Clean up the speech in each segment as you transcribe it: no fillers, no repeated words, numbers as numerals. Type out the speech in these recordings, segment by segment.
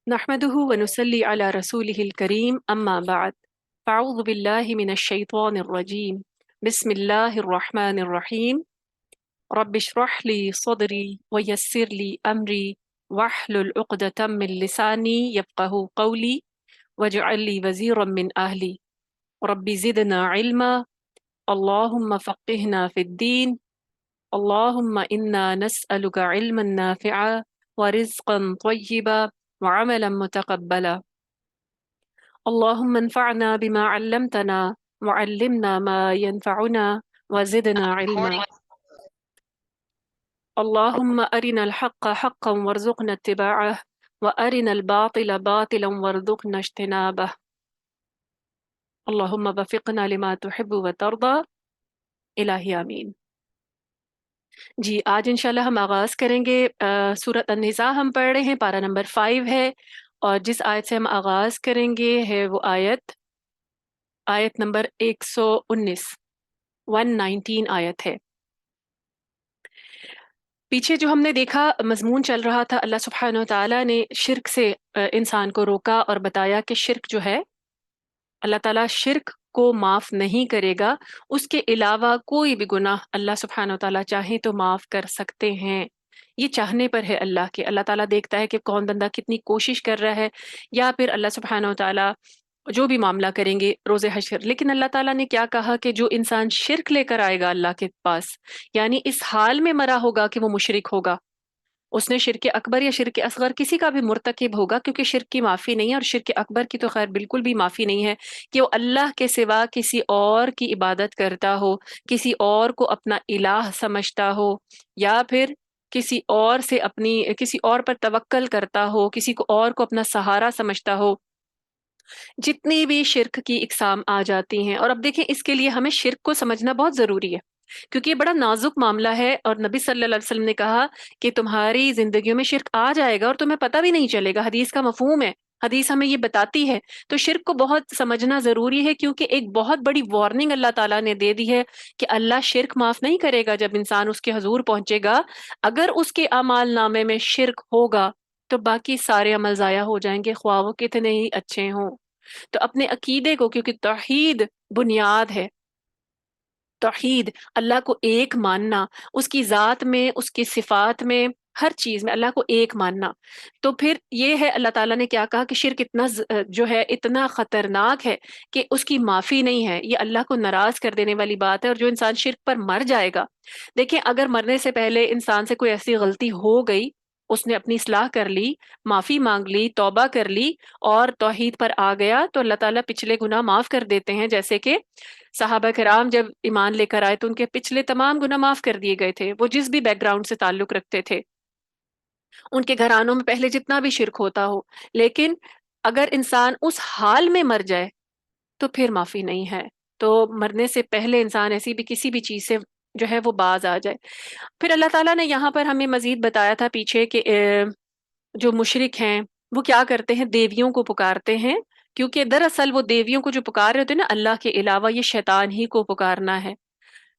نحمده ونصلي على رسوله الكريم أما بعد فأعوذ بالله من الشيطان الرجيم بسم الله الرحمن الرحيم رب اشرح لي صدري ويسر لي أمري واحلل عقدة من لساني يفقه قولي واجعل لي وزيرا من أهلي رب زدنا علما اللهم فقهنا في الدين اللهم إنا نسألك علما نافعا ورزقا طيبا وعملا متقبلا اللهم انفعنا بما علمتنا وعلمنا ما ينفعنا وزدنا علما اللهم أرنا الحق حقا وارزقنا اتباعه وأرنا الباطل باطلا وارزقنا اجتنابه اللهم وفقنا لما تحب وترضى الہی آمین۔ جی آج انشاءاللہ ہم آغاز کریں گے سورۃ النساء ہم پڑھ رہے ہیں، پارہ نمبر 5 ہے، اور جس آیت سے ہم آغاز کریں گے ہے وہ آیت نمبر 119 آیت ہے۔ پیچھے جو ہم نے دیکھا مضمون چل رہا تھا، اللہ سبحانہ وتعالیٰ نے شرک سے انسان کو روکا اور بتایا کہ شرک جو ہے اللہ تعالیٰ شرک کو معاف نہیں کرے گا، اس کے علاوہ کوئی بھی گناہ اللہ سبحانہ وتعالیٰ چاہیں تو معاف کر سکتے ہیں۔ یہ چاہنے پر ہے اللہ کے، اللہ تعالیٰ دیکھتا ہے کہ کون بندہ کتنی کوشش کر رہا ہے، یا پھر اللہ سبحانہ وتعالیٰ جو بھی معاملہ کریں گے روز حشر۔ لیکن اللہ تعالیٰ نے کیا کہا کہ جو انسان شرک لے کر آئے گا اللہ کے پاس، یعنی اس حال میں مرا ہوگا کہ وہ مشرک ہوگا، اس نے شرک اکبر یا شرک اصغر کسی کا بھی مرتکب ہوگا، کیونکہ شرک کی معافی نہیں ہے، اور شرک اکبر کی تو خیر بالکل بھی معافی نہیں ہے کہ وہ اللہ کے سوا کسی اور کی عبادت کرتا ہو، کسی اور کو اپنا الہ سمجھتا ہو، یا پھر کسی اور پر توکل کرتا ہو، کسی کو اور کو اپنا سہارا سمجھتا ہو۔ جتنی بھی شرک کی اقسام آ جاتی ہیں، اور اب دیکھیں اس کے لیے ہمیں شرک کو سمجھنا بہت ضروری ہے، کیونکہ یہ بڑا نازک معاملہ ہے، اور نبی صلی اللہ علیہ وسلم نے کہا کہ تمہاری زندگیوں میں شرک آ جائے گا اور تمہیں پتہ بھی نہیں چلے گا، حدیث کا مفہوم ہے، حدیث ہمیں یہ بتاتی ہے۔ تو شرک کو بہت سمجھنا ضروری ہے، کیونکہ ایک بہت بڑی وارننگ اللہ تعالیٰ نے دے دی ہے کہ اللہ شرک معاف نہیں کرے گا جب انسان اس کے حضور پہنچے گا۔ اگر اس کے اعمال نامے میں شرک ہوگا تو باقی سارے عمل ضائع ہو جائیں گے، خواہ وہ کتنے ہی اچھے ہوں۔ تو اپنے عقیدے کو، کیونکہ توحید بنیاد ہے، توحید اللہ کو ایک ماننا، اس کی ذات میں، اس کی صفات میں، ہر چیز میں اللہ کو ایک ماننا، تو پھر یہ ہے اللہ تعالیٰ نے کیا کہا کہ شرک اتنا جو ہے اتنا خطرناک ہے کہ اس کی معافی نہیں ہے، یہ اللہ کو ناراض کر دینے والی بات ہے، اور جو انسان شرک پر مر جائے گا، دیکھیں اگر مرنے سے پہلے انسان سے کوئی ایسی غلطی ہو گئی، اس نے اپنی اصلاح کر لی، معافی مانگ لی، توبہ کر لی اور توحید پر آ گیا، تو اللہ تعالیٰ پچھلے گناہ معاف کر دیتے ہیں۔ جیسے کہ صحابہ کرام جب ایمان لے کر آئے تو ان کے پچھلے تمام گناہ معاف کر دیے گئے تھے، وہ جس بھی بیک گراؤنڈ سے تعلق رکھتے تھے، ان کے گھرانوں میں پہلے جتنا بھی شرک ہوتا ہو، لیکن اگر انسان اس حال میں مر جائے تو پھر معافی نہیں ہے۔ تو مرنے سے پہلے انسان ایسی بھی کسی بھی چیز سے جو ہے وہ باز آ جائے۔ پھر اللہ تعالیٰ نے یہاں پر ہمیں مزید بتایا تھا پیچھے کہ جو مشرک ہیں وہ کیا کرتے ہیں، دیویوں کو پکارتے ہیں، کیونکہ دراصل وہ دیویوں کو جو پکار رہے ہوتے ہیں نا اللہ کے علاوہ، یہ شیطان ہی کو پکارنا ہے،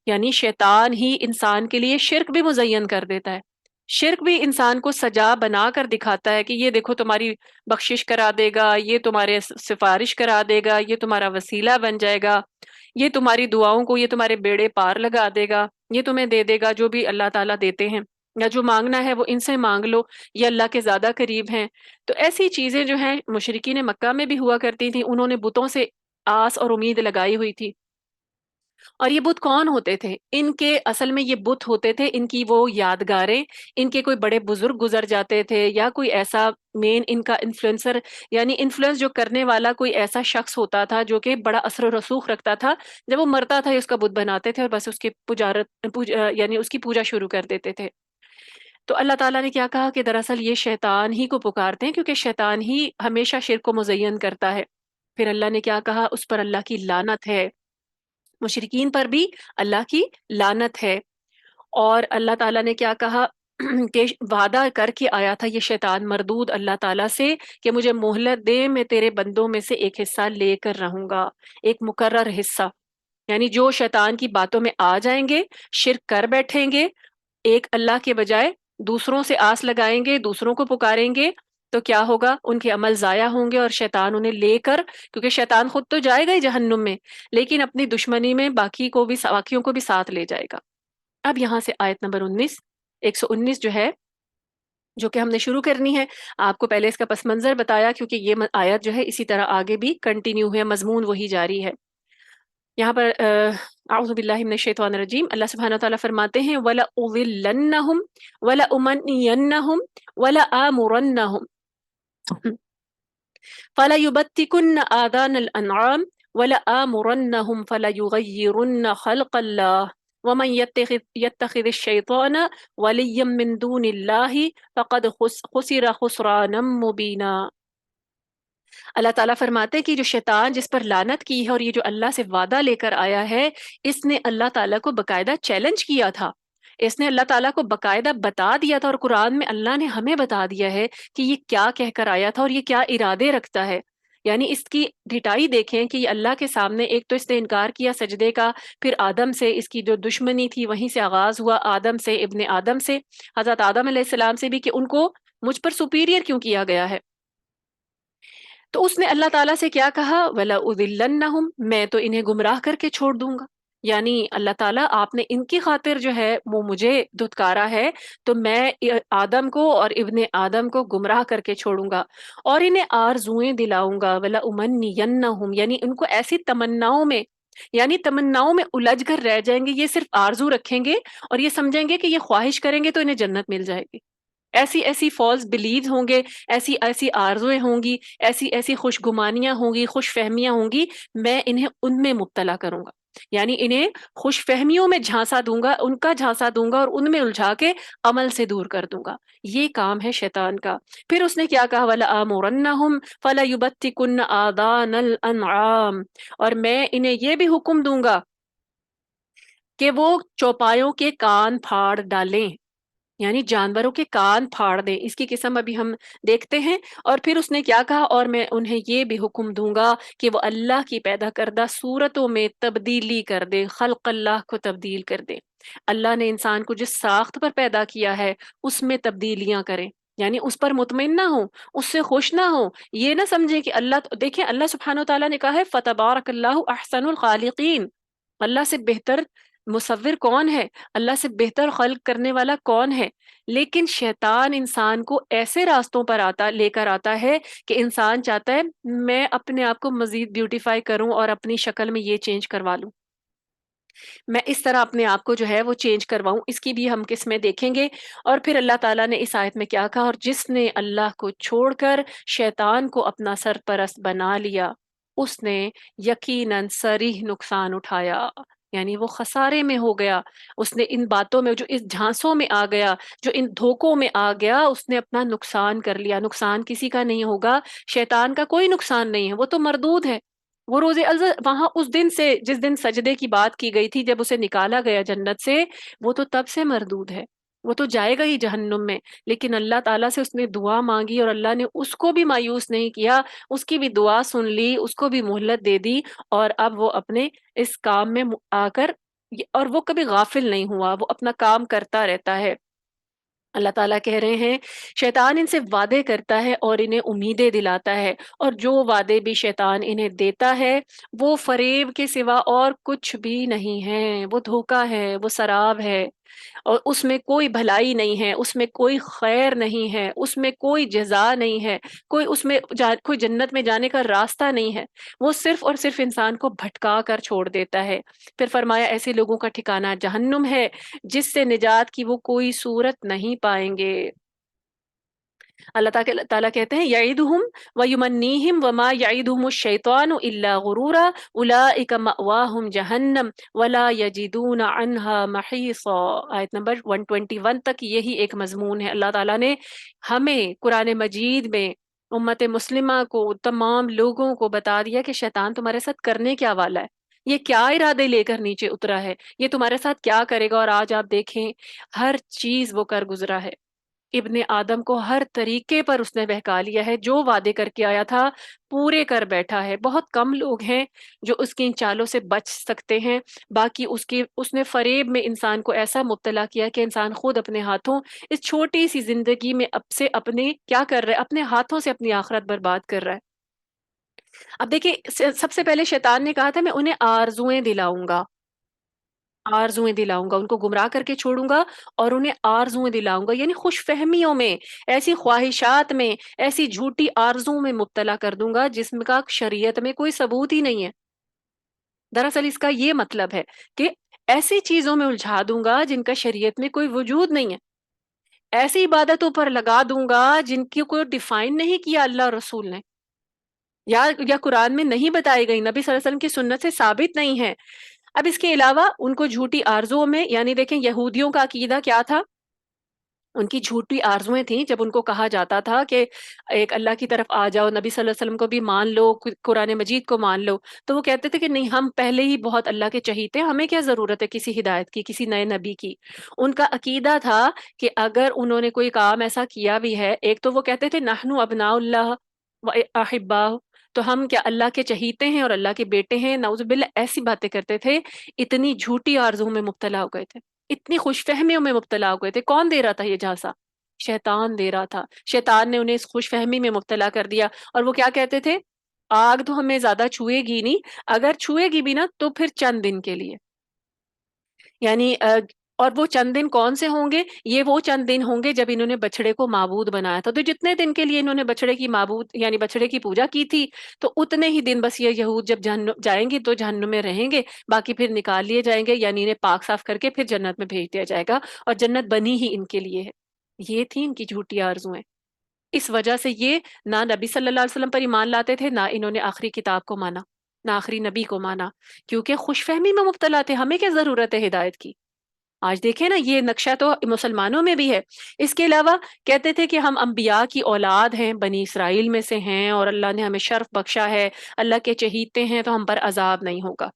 یعنی شیطان ہی انسان کے لیے شرک بھی مزین کر دیتا ہے، شرک بھی انسان کو سجا بنا کر دکھاتا ہے کہ یہ دیکھو تمہاری بخشش کرا دے گا، یہ تمہارے سفارش کرا دے گا، یہ تمہارا وسیلہ بن جائے گا، یہ تمہاری دعاؤں کو، یہ تمہارے بیڑے پار لگا دے گا، یہ تمہیں دے دے گا جو بھی اللہ تعالیٰ دیتے ہیں، یا جو مانگنا ہے وہ ان سے مانگ لو، یہ اللہ کے زیادہ قریب ہیں۔ تو ایسی چیزیں جو ہیں مشرکین مکہ میں بھی ہوا کرتی تھیں، انہوں نے بتوں سے آس اور امید لگائی ہوئی تھی۔ اور یہ بت کون ہوتے تھے؟ ان کے اصل میں یہ بت ہوتے تھے ان کی وہ یادگاریں، ان کے کوئی بڑے بزرگ گزر جاتے تھے، یا کوئی ایسا مین ان کا انفلوئنسر، یعنی انفلوئنس جو کرنے والا کوئی ایسا شخص ہوتا تھا جو کہ بڑا اثر و رسوخ رکھتا تھا، جب وہ مرتا تھا اس کا بت بناتے تھے اور بس اس کے یعنی اس کی پوجا شروع کر دیتے تھے۔ تو اللہ تعالیٰ نے کیا کہا کہ دراصل یہ شیطان ہی کو پکارتے ہیں، کیونکہ شیطان ہی ہمیشہ شرک کو مزین کرتا ہے۔ پھر اللہ نے کیا کہا، اس پر اللہ کی لعنت ہے، مشرکین پر بھی اللہ کی لعنت ہے۔ اور اللہ تعالیٰ نے کیا کہا کہ وعدہ کر کے آیا تھا یہ شیطان مردود اللہ تعالیٰ سے کہ مجھے مہلت دے، میں تیرے بندوں میں سے ایک حصہ لے کر رہوں گا، ایک مقرر حصہ، یعنی جو شیطان کی باتوں میں آ جائیں گے، شرک کر بیٹھیں گے، ایک اللہ کے بجائے دوسروں سے آس لگائیں گے، دوسروں کو پکاریں گے، تو کیا ہوگا؟ ان کے عمل ضائع ہوں گے اور شیطان انہیں لے کر، کیونکہ شیطان خود تو جائے گا ہی جہنم میں، لیکن اپنی دشمنی میں باقیوں کو بھی ساتھ لے جائے گا۔ اب یہاں سے آیت نمبر 19، 119 جو ہے، جو کہ ہم نے شروع کرنی ہے، آپ کو پہلے اس کا پس منظر بتایا کیونکہ یہ آیت جو ہے اسی طرح آگے بھی کنٹینیو ہے، مضمون وہی جاری ہے۔ یہاں پر اعوذ باللہ من الشیطان الرجیم، اللہ سبحانہ وتعالیٰ فرماتے ہیں وَلَأُضِلَّنَّهُمْ وَلَأُمَنِّيَنَّهُمْ وَلَآمُرَنَّهُمْ فَلَيُبَتِّكُنَّ آذَانَ الْأَنْعَامِ وَلَآمُرَنَّهُمْ فَلَيُغَيِّرُنَّ خَلْقَ اللَّهِ وَمَنْ يَتَّخِذِ الشَّيْطَانَ وَلِيًّا مِّن دُونِ اللَّهِ فَقَدْ خُسِرَ خُسْرَانًا مُبِينًا۔ اللہ تعالیٰ فرماتے ہیں کہ جو شیطان جس پر لعنت کی ہے اور یہ جو اللہ سے وعدہ لے کر آیا ہے، اس نے اللہ تعالیٰ کو باقاعدہ چیلنج کیا تھا، اس نے اللہ تعالیٰ کو باقاعدہ بتا دیا تھا، اور قرآن میں اللہ نے ہمیں بتا دیا ہے کہ یہ کیا کہہ کر آیا تھا اور یہ کیا ارادے رکھتا ہے۔ یعنی اس کی ڈھٹائی دیکھیں کہ یہ اللہ کے سامنے، ایک تو اس نے انکار کیا سجدے کا، پھر آدم سے اس کی جو دشمنی تھی وہیں سے آغاز ہوا، آدم سے، ابن آدم سے، حضرت آدم علیہ السلام سے بھی، کہ ان کو مجھ پر سپیریئر کیوں کیا گیا ہے۔ تو اس نے اللہ تعالیٰ سے کیا کہا؟ وَلَأُضِلَّنَّهُمْ، میں تو انہیں گمراہ کر کے چھوڑ دوں گا۔ یعنی اللہ تعالیٰ آپ نے ان کی خاطر جو ہے وہ مجھے دھتکارا ہے، تو میں آدم کو اور ابن آدم کو گمراہ کر کے چھوڑوں گا، اور انہیں آرزوئیں دلاؤں گا۔ وَلَأُمَنِّيَنَّهُمْ، یعنی ان کو ایسی تمناؤں میں، یعنی تمناؤں میں الجھ کر رہ جائیں گے، یہ صرف آرزو رکھیں گے اور یہ سمجھیں گے کہ یہ خواہش کریں گے تو انہیں جنت مل جائے گی۔ ایسی ایسی فالس بلیوز ہوں گے، ایسی ایسی آرزویں ہوں گی، ایسی ایسی خوش گمانیاں ہوں گی، خوش فہمیاں ہوں گی، میں انہیں ان میں مبتلا کروں گا، یعنی انہیں خوش فہمیوں میں جھانسا دوں گا، ان کا جھانسا دوں گا اور ان میں الجھا کے عمل سے دور کر دوں گا۔ یہ کام ہے شیطان کا۔ پھر اس نے کیا کہا؟ وَلَآمُرَنَّهُمْ فَلَيُبَتِّكُنَّ آذَانَ الْأَنْعَامِ، اور میں انہیں یہ بھی حکم دوں گا کہ وہ چوپایوں کے کان پھاڑ ڈالیں، یعنی جانوروں کے کان پھاڑ دیں۔ اس کی قسم ابھی ہم دیکھتے ہیں۔ اور پھر اس نے کیا کہا؟ اور میں انہیں یہ بھی حکم دوں گا کہ وہ اللہ کی پیدا کردہ صورتوں میں تبدیلی کر دے، خلق اللہ کو تبدیل کر دے۔ اللہ نے انسان کو جس ساخت پر پیدا کیا ہے اس میں تبدیلیاں کریں، یعنی اس پر مطمئن نہ ہوں، اس سے خوش نہ ہوں، یہ نہ سمجھیں کہ اللہ، دیکھیں اللہ سبحانہ وتعالیٰ نے کہا ہے فَتَبَارَكَ اللَّهُ أَحْسَنُ الْخَالِقِينَ، اللہ سے بہتر مصور کون ہے؟ اللہ سے بہتر خلق کرنے والا کون ہے؟ لیکن شیطان انسان کو ایسے راستوں پر لے کر آتا ہے کہ انسان چاہتا ہے میں اپنے آپ کو مزید بیوٹیفائی کروں اور اپنی شکل میں یہ چینج کروا لوں، میں اس طرح اپنے آپ کو جو ہے وہ چینج کرواؤں۔ اس کی بھی ہم قسمیں دیکھیں گے۔ اور پھر اللہ تعالیٰ نے اس آیت میں کیا کہا؟ اور جس نے اللہ کو چھوڑ کر شیطان کو اپنا سرپرست بنا لیا، اس نے یقیناً صریح نقصان اٹھایا، یعنی وہ خسارے میں ہو گیا۔ اس نے ان باتوں میں، جو اس جھانسوں میں آ گیا، جو ان دھوکوں میں آ گیا، اس نے اپنا نقصان کر لیا۔ نقصان کسی کا نہیں ہوگا، شیطان کا کوئی نقصان نہیں ہے، وہ تو مردود ہے۔ وہ روز وہاں اس دن سے، جس دن سجدے کی بات کی گئی تھی، جب اسے نکالا گیا جنت سے، وہ تو تب سے مردود ہے، وہ تو جائے گا ہی جہنم میں۔ لیکن اللہ تعالیٰ سے اس نے دعا مانگی اور اللہ نے اس کو بھی مایوس نہیں کیا، اس کی بھی دعا سن لی، اس کو بھی مہلت دے دی، اور اب وہ اپنے اس کام میں آ کر، اور وہ کبھی غافل نہیں ہوا، وہ اپنا کام کرتا رہتا ہے۔ اللہ تعالیٰ کہہ رہے ہیں شیطان ان سے وعدے کرتا ہے اور انہیں امیدیں دلاتا ہے، اور جو وعدے بھی شیطان انہیں دیتا ہے وہ فریب کے سوا اور کچھ بھی نہیں ہے، وہ دھوکا ہے، وہ سراب ہے، اور اس میں کوئی بھلائی نہیں ہے، اس میں کوئی خیر نہیں ہے، اس میں کوئی جزا نہیں ہے، کوئی اس میں کوئی جنت میں جانے کا راستہ نہیں ہے، وہ صرف اور صرف انسان کو بھٹکا کر چھوڑ دیتا ہے۔ پھر فرمایا ایسے لوگوں کا ٹھکانہ جہنم ہے جس سے نجات کی وہ کوئی صورت نہیں پائیں گے۔ اللہ تعالیٰ کہتے ہیں یعیدہم ویمنیہم وما یعیدہم الشیطان الا غرورا اولئک مأواہم جہنم ولا یجدون عنہا محیصا۔ آیت نمبر 121 تک یہی ایک مضمون ہے۔ اللہ تعالیٰ نے ہمیں قرآن مجید میں، امت مسلمہ کو، تمام لوگوں کو بتا دیا کہ شیطان تمہارے ساتھ کرنے کیا والا ہے، یہ کیا ارادے لے کر نیچے اترا ہے، یہ تمہارے ساتھ کیا کرے گا، اور آج آپ دیکھیں ہر چیز وہ کر گزرا ہے۔ ابن آدم کو ہر طریقے پر اس نے بہکا لیا ہے، جو وعدے کر کے آیا تھا پورے کر بیٹھا ہے۔ بہت کم لوگ ہیں جو اس کی ان چالوں سے بچ سکتے ہیں، باقی اس نے فریب میں انسان کو ایسا مبتلا کیا کہ انسان خود اپنے ہاتھوں اس چھوٹی سی زندگی میں اب سے اپنے کیا کر رہا ہے، اپنے ہاتھوں سے اپنی آخرت برباد کر رہا ہے۔ اب دیکھیں، سب سے پہلے شیطان نے کہا تھا میں انہیں آرزوئیں دلاؤں گا، آرزوئیں دلاؤں گا، ان کو گمراہ کر کے چھوڑوں گا اور انہیں آرزوئیں دلاؤں گا، یعنی خوش فہمیوں میں، ایسی خواہشات میں، ایسی جھوٹی آرزوں میں مبتلا کر دوں گا جس میں کا شریعت میں کوئی ثبوت ہی نہیں ہے۔ دراصل اس کا یہ مطلب ہے کہ ایسی چیزوں میں الجھا دوں گا جن کا شریعت میں کوئی وجود نہیں ہے، ایسی عبادتوں پر لگا دوں گا جن کی کوئی ڈیفائن نہیں کیا اللہ اور رسول نے، یا قرآن میں نہیں بتائی گئی، نبی صلی اللہ علیہ وسلم کی سنت سے ثابت نہیں ہے۔ اب اس کے علاوہ ان کو جھوٹی آرزوؤں میں، یعنی دیکھیں یہودیوں کا عقیدہ کیا تھا، ان کی جھوٹی آرزویں تھیں، جب ان کو کہا جاتا تھا کہ ایک اللہ کی طرف آ جاؤ، نبی صلی اللہ علیہ وسلم کو بھی مان لو، قرآن مجید کو مان لو، تو وہ کہتے تھے کہ نہیں، ہم پہلے ہی بہت اللہ کے چہیتے ہیں، ہمیں کیا ضرورت ہے کسی ہدایت کی، کسی نئے نبی کی۔ ان کا عقیدہ تھا کہ اگر انہوں نے کوئی کام ایسا کیا بھی ہے، ایک تو وہ کہتے تھے نحنو ابناء اللہ و احباہ، تو ہم کیا اللہ کے چہیتے ہیں اور اللہ کے بیٹے ہیں، نعوذ باللہ ایسی باتیں کرتے تھے، اتنی جھوٹی آرزوں میں مبتلا ہو گئے تھے، اتنی خوش فہمیوں میں مبتلا ہو گئے تھے۔ کون دے رہا تھا یہ جھانسا؟ شیطان دے رہا تھا، شیطان نے انہیں اس خوش فہمی میں مبتلا کر دیا، اور وہ کیا کہتے تھے، آگ تو ہمیں زیادہ چھوئے گی نہیں، اگر چھوئے گی بھی نا تو پھر چند دن کے لیے، یعنی اور وہ چند دن کون سے ہوں گے؟ یہ وہ چند دن ہوں گے جب انہوں نے بچڑے کو معبود بنایا تھا، تو جتنے دن کے لیے انہوں نے بچڑے کی معبود یعنی بچڑے کی پوجا کی تھی، تو اتنے ہی دن بس یہ یہود جب جہنم جائیں گے تو جہنم میں رہیں گے، باقی پھر نکال لیے جائیں گے، یعنی انہیں پاک صاف کر کے پھر جنت میں بھیج دیا جائے گا، اور جنت بنی ہی ان کے لیے ہے۔ یہ تھی ان کی جھوٹی آرزویں، اس وجہ سے یہ نہ نبی صلی اللہ علیہ وسلم پر ایمان لاتے تھے، نہ انہوں نے آخری کتاب کو مانا، نہ آخری نبی کو مانا، کیونکہ خوش فہمی میں مبتلا تھے، ہمیں کیا ضرورت ہے ہدایت کی۔ آج دیکھیں نا، یہ نقشہ تو مسلمانوں میں بھی ہے۔ اس کے علاوہ کہتے تھے کہ ہم انبیاء کی اولاد ہیں، بنی اسرائیل میں سے ہیں، اور اللہ نے ہمیں شرف بخشا ہے، اللہ کے چہیتے ہیں تو ہم پر عذاب نہیں ہوگا۔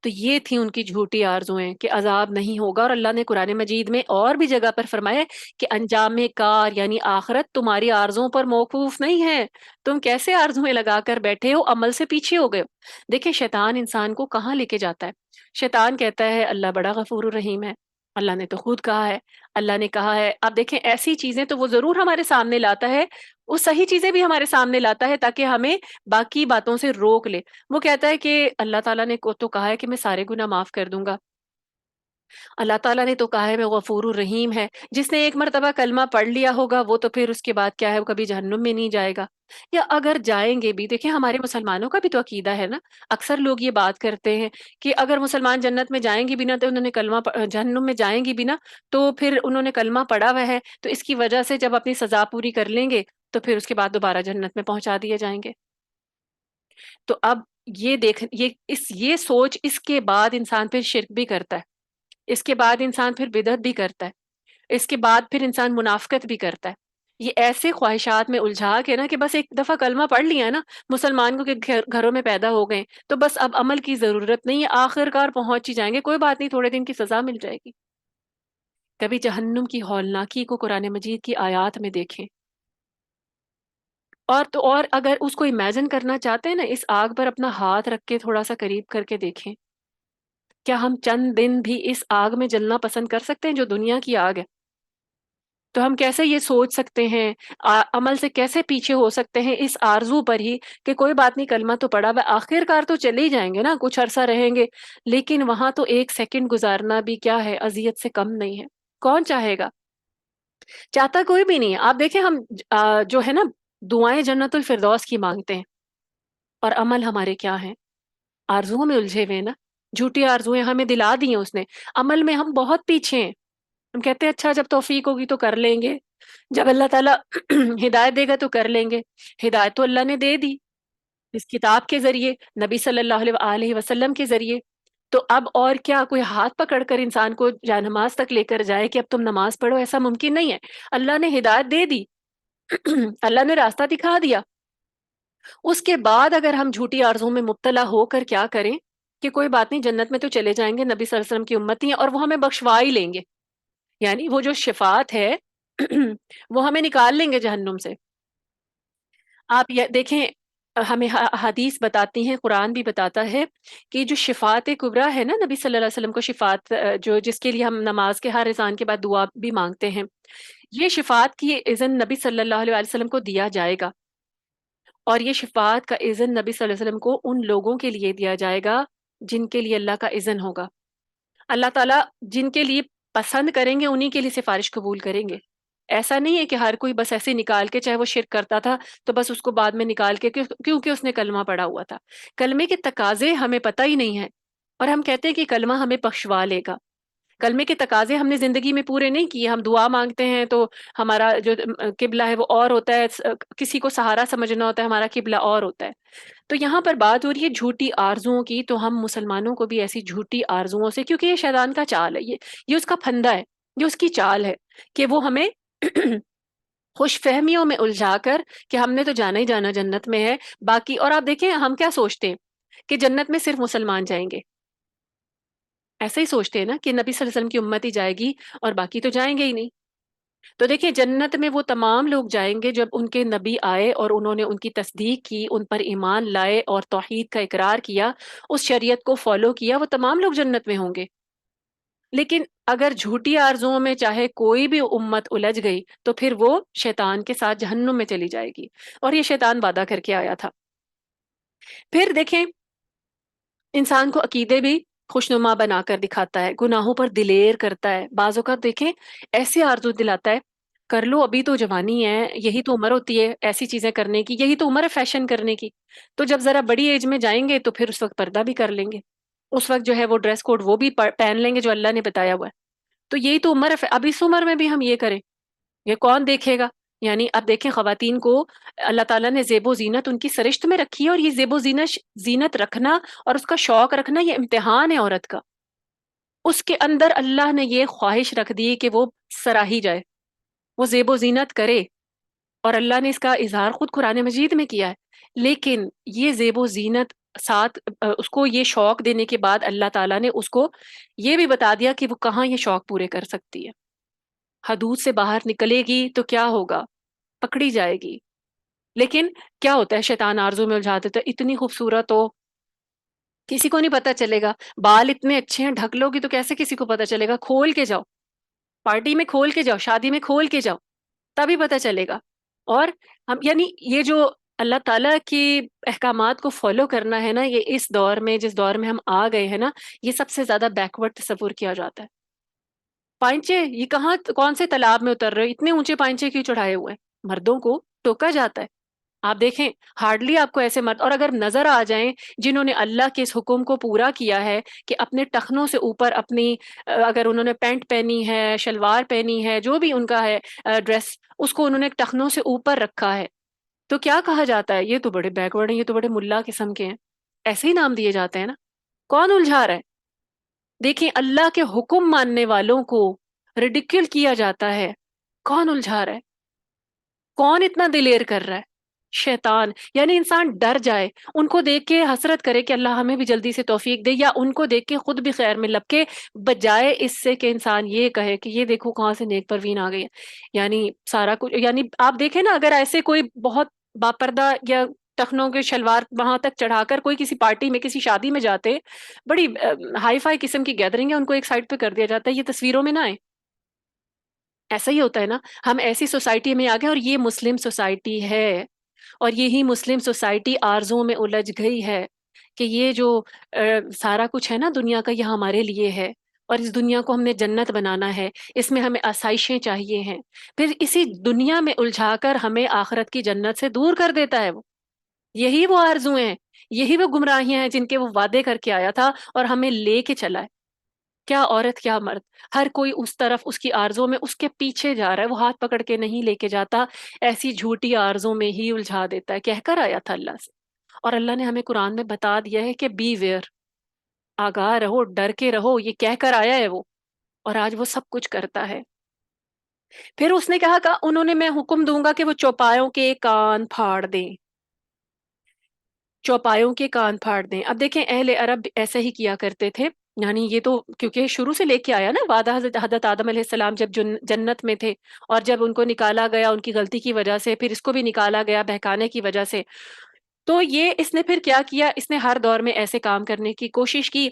تو یہ تھی ان کی جھوٹی آرزویں کہ عذاب نہیں ہوگا، اور اللہ نے قرآن مجید میں اور بھی جگہ پر فرمایا کہ انجام کار یعنی آخرت تمہاری آرزوؤں پر موقوف نہیں ہے، تم کیسے آرزویں لگا کر بیٹھے ہو، عمل سے پیچھے ہو گئے ہو۔ دیکھیں شیطان انسان کو کہاں لے کے جاتا ہے، شیطان کہتا ہے اللہ بڑا غفور الرحیم ہے، اللہ نے تو خود کہا ہے، اللہ نے کہا ہے، آپ دیکھیں ایسی چیزیں تو وہ ضرور ہمارے سامنے لاتا ہے، وہ صحیح چیزیں بھی ہمارے سامنے لاتا ہے تاکہ ہمیں باقی باتوں سے روک لے۔ وہ کہتا ہے کہ اللہ تعالیٰ نے کو تو کہا ہے کہ میں سارے گناہ معاف کر دوں گا، اللہ تعالیٰ نے تو کہا ہے میں غفور الرحیم ہے، جس نے ایک مرتبہ کلمہ پڑھ لیا ہوگا وہ تو پھر اس کے بعد کیا ہے، وہ کبھی جہنم میں نہیں جائے گا۔ یا اگر جائیں گے بھی، دیکھیں ہمارے مسلمانوں کا بھی تو عقیدہ ہے نا، اکثر لوگ یہ بات کرتے ہیں کہ اگر مسلمان جنت میں جائیں گے بھی نا تو انہوں نے جہنم میں جائیں گی بھی نا تو پھر انہوں نے کلمہ پڑھا ہوا ہے، تو اس کی وجہ سے جب اپنی سزا پوری کر لیں گے تو پھر اس کے بعد دوبارہ جنت میں پہنچا دیے جائیں گے۔ تو اب یہ دیکھ یہ سوچ، اس کے بعد انسان پھر شرک بھی کرتا ہے، اس کے بعد انسان پھر بدعت بھی کرتا ہے، اس کے بعد پھر انسان منافقت بھی کرتا ہے۔ یہ ایسے خواہشات میں الجھا کے نا کہ بس ایک دفعہ کلمہ پڑھ لیا نا مسلمان کو، کہ گھروں میں پیدا ہو گئے تو بس اب عمل کی ضرورت نہیں ہے، آخر کار پہنچ ہی جائیں گے، کوئی بات نہیں تھوڑے دن کی سزا مل جائے گی۔ کبھی جہنم کی ہولناکی کو قرآن مجید کی آیات میں دیکھیں، اور تو اور اگر اس کو امیجن کرنا چاہتے ہیں نا، اس آگ پر اپنا ہاتھ رکھ کے تھوڑا سا قریب کر کے دیکھیں، کیا ہم چند دن بھی اس آگ میں جلنا پسند کر سکتے ہیں جو دنیا کی آگ ہے؟ تو ہم کیسے یہ سوچ سکتے ہیں، عمل سے کیسے پیچھے ہو سکتے ہیں اس آرزو پر ہی کہ کوئی بات نہیں کلمہ تو پڑا ہوا، آخر کار تو چلے ہی جائیں گے نا، کچھ عرصہ رہیں گے، لیکن وہاں تو ایک سیکنڈ گزارنا بھی کیا ہے، اذیت سے کم نہیں ہے۔ کون چاہے گا؟ چاہتا کوئی بھی نہیں ہے۔ آپ دیکھیں ہم جو ہے نا دعائیں جنت الفردوس کی مانگتے ہیں، اور عمل ہمارے کیا ہیں؟ آرزوؤں میں الجھے ہوئے ہیں نا، جھوٹی آرزویں ہمیں دلا دی ہیں اس نے، عمل میں ہم بہت پیچھے ہیں۔ ہم کہتے ہیں اچھا جب توفیق ہوگی تو کر لیں گے، جب اللہ تعالیٰ ہدایت دے گا تو کر لیں گے۔ ہدایت تو اللہ نے دے دی اس کتاب کے ذریعے، نبی صلی اللہ علیہ وسلم کے ذریعے، تو اب اور کیا کوئی ہاتھ پکڑ کر انسان کو جا نماز تک لے کر جائے کہ اب تم نماز پڑھو؟ ایسا ممکن نہیں ہے۔ اللہ نے ہدایت دے دی، اللہ نے راستہ دکھا دیا، اس کے بعد اگر ہم جھوٹی آرزوں میں مبتلا ہو کر کیا کریں کہ کوئی بات نہیں جنت میں تو چلے جائیں گے، نبی صلی اللہ علیہ وسلم کی امتی ہیں اور وہ ہمیں بخشوا ہی لیں گے، یعنی وہ جو شفاعت ہے وہ ہمیں نکال لیں گے جہنم سے. آپ یہ دیکھیں، ہمیں حدیث بتاتی ہیں، قرآن بھی بتاتا ہے کہ جو شفاعت کبریٰ ہے نا، نبی صلی اللہ علیہ وسلم کو شفاعت جو جس کے لیے ہم نماز کے ہر اذان کے بعد دعا بھی مانگتے ہیں، یہ شفاعت کی اذن نبی صلی اللہ علیہ وسلم کو دیا جائے گا. اور یہ شفاعت کا اذن نبی صلی اللہ علیہ وسلم کو ان لوگوں کے لیے دیا جائے گا جن کے لیے اللہ کا اذن ہوگا. اللہ تعالیٰ جن کے لیے پسند کریں گے انہی کے لیے سفارش قبول کریں گے. ایسا نہیں ہے کہ ہر کوئی بس ایسے نکال کے، چاہے وہ شرک کرتا تھا تو بس اس کو بعد میں نکال کے کیونکہ اس نے کلمہ پڑھا ہوا تھا. کلمے کے تقاضے ہمیں پتہ ہی نہیں ہے، اور ہم کہتے ہیں کہ کلمہ ہمیں بخشوا لے گا. کلمے کے تقاضے ہم نے زندگی میں پورے نہیں کیے. ہم دعا مانگتے ہیں تو ہمارا جو قبلہ ہے وہ اور ہوتا ہے، کسی کو سہارا سمجھنا ہوتا ہے، ہمارا قبلہ اور ہوتا ہے. تو یہاں پر بات ہو رہی ہے جھوٹی آرزوؤں کی، تو ہم مسلمانوں کو بھی ایسی جھوٹی آرزوؤں سے، کیونکہ یہ شیطان کا چال ہے، یہ اس کا پھندا ہے، یہ اس کی چال ہے کہ وہ ہمیں خوش فہمیوں میں الجھا کر کہ ہم نے تو جانا ہی جانا جنت میں ہے باقی. اور آپ دیکھیں ہم کیا سوچتے ہیں کہ جنت میں صرف مسلمان جائیں گے. ایسا ہی سوچتے ہیں نا کہ نبی صلی اللہ علیہ وسلم کی امت ہی جائے گی اور باقی تو جائیں گے ہی نہیں. تو دیکھیں جنت میں وہ تمام لوگ جائیں گے جب ان کے نبی آئے اور انہوں نے ان کی تصدیق کی، ان پر ایمان لائے اور توحید کا اقرار کیا، اس شریعت کو فالو کیا، وہ تمام لوگ جنت میں ہوں گے. لیکن اگر جھوٹی آرزوؤں میں چاہے کوئی بھی امت الجھ گئی تو پھر وہ شیطان کے ساتھ جہنم میں چلی جائے گی، اور یہ شیطان وعدہ کر کے آیا تھا. پھر دیکھیں انسان کو عقیدے بھی خوشنما بنا کر دکھاتا ہے، گناہوں پر دلیر کرتا ہے. بعض اوقات دیکھیں ایسے آرزو دلاتا ہے، کر لو ابھی تو جوانی ہے، یہی تو عمر ہوتی ہے ایسی چیزیں کرنے کی، یہی تو عمر ہے فیشن کرنے کی. تو جب ذرا بڑی ایج میں جائیں گے تو پھر اس وقت پردہ بھی کر لیں گے، اس وقت جو ہے وہ ڈریس کوڈ وہ بھی پہن لیں گے جو اللہ نے بتایا ہوا ہے. تو یہی تو عمر ہے، اب اس عمر میں بھی ہم یہ کریں، یہ کون دیکھے گا؟ یعنی اب دیکھیں خواتین کو اللہ تعالیٰ نے زیب و زینت ان کی سرشت میں رکھی ہے، اور یہ زیب و زینت رکھنا اور اس کا شوق رکھنا یہ امتحان ہے عورت کا. اس کے اندر اللہ نے یہ خواہش رکھ دی کہ وہ سراہی جائے، وہ زیب و زینت کرے، اور اللہ نے اس کا اظہار خود قرآن مجید میں کیا ہے. لیکن یہ زیب و زینت ساتھ اس کو یہ شوق دینے کے بعد اللہ تعالیٰ نے اس کو یہ بھی بتا دیا کہ وہ کہاں یہ شوق پورے کر سکتی ہے. حدود سے باہر نکلے گی تو کیا ہوگا؟ پکڑی جائے گی. لیکن کیا ہوتا ہے شیطان آرزو میں الجھا دیتا ہے، اتنی خوبصورت ہو کسی کو نہیں پتا چلے گا، بال اتنے اچھے ہیں ڈھک لو گی تو کیسے کسی کو پتا چلے گا؟ کھول کے جاؤ، پارٹی میں کھول کے جاؤ، شادی میں کھول کے جاؤ، تبھی پتا چلے گا. اور ہم یعنی یہ جو اللہ تعالیٰ کی احکامات کو فالو کرنا ہے نا، یہ اس دور میں جس دور میں ہم آ گئے ہیں نا، یہ سب سے زیادہ بیکورڈ تصور کیا جاتا ہے. پائنچے یہ کہاں کون سے تالاب میں اتر رہے ہو؟ اتنے اونچے پائنچے کیوں چڑھائے ہوئے ہیں؟ مردوں کو ٹوکا جاتا ہے. آپ دیکھیں ہارڈلی آپ کو ایسے مرد، اور اگر نظر آ جائیں جنہوں نے اللہ کے اس حکم کو پورا کیا ہے کہ اپنے ٹخنوں سے اوپر اپنی اگر انہوں نے پینٹ پہنی ہے، شلوار پہنی ہے، جو بھی ان کا ہے ڈریس، اس کو انہوں نے ٹخنوں سے اوپر رکھا ہے، تو کیا کہا جاتا ہے؟ یہ تو بڑے بیکورڈ ہیں، یہ تو بڑے ملا قسم کے ہیں. ایسے ہی نام دیے جاتے ہیں نا. کون الجھا رہا ہے؟ دیکھیں اللہ کے حکم ماننے والوں کو ریڈیکل کیا جاتا ہے. کون الجھا رہا ہے؟ کون اتنا دلیر کر رہا ہے؟ شیطان. یعنی انسان ڈر جائے، ان کو دیکھ کے حسرت کرے کہ اللہ ہمیں بھی جلدی سے توفیق دے، یا ان کو دیکھ کے خود بھی خیر میں لپکے، بجائے اس سے کہ انسان یہ کہے کہ یہ دیکھو کہاں سے نیک پروین آ گئی ہے. یعنی سارا کچھ، یعنی آپ دیکھیں نا، اگر ایسے کوئی بہت باپردہ یا ٹخنوں کے شلوار وہاں تک چڑھا کر کوئی کسی پارٹی میں کسی شادی میں جاتے، بڑی ہائی فائی قسم کی گیدرنگ ہے، ان کو ایک سائڈ پہ کر دیا جاتا ہے، یہ تصویروں میں نہ آئے. ایسا ہی ہوتا ہے نا. ہم ایسی سوسائٹی میں آ گئے، اور یہ مسلم سوسائٹی ہے، اور یہی مسلم سوسائٹی آرزوں میں الجھ گئی ہے کہ یہ جو سارا کچھ ہے نا دنیا کا، یہ ہمارے لیے ہے، اور اس دنیا کو ہم نے جنت بنانا ہے، اس میں ہمیں آسائشیں چاہیے ہیں. پھر اسی دنیا میں الجھا کر ہمیں آخرت کی جنت سے دور کر دیتا ہے. یہی وہ آرزویں ہیں، یہی وہ گمراہیاں ہیں جن کے وہ وعدے کر کے آیا تھا اور ہمیں لے کے چلا ہے. کیا عورت کیا مرد، ہر کوئی اس طرف اس کی آرزوں میں اس کے پیچھے جا رہا ہے، وہ ہاتھ پکڑ کے نہیں لے کے جاتا، ایسی جھوٹی آرزوں میں ہی الجھا دیتا ہے. کہہ کر آیا تھا اللہ سے، اور اللہ نے ہمیں قرآن میں بتا دیا ہے کہ بی ویئر، آگاہ رہو، ڈر کے رہو، یہ کہہ کر آیا ہے وہ، اور آج وہ سب کچھ کرتا ہے. پھر اس نے کہا کہ انہوں نے، میں حکم دوں گا کہ وہ چوپایوں کے کان پھاڑ دیں، چوپایوں کے کان پھاڑ دیں. اب دیکھیں اہل عرب ایسا ہی کیا کرتے تھے. یعنی یہ تو کیونکہ شروع سے لے کے آیا نا وعدہ، حضرت آدم علیہ السلام جب جنت میں تھے اور جب ان کو نکالا گیا ان کی غلطی کی وجہ سے، پھر اس کو بھی نکالا گیا بہکانے کی وجہ سے، تو یہ اس نے پھر کیا کیا، اس نے ہر دور میں ایسے کام کرنے کی کوشش کی۔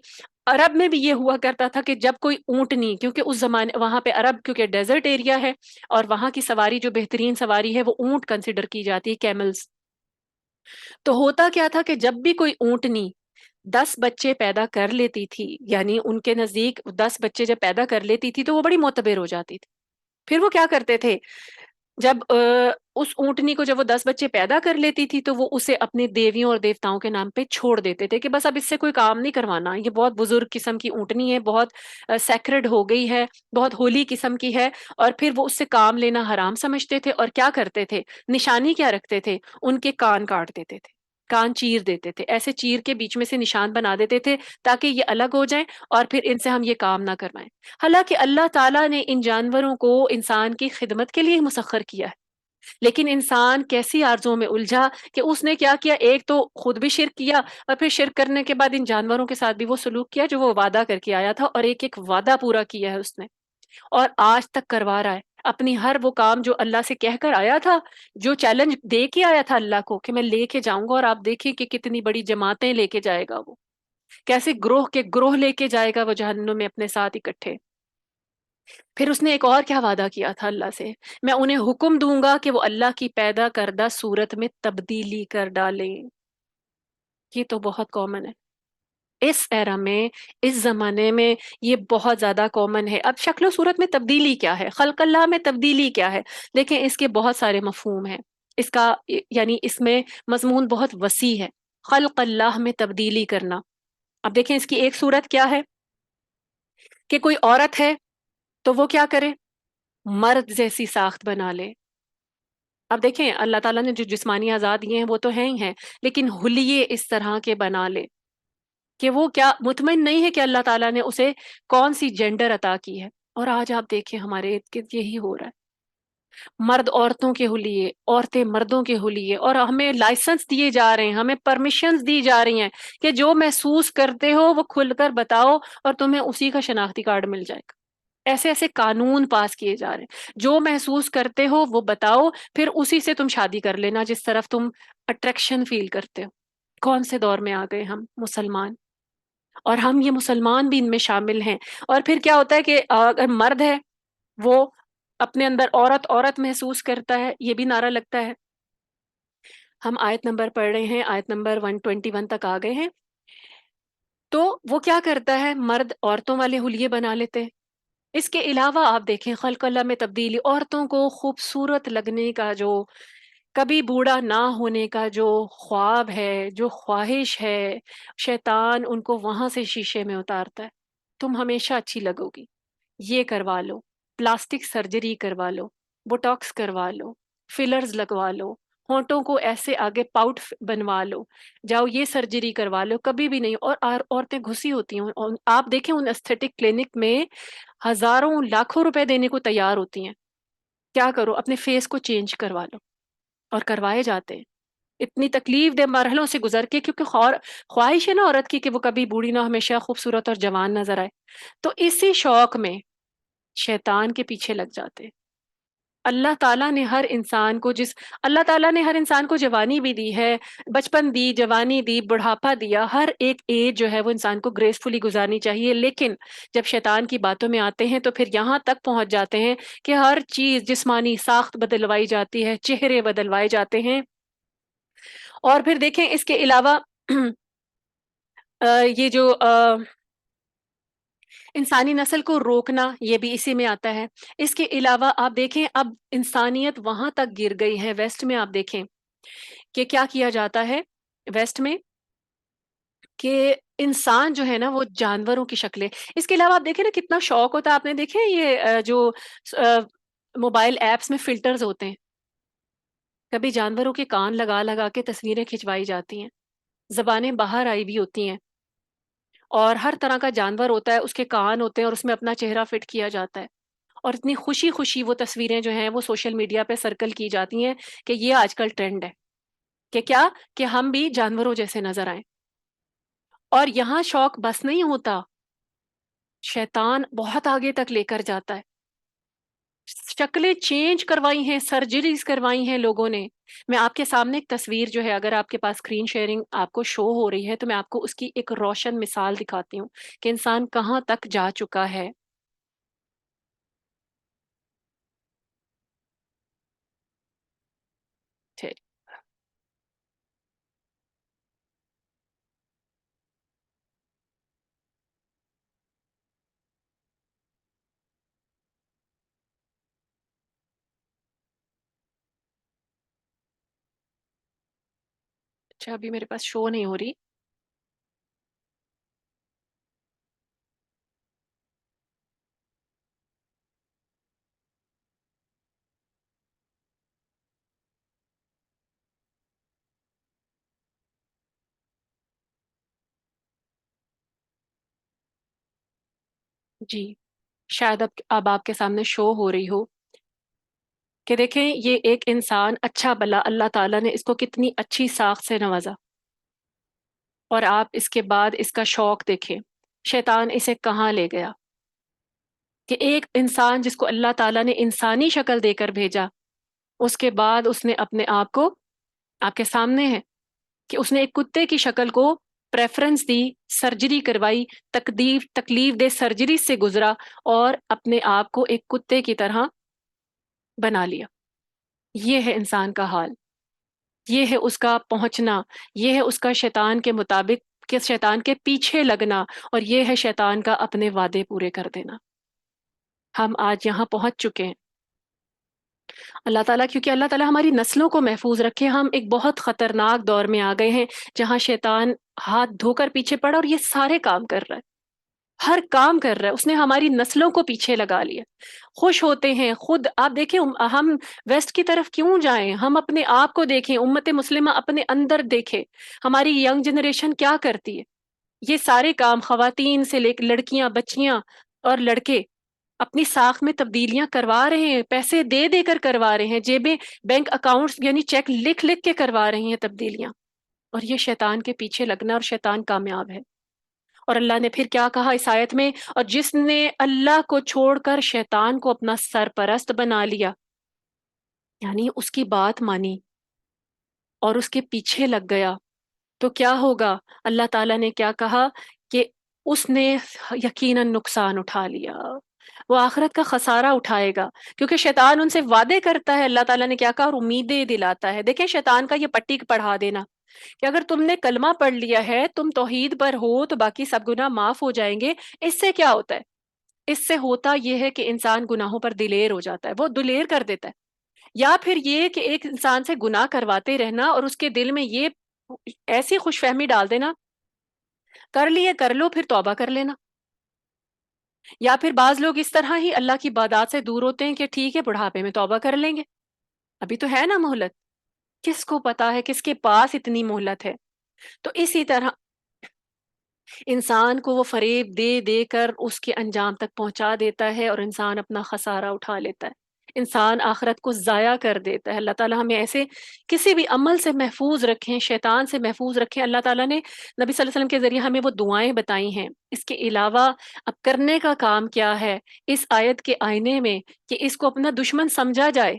عرب میں بھی یہ ہوا کرتا تھا کہ جب کوئی اونٹنی، کیونکہ اس زمانے وہاں پہ عرب کیونکہ ڈیزرٹ ایریا ہے اور وہاں کی سواری جو بہترین سواری ہے وہ اونٹ کنسیڈر کی جاتی ہے، کیملز، تو ہوتا کیا تھا کہ جب بھی کوئی اونٹنی 10 بچے پیدا کر لیتی تھی، یعنی ان کے نزدیک 10 بچے جب پیدا کر لیتی تھی تو وہ بڑی معتبر ہو جاتی تھی۔ پھر وہ کیا کرتے تھے، جب اس اونٹنی کو جب وہ 10 بچے پیدا کر لیتی تھی تو وہ اسے اپنے دیویوں اور دیوتاؤں کے نام پہ چھوڑ دیتے تھے کہ بس اب اس سے کوئی کام نہیں کروانا، یہ بہت بزرگ قسم کی اونٹنی ہے، بہت سیکرڈ ہو گئی ہے، بہت ہولی قسم کی ہے، اور پھر وہ اس سے کام لینا حرام سمجھتے تھے، اور کیا کرتے تھے، نشانی کیا رکھتے تھے، ان کے کان کاٹ دیتے تھے، کان چیر دیتے تھے، ایسے چیر کے بیچ میں سے نشان بنا دیتے تھے تاکہ یہ الگ ہو جائیں اور پھر ان سے ہم یہ کام نہ کروائیں۔ حالانکہ اللہ تعالیٰ نے ان جانوروں کو انسان کی خدمت کے لیے مسخر کیا ہے، لیکن انسان کیسی آرزوں میں الجھا کہ اس نے کیا کیا، ایک تو خود بھی شرک کیا اور پھر شرک کرنے کے بعد ان جانوروں کے ساتھ بھی وہ سلوک کیا جو وہ وعدہ کر کے آیا تھا، اور ایک ایک وعدہ پورا کیا ہے اس نے، اور آج تک کروا رہا ہے اپنی ہر وہ کام جو اللہ سے کہہ کر آیا تھا، جو چیلنج دے کے آیا تھا اللہ کو کہ میں لے کے جاؤں گا، اور آپ دیکھیں کہ کتنی بڑی جماعتیں لے کے جائے گا وہ، کیسے گروہ کے گروہ لے کے جائے گا وہ جہنم میں اپنے ساتھ اکٹھے۔ پھر اس نے ایک اور کیا وعدہ کیا تھا اللہ سے، میں انہیں حکم دوں گا کہ وہ اللہ کی پیدا کردہ صورت میں تبدیلی کر ڈالیں۔ یہ تو بہت کامن ہے اس ایرا میں، اس زمانے میں، یہ بہت زیادہ کامن ہے۔ اب شکل و صورت میں تبدیلی کیا ہے، خلق اللہ میں تبدیلی کیا ہے، دیکھیں اس کے بہت سارے مفہوم ہیں، اس کا یعنی اس میں مضمون بہت وسیع ہے۔ خلق اللہ میں تبدیلی کرنا، اب دیکھیں اس کی ایک صورت کیا ہے کہ کوئی عورت ہے تو وہ کیا کرے، مرد جیسی ساخت بنا لے۔ اب دیکھیں اللہ تعالیٰ نے جو جسمانی اعضاء دیے ہیں وہ تو ہیں ہی ہیں، لیکن حلیے اس طرح کے بنا لے کہ وہ کیا مطمئن نہیں ہے کہ اللہ تعالیٰ نے اسے کون سی جینڈر عطا کی ہے، اور آج آپ دیکھیں ہمارے ارد گرد یہی ہو رہا ہے، مرد عورتوں کے حلیے، عورتیں مردوں کے حلیے، اور ہمیں لائسنس دیے جا رہے ہیں، ہمیں پرمیشنز دی جا رہی ہیں کہ جو محسوس کرتے ہو وہ کھل کر بتاؤ اور تمہیں اسی کا شناختی کارڈ مل جائے گا۔ ایسے ایسے قانون پاس کیے جا رہے ہیں، جو محسوس کرتے ہو وہ بتاؤ، پھر اسی سے تم شادی کر لینا جس طرف تم اٹریکشن فیل کرتے ہو۔ کون سے دور میں آ گئے ہم مسلمان، اور ہم یہ مسلمان بھی ان میں شامل ہیں۔ اور پھر کیا ہوتا ہے کہ اگر مرد ہے وہ اپنے اندر عورت عورت محسوس کرتا ہے، یہ بھی نعرہ لگتا ہے۔ ہم آیت نمبر پڑھ رہے ہیں، آیت نمبر 121 تک آ گئے ہیں، تو وہ کیا کرتا ہے، مرد عورتوں والے حلیے بنا لیتے ہیں۔ اس کے علاوہ آپ دیکھیں خلق اللہ میں تبدیلی، عورتوں کو خوبصورت لگنے کا جو، کبھی بوڑھا نہ ہونے کا جو خواب ہے، جو خواہش ہے، شیطان ان کو وہاں سے شیشے میں اتارتا ہے، تم ہمیشہ اچھی لگو گی، یہ کروا لو، پلاسٹک سرجری کروا لو، بوٹاکس کروا لو، فلرز لگوا لو، ہونٹوں کو ایسے آگے پاؤٹ بنوا لو، جاؤ یہ سرجری کروا لو، کبھی بھی نہیں۔ اور عورتیں گھسی ہوتی ہیں، اور آپ دیکھیں ان ایستھیٹک کلینک میں ہزاروں لاکھوں روپے دینے کو تیار ہوتی ہیں، کیا کرو، اپنے فیس کو چینج کروا لو، اور کروائے جاتے ہیں اتنی تکلیف دہ مرحلوں سے گزر کے، کیونکہ خواہش ہے نا عورت کی کہ وہ کبھی بوڑھی نہ، ہمیشہ خوبصورت اور جوان نظر آئے، تو اسی شوق میں شیطان کے پیچھے لگ جاتے ہیں۔ اللہ تعالیٰ نے ہر انسان کو اللہ تعالیٰ نے ہر انسان کو جوانی بھی دی ہے، بچپن دی، جوانی دی، بڑھاپا دیا، ہر ایک ایج جو ہے وہ انسان کو گریسفلی گزارنی چاہیے، لیکن جب شیطان کی باتوں میں آتے ہیں تو پھر یہاں تک پہنچ جاتے ہیں کہ ہر چیز جسمانی ساخت بدلوائی جاتی ہے، چہرے بدلوائے جاتے ہیں۔ اور پھر دیکھیں اس کے علاوہ یہ جو انسانی نسل کو روکنا، یہ بھی اسی میں آتا ہے۔ اس کے علاوہ آپ دیکھیں اب انسانیت وہاں تک گر گئی ہے، ویسٹ میں آپ دیکھیں کہ کیا کیا جاتا ہے ویسٹ میں، کہ انسان جو ہے نا وہ جانوروں کی شکلیں، اس کے علاوہ آپ دیکھیں نا کتنا شوق ہوتا ہے، آپ نے دیکھے یہ جو موبائل ایپس میں فلٹرز ہوتے ہیں، کبھی جانوروں کے کان لگا لگا کے تصویریں کھنچوائی جاتی ہیں، زبانیں باہر آئی بھی ہوتی ہیں، اور ہر طرح کا جانور ہوتا ہے، اس کے کان ہوتے ہیں اور اس میں اپنا چہرہ فٹ کیا جاتا ہے، اور اتنی خوشی خوشی وہ تصویریں جو ہیں وہ سوشل میڈیا پہ سرکل کی جاتی ہیں کہ یہ آج کل ٹرینڈ ہے کہ کیا، کہ ہم بھی جانوروں جیسے نظر آئیں۔ اور یہاں شوق بس نہیں ہوتا، شیطان بہت آگے تک لے کر جاتا ہے، شکلیں چینج کروائی ہیں، سرجریز کروائی ہیں لوگوں نے۔ میں آپ کے سامنے ایک تصویر جو ہے، اگر آپ کے پاس اسکرین شیئرنگ آپ کو شو ہو رہی ہے تو میں آپ کو اس کی ایک روشن مثال دکھاتی ہوں کہ انسان کہاں تک جا چکا ہے۔ ٹھیک، اچھا ابھی میرے پاس شو نہیں ہو رہی۔ جی، شاید اب آپ کے سامنے شو ہو رہی ہو کہ دیکھیں یہ ایک انسان اچھا بلا، اللہ تعالیٰ نے اس کو کتنی اچھی ساخت سے نوازا، اور آپ اس کے بعد اس کا شوق دیکھیں، شیطان اسے کہاں لے گیا کہ ایک انسان جس کو اللہ تعالیٰ نے انسانی شکل دے کر بھیجا، اس کے بعد اس نے اپنے آپ کو، آپ کے سامنے ہے کہ اس نے ایک کتے کی شکل کو پریفرنس دی، سرجری کروائی، تکلیف دہ سرجری سے گزرا اور اپنے آپ کو ایک کتے کی طرح بنا لیا۔ یہ ہے انسان کا حال، یہ ہے اس کا پہنچنا، یہ ہے اس کا شیطان کے مطابق کہ شیطان کے پیچھے لگنا، اور یہ ہے شیطان کا اپنے وعدے پورے کر دینا۔ ہم آج یہاں پہنچ چکے ہیں۔ اللہ تعالیٰ، کیونکہ اللہ تعالیٰ ہماری نسلوں کو محفوظ رکھے، ہم ایک بہت خطرناک دور میں آ گئے ہیں جہاں شیطان ہاتھ دھو کر پیچھے پڑا اور یہ سارے کام کر رہا ہے، ہر کام کر رہا ہے، اس نے ہماری نسلوں کو پیچھے لگا لیا۔ خوش ہوتے ہیں خود، آپ دیکھیں ہم ویسٹ کی طرف کیوں جائیں، ہم اپنے آپ کو دیکھیں، امت مسلمہ اپنے اندر دیکھیں، ہماری ینگ جنریشن کیا کرتی ہے۔ یہ سارے کام خواتین سے لے کے لڑکیاں، بچیاں اور لڑکے اپنی ساکھ میں تبدیلیاں کروا رہے ہیں، پیسے دے دے کر کروا رہے ہیں، جیبیں، بینک اکاؤنٹس یعنی چیک لکھ لکھ کے کروا رہی ہیں تبدیلیاں، اور یہ شیطان کے پیچھے لگنا، اور شیطان کامیاب ہے۔ اور اللہ نے پھر کیا کہا اس آیت میں، اور جس نے اللہ کو چھوڑ کر شیطان کو اپنا سرپرست بنا لیا، یعنی اس کی بات مانی اور اس کے پیچھے لگ گیا، تو کیا ہوگا؟ اللہ تعالیٰ نے کیا کہا کہ اس نے یقیناً نقصان اٹھا لیا، وہ آخرت کا خسارہ اٹھائے گا، کیونکہ شیطان ان سے وعدے کرتا ہے، اللہ تعالیٰ نے کیا کہا، اور امیدیں دلاتا ہے۔ دیکھیں شیطان کا یہ پٹی پڑھا دینا کہ اگر تم نے کلمہ پڑھ لیا ہے، تم توحید پر ہو، تو باقی سب گناہ معاف ہو جائیں گے۔ اس سے کیا ہوتا ہے؟ اس سے ہوتا یہ ہے کہ انسان گناہوں پر دلیر ہو جاتا ہے، وہ دلیر کر دیتا ہے، یا پھر یہ کہ ایک انسان سے گناہ کرواتے رہنا اور اس کے دل میں یہ ایسی خوش فہمی ڈال دینا، کر لیے کر لو پھر توبہ کر لینا۔ یا پھر بعض لوگ اس طرح ہی اللہ کی عبادات سے دور ہوتے ہیں کہ ٹھیک ہے بڑھاپے میں توبہ کر لیں گے، ابھی تو ہے نا مہلت، کس کو پتا ہے کس کے پاس اتنی مہلت ہے؟ تو اسی طرح انسان کو وہ فریب دے دے کر اس کے انجام تک پہنچا دیتا ہے، اور انسان اپنا خسارہ اٹھا لیتا ہے، انسان آخرت کو ضائع کر دیتا ہے۔ اللہ تعالیٰ ہمیں ایسے کسی بھی عمل سے محفوظ رکھیں، شیطان سے محفوظ رکھیں۔ اللہ تعالیٰ نے نبی صلی اللہ علیہ وسلم کے ذریعے ہمیں وہ دعائیں بتائی ہیں، اس کے علاوہ اب کرنے کا کام کیا ہے اس آیت کے آئینے میں، کہ اس کو اپنا دشمن سمجھا جائے،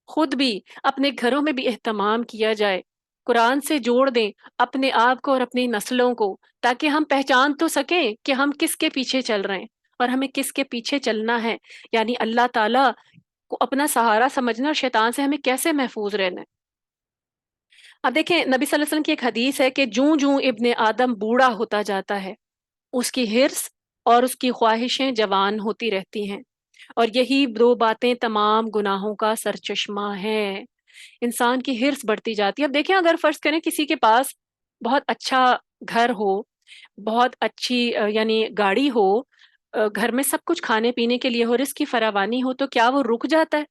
خود بھی اپنے گھروں میں بھی اہتمام کیا جائے، قرآن سے جوڑ دیں اپنے آپ کو اور اپنی نسلوں کو، تاکہ ہم پہچان تو سکیں کہ ہم کس کے پیچھے چل رہے ہیں اور ہمیں کس کے پیچھے چلنا ہے، یعنی اللہ تعالیٰ کو اپنا سہارا سمجھنا اور شیطان سے ہمیں کیسے محفوظ رہنا ہے۔ اب دیکھیں نبی صلی اللہ علیہ وسلم کی ایک حدیث ہے کہ جوں جوں ابن آدم بوڑھا ہوتا جاتا ہے، اس کی حرص اور اس کی خواہشیں جوان ہوتی رہتی ہیں، اور یہی دو باتیں تمام گناہوں کا سرچشمہ ہے۔ انسان کی حرص بڑھتی جاتی ہے۔ اب دیکھیں اگر فرض کریں کسی کے پاس بہت اچھا گھر ہو، بہت اچھی یعنی گاڑی ہو، گھر میں سب کچھ کھانے پینے کے لیے ہو، رزق کی فراوانی ہو، تو کیا وہ رک جاتا ہے؟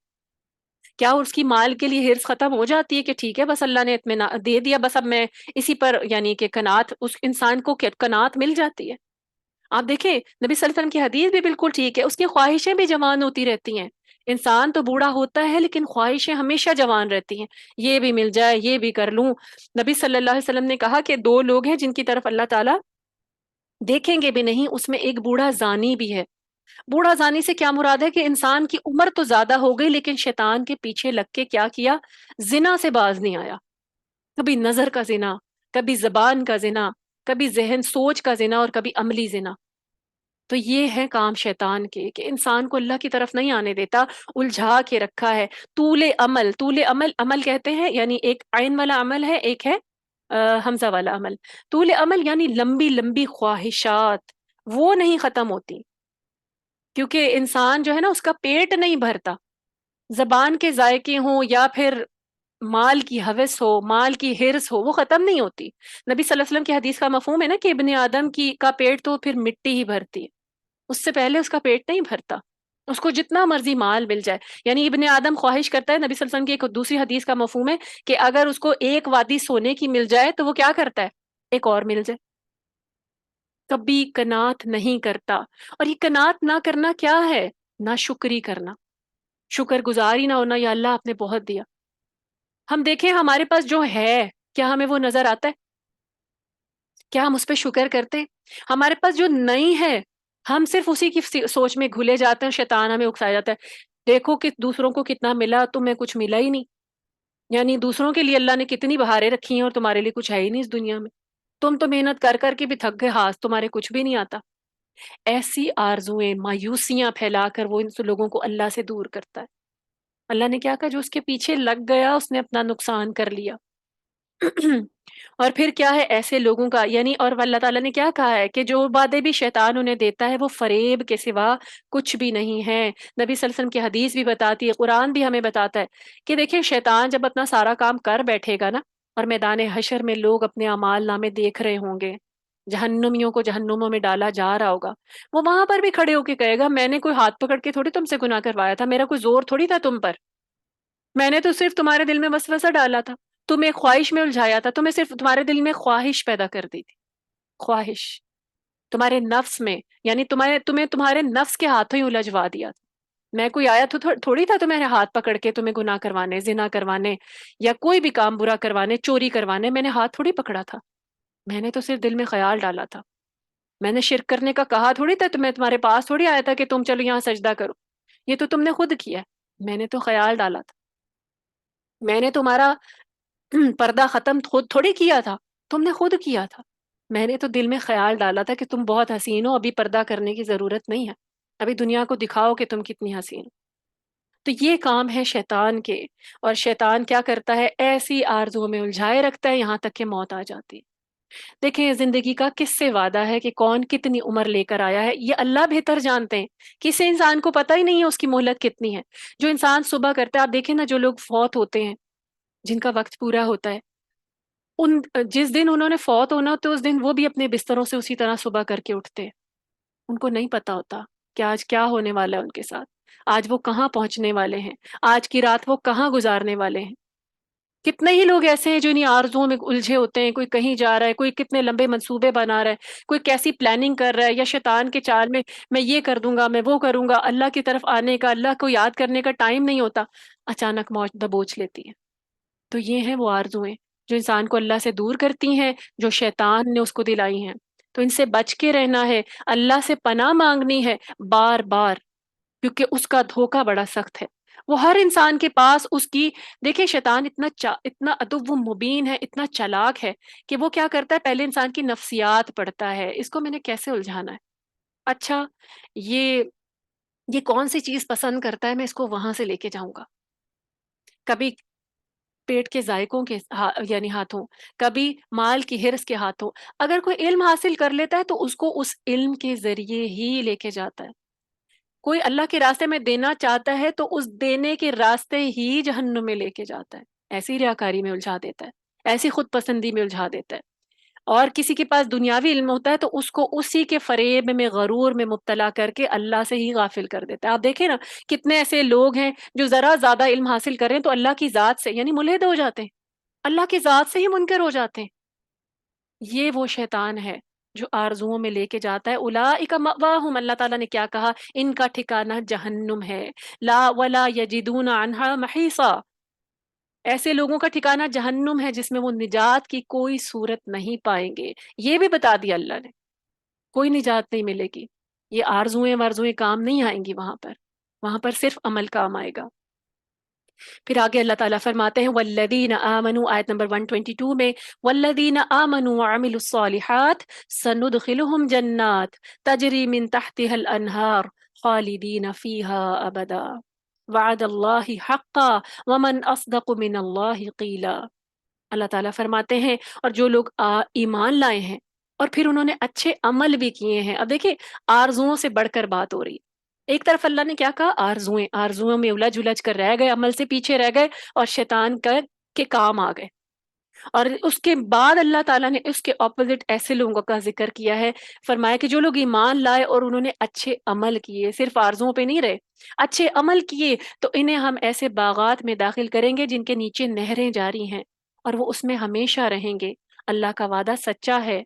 کیا اس کی مال کے لیے حرص ختم ہو جاتی ہے کہ ٹھیک ہے بس اللہ نے اطمینان دے دیا، بس اب میں اسی پر یعنی کہ قناعت، اس انسان کو قناعت مل جاتی ہے؟ آپ دیکھیں نبی صلی اللہ علیہ وسلم کی حدیث بھی بالکل ٹھیک ہے، اس کی خواہشیں بھی جوان ہوتی رہتی ہیں۔ انسان تو بوڑھا ہوتا ہے لیکن خواہشیں ہمیشہ جوان رہتی ہیں، یہ بھی مل جائے، یہ بھی کر لوں۔ نبی صلی اللہ علیہ وسلم نے کہا کہ دو لوگ ہیں جن کی طرف اللہ تعالیٰ دیکھیں گے بھی نہیں، اس میں ایک بوڑھا زانی بھی ہے۔ بوڑھا زانی سے کیا مراد ہے کہ انسان کی عمر تو زیادہ ہو گئی لیکن شیطان کے پیچھے لگ کے کیا کیا؟ زنا سے باز نہیں آیا۔ کبھی نظر کا زنا، کبھی زبان کا زنا، کبھی ذہن سوچ کا زنا، اور کبھی عملی زنا۔ تو یہ ہے کام شیطان کے کہ انسان کو اللہ کی طرف نہیں آنے دیتا، الجھا کے رکھا ہے۔ طول عمل، طول عمل، عمل کہتے ہیں یعنی ایک عین والا عمل ہے، ایک ہے حمزہ والا عمل۔ طول عمل یعنی لمبی لمبی خواہشات، وہ نہیں ختم ہوتی، کیونکہ انسان جو ہے نا اس کا پیٹ نہیں بھرتا۔ زبان کے ذائقے ہوں یا پھر مال کی ہوس ہو، مال کی ہرس ہو، وہ ختم نہیں ہوتی۔ نبی صلی اللہ علیہ وسلم کی حدیث کا مفہوم ہے نا کہ ابن آدم کی کا پیٹ تو پھر مٹی ہی بھرتی ہے، اس سے پہلے اس کا پیٹ نہیں بھرتا، اس کو جتنا مرضی مال مل جائے۔ یعنی ابن آدم خواہش کرتا ہے، نبی صلی اللہ علیہ وسلم کی ایک دوسری حدیث کا مفہوم ہے کہ اگر اس کو ایک وادی سونے کی مل جائے تو وہ کیا کرتا ہے؟ ایک اور مل جائے، کبھی کنات نہیں کرتا۔ اور یہ کنات نہ کرنا کیا ہے؟ نہ شکری کرنا، شکر گزار ہی نہ ہونا، یا اللہ آپ نے بہت دیا۔ ہم دیکھیں ہمارے پاس جو ہے، کیا ہمیں وہ نظر آتا ہے؟ کیا ہم اس پہ شکر کرتے؟ ہمارے پاس جو نہیں ہے، ہم صرف اسی کی سوچ میں گھلے جاتے ہیں، شیطان ہمیں اکسایا جاتا ہے، دیکھو کہ دوسروں کو کتنا ملا، تمہیں کچھ ملا ہی نہیں۔ یعنی دوسروں کے لیے اللہ نے کتنی بہاریں رکھی ہیں اور تمہارے لیے کچھ ہے ہی نہیں اس دنیا میں، تم تو محنت کر کر کے بھی تھک گئے، ہاتھ تمہارے کچھ بھی نہیں آتا۔ ایسی آرزویں، مایوسیاں پھیلا کر وہ ان لوگوں کو اللہ سے دور کرتا ہے۔ اللہ نے کیا کہا؟ جو اس کے پیچھے لگ گیا اس نے اپنا نقصان کر لیا۔ اور پھر کیا ہے ایسے لوگوں کا، یعنی اور اللہ تعالیٰ نے کیا کہا ہے کہ جو باتیں بھی شیطان انہیں دیتا ہے وہ فریب کے سوا کچھ بھی نہیں ہے۔ نبی صلی اللہ علیہ وسلم کی حدیث بھی بتاتی ہے، قرآن بھی ہمیں بتاتا ہے کہ دیکھیں شیطان جب اپنا سارا کام کر بیٹھے گا نا، اور میدان حشر میں لوگ اپنے اعمال نامے دیکھ رہے ہوں گے، جہنمیوں کو جہنموں میں ڈالا جا رہا ہوگا، وہ وہاں پر بھی کھڑے ہو کے کہے گا میں نے کوئی ہاتھ پکڑ کے تھوڑی تم سے گناہ کروایا تھا، میرا کوئی زور تھوڑی تھا تم پر، میں نے تو صرف تمہارے دل میں وسوسہ ڈالا تھا، تمہیں خواہش میں الجھایا تھا، تمہیں صرف تمہارے دل میں خواہش پیدا کر دی تھی، خواہش تمہارے نفس میں، یعنی تمہیں تمہارے نفس کے ہاتھوں ہی الجھوا دیا تھا۔ میں کوئی آیا تو تھوڑی تھا تمہارے ہاتھ پکڑ کے تمہیں گناہ کروانے، زنا کروانے، یا کوئی بھی کام برا کروانے، چوری کروانے، میں نے ہاتھ تھوڑی پکڑا تھا، میں نے تو صرف دل میں خیال ڈالا تھا، میں نے شرک کرنے کا کہا تھوڑی تھا، تو میں تمہارے پاس تھوڑی آیا تھا کہ تم چلو یہاں سجدہ کرو، یہ تو تم نے خود کیا ہے، میں نے تو خیال ڈالا تھا، میں نے تمہارا پردہ ختم خود تھوڑی کیا تھا، تم نے خود کیا تھا، میں نے تو دل میں خیال ڈالا تھا کہ تم بہت حسین ہو، ابھی پردہ کرنے کی ضرورت نہیں ہے، ابھی دنیا کو دکھاؤ کہ تم کتنی حسین ہو۔ تو یہ کام ہے شیطان کے، اور شیطان کیا کرتا ہے؟ ایسی آرزوؤں میں الجھائے رکھتا ہے یہاں تک کہ موت آ جاتی ہے۔ دیکھیں زندگی کا کس سے وعدہ ہے کہ کون کتنی عمر لے کر آیا ہے، یہ اللہ بہتر جانتے ہیں، کسی انسان کو پتہ ہی نہیں ہے اس کی مہلت کتنی ہے۔ جو انسان صبح کرتا ہے، آپ دیکھیں نا جو لوگ فوت ہوتے ہیں، جن کا وقت پورا ہوتا ہے، ان جس دن انہوں نے فوت ہونا تو اس دن وہ بھی اپنے بستروں سے اسی طرح صبح کر کے اٹھتے ہیں، ان کو نہیں پتا ہوتا کہ آج کیا ہونے والا ہے ان کے ساتھ، آج وہ کہاں پہنچنے والے ہیں، آج کی رات وہ کہاں گزارنے والے ہیں۔ کتنے ہی لوگ ایسے ہیں جو انہیں آرزوؤں میں الجھے ہوتے ہیں، کوئی کہیں جا رہا ہے، کوئی کتنے لمبے منصوبے بنا رہا ہے، کوئی کیسی پلاننگ کر رہا ہے، یا شیطان کے چال میں یہ کر دوں گا، میں وہ کروں گا، اللہ کی طرف آنے کا، اللہ کو یاد کرنے کا ٹائم نہیں ہوتا، اچانک موت دبوچ لیتی ہے۔ تو یہ ہیں وہ آرزویں جو انسان کو اللہ سے دور کرتی ہیں، جو شیطان نے اس کو دلائی ہیں۔ تو ان سے بچ کے رہنا ہے، اللہ سے پناہ مانگنی ہے بار بار، کیونکہ اس کا دھوکہ بڑا سخت ہے، وہ ہر انسان کے پاس اس کی، دیکھیں شیطان اتنا عدو مبین ہے، اتنا چالاک ہے کہ وہ کیا کرتا ہے؟ پہلے انسان کی نفسیات پڑھتا ہے، اس کو میں نے کیسے الجھانا ہے، اچھا یہ یہ کون سی چیز پسند کرتا ہے، میں اس کو وہاں سے لے کے جاؤں گا، کبھی پیٹ کے ذائقوں کے یعنی ہاتھوں، کبھی مال کی ہرس کے ہاتھوں۔ اگر کوئی علم حاصل کر لیتا ہے تو اس کو اس علم کے ذریعے ہی لے کے جاتا ہے، کوئی اللہ کے راستے میں دینا چاہتا ہے تو اس دینے کے راستے ہی جہنم میں لے کے جاتا ہے، ایسی ریاکاری میں الجھا دیتا ہے، ایسی خود پسندی میں الجھا دیتا ہے۔ اور کسی کے پاس دنیاوی علم ہوتا ہے تو اس کو اسی کے فریب میں، غرور میں مبتلا کر کے اللہ سے ہی غافل کر دیتا ہے۔ آپ دیکھیں نا کتنے ایسے لوگ ہیں جو ذرا زیادہ علم حاصل کریں تو اللہ کی ذات سے یعنی ملحد ہو جاتے ہیں، اللہ کی ذات سے ہی منکر ہو جاتے ہیں۔ یہ وہ شیطان ہے جو آرزوؤں میں لے کے جاتا ہے۔ اولئک مأواہم، اللہ تعالیٰ نے کیا کہا؟ ان کا ٹھکانہ جہنم ہے، لا ولا یجدون عنہا محیصا، ایسے لوگوں کا ٹھکانہ جہنم ہے جس میں وہ نجات کی کوئی صورت نہیں پائیں گے، یہ بھی بتا دیا اللہ نے۔ کوئی نجات نہیں ملے گی. یہ آرزوئیں وارزوئیں کام نہیں آئیں گی وہاں پر صرف عمل کام آئے گا. پھر آگے اللہ تعالیٰ فرماتے ہیں والذین آمنوا، آیت نمبر 122 میں، والذین آمنوا وعملوا الصالحات سندخلهم جنات تجری من تحتها الانہار خالدین فیہا ابدا وعد اللہ حقا ومن اصدق من اللہ قیلا. اللہ تعالیٰ فرماتے ہیں اور جو لوگ ایمان لائے ہیں اور پھر انہوں نے اچھے عمل بھی کیے ہیں. اب دیکھیں آرزوؤں سے بڑھ کر بات ہو رہی ہے. ایک طرف اللہ نے کیا کہا، آرزوؤں میں الجھ الجھ کر رہ گئے، عمل سے پیچھے رہ گئے اور شیطان کے کام آ گئے. اور اس کے بعد اللہ تعالیٰ نے اس کے اپوزٹ ایسے لوگوں کا ذکر کیا ہے، فرمایا کہ جو لوگ ایمان لائے اور انہوں نے اچھے عمل کیے، صرف آرزوؤں پہ نہیں رہے، اچھے عمل کیے، تو انہیں ہم ایسے باغات میں داخل کریں گے جن کے نیچے نہریں جاری ہیں اور وہ اس میں ہمیشہ رہیں گے. اللہ کا وعدہ سچا ہے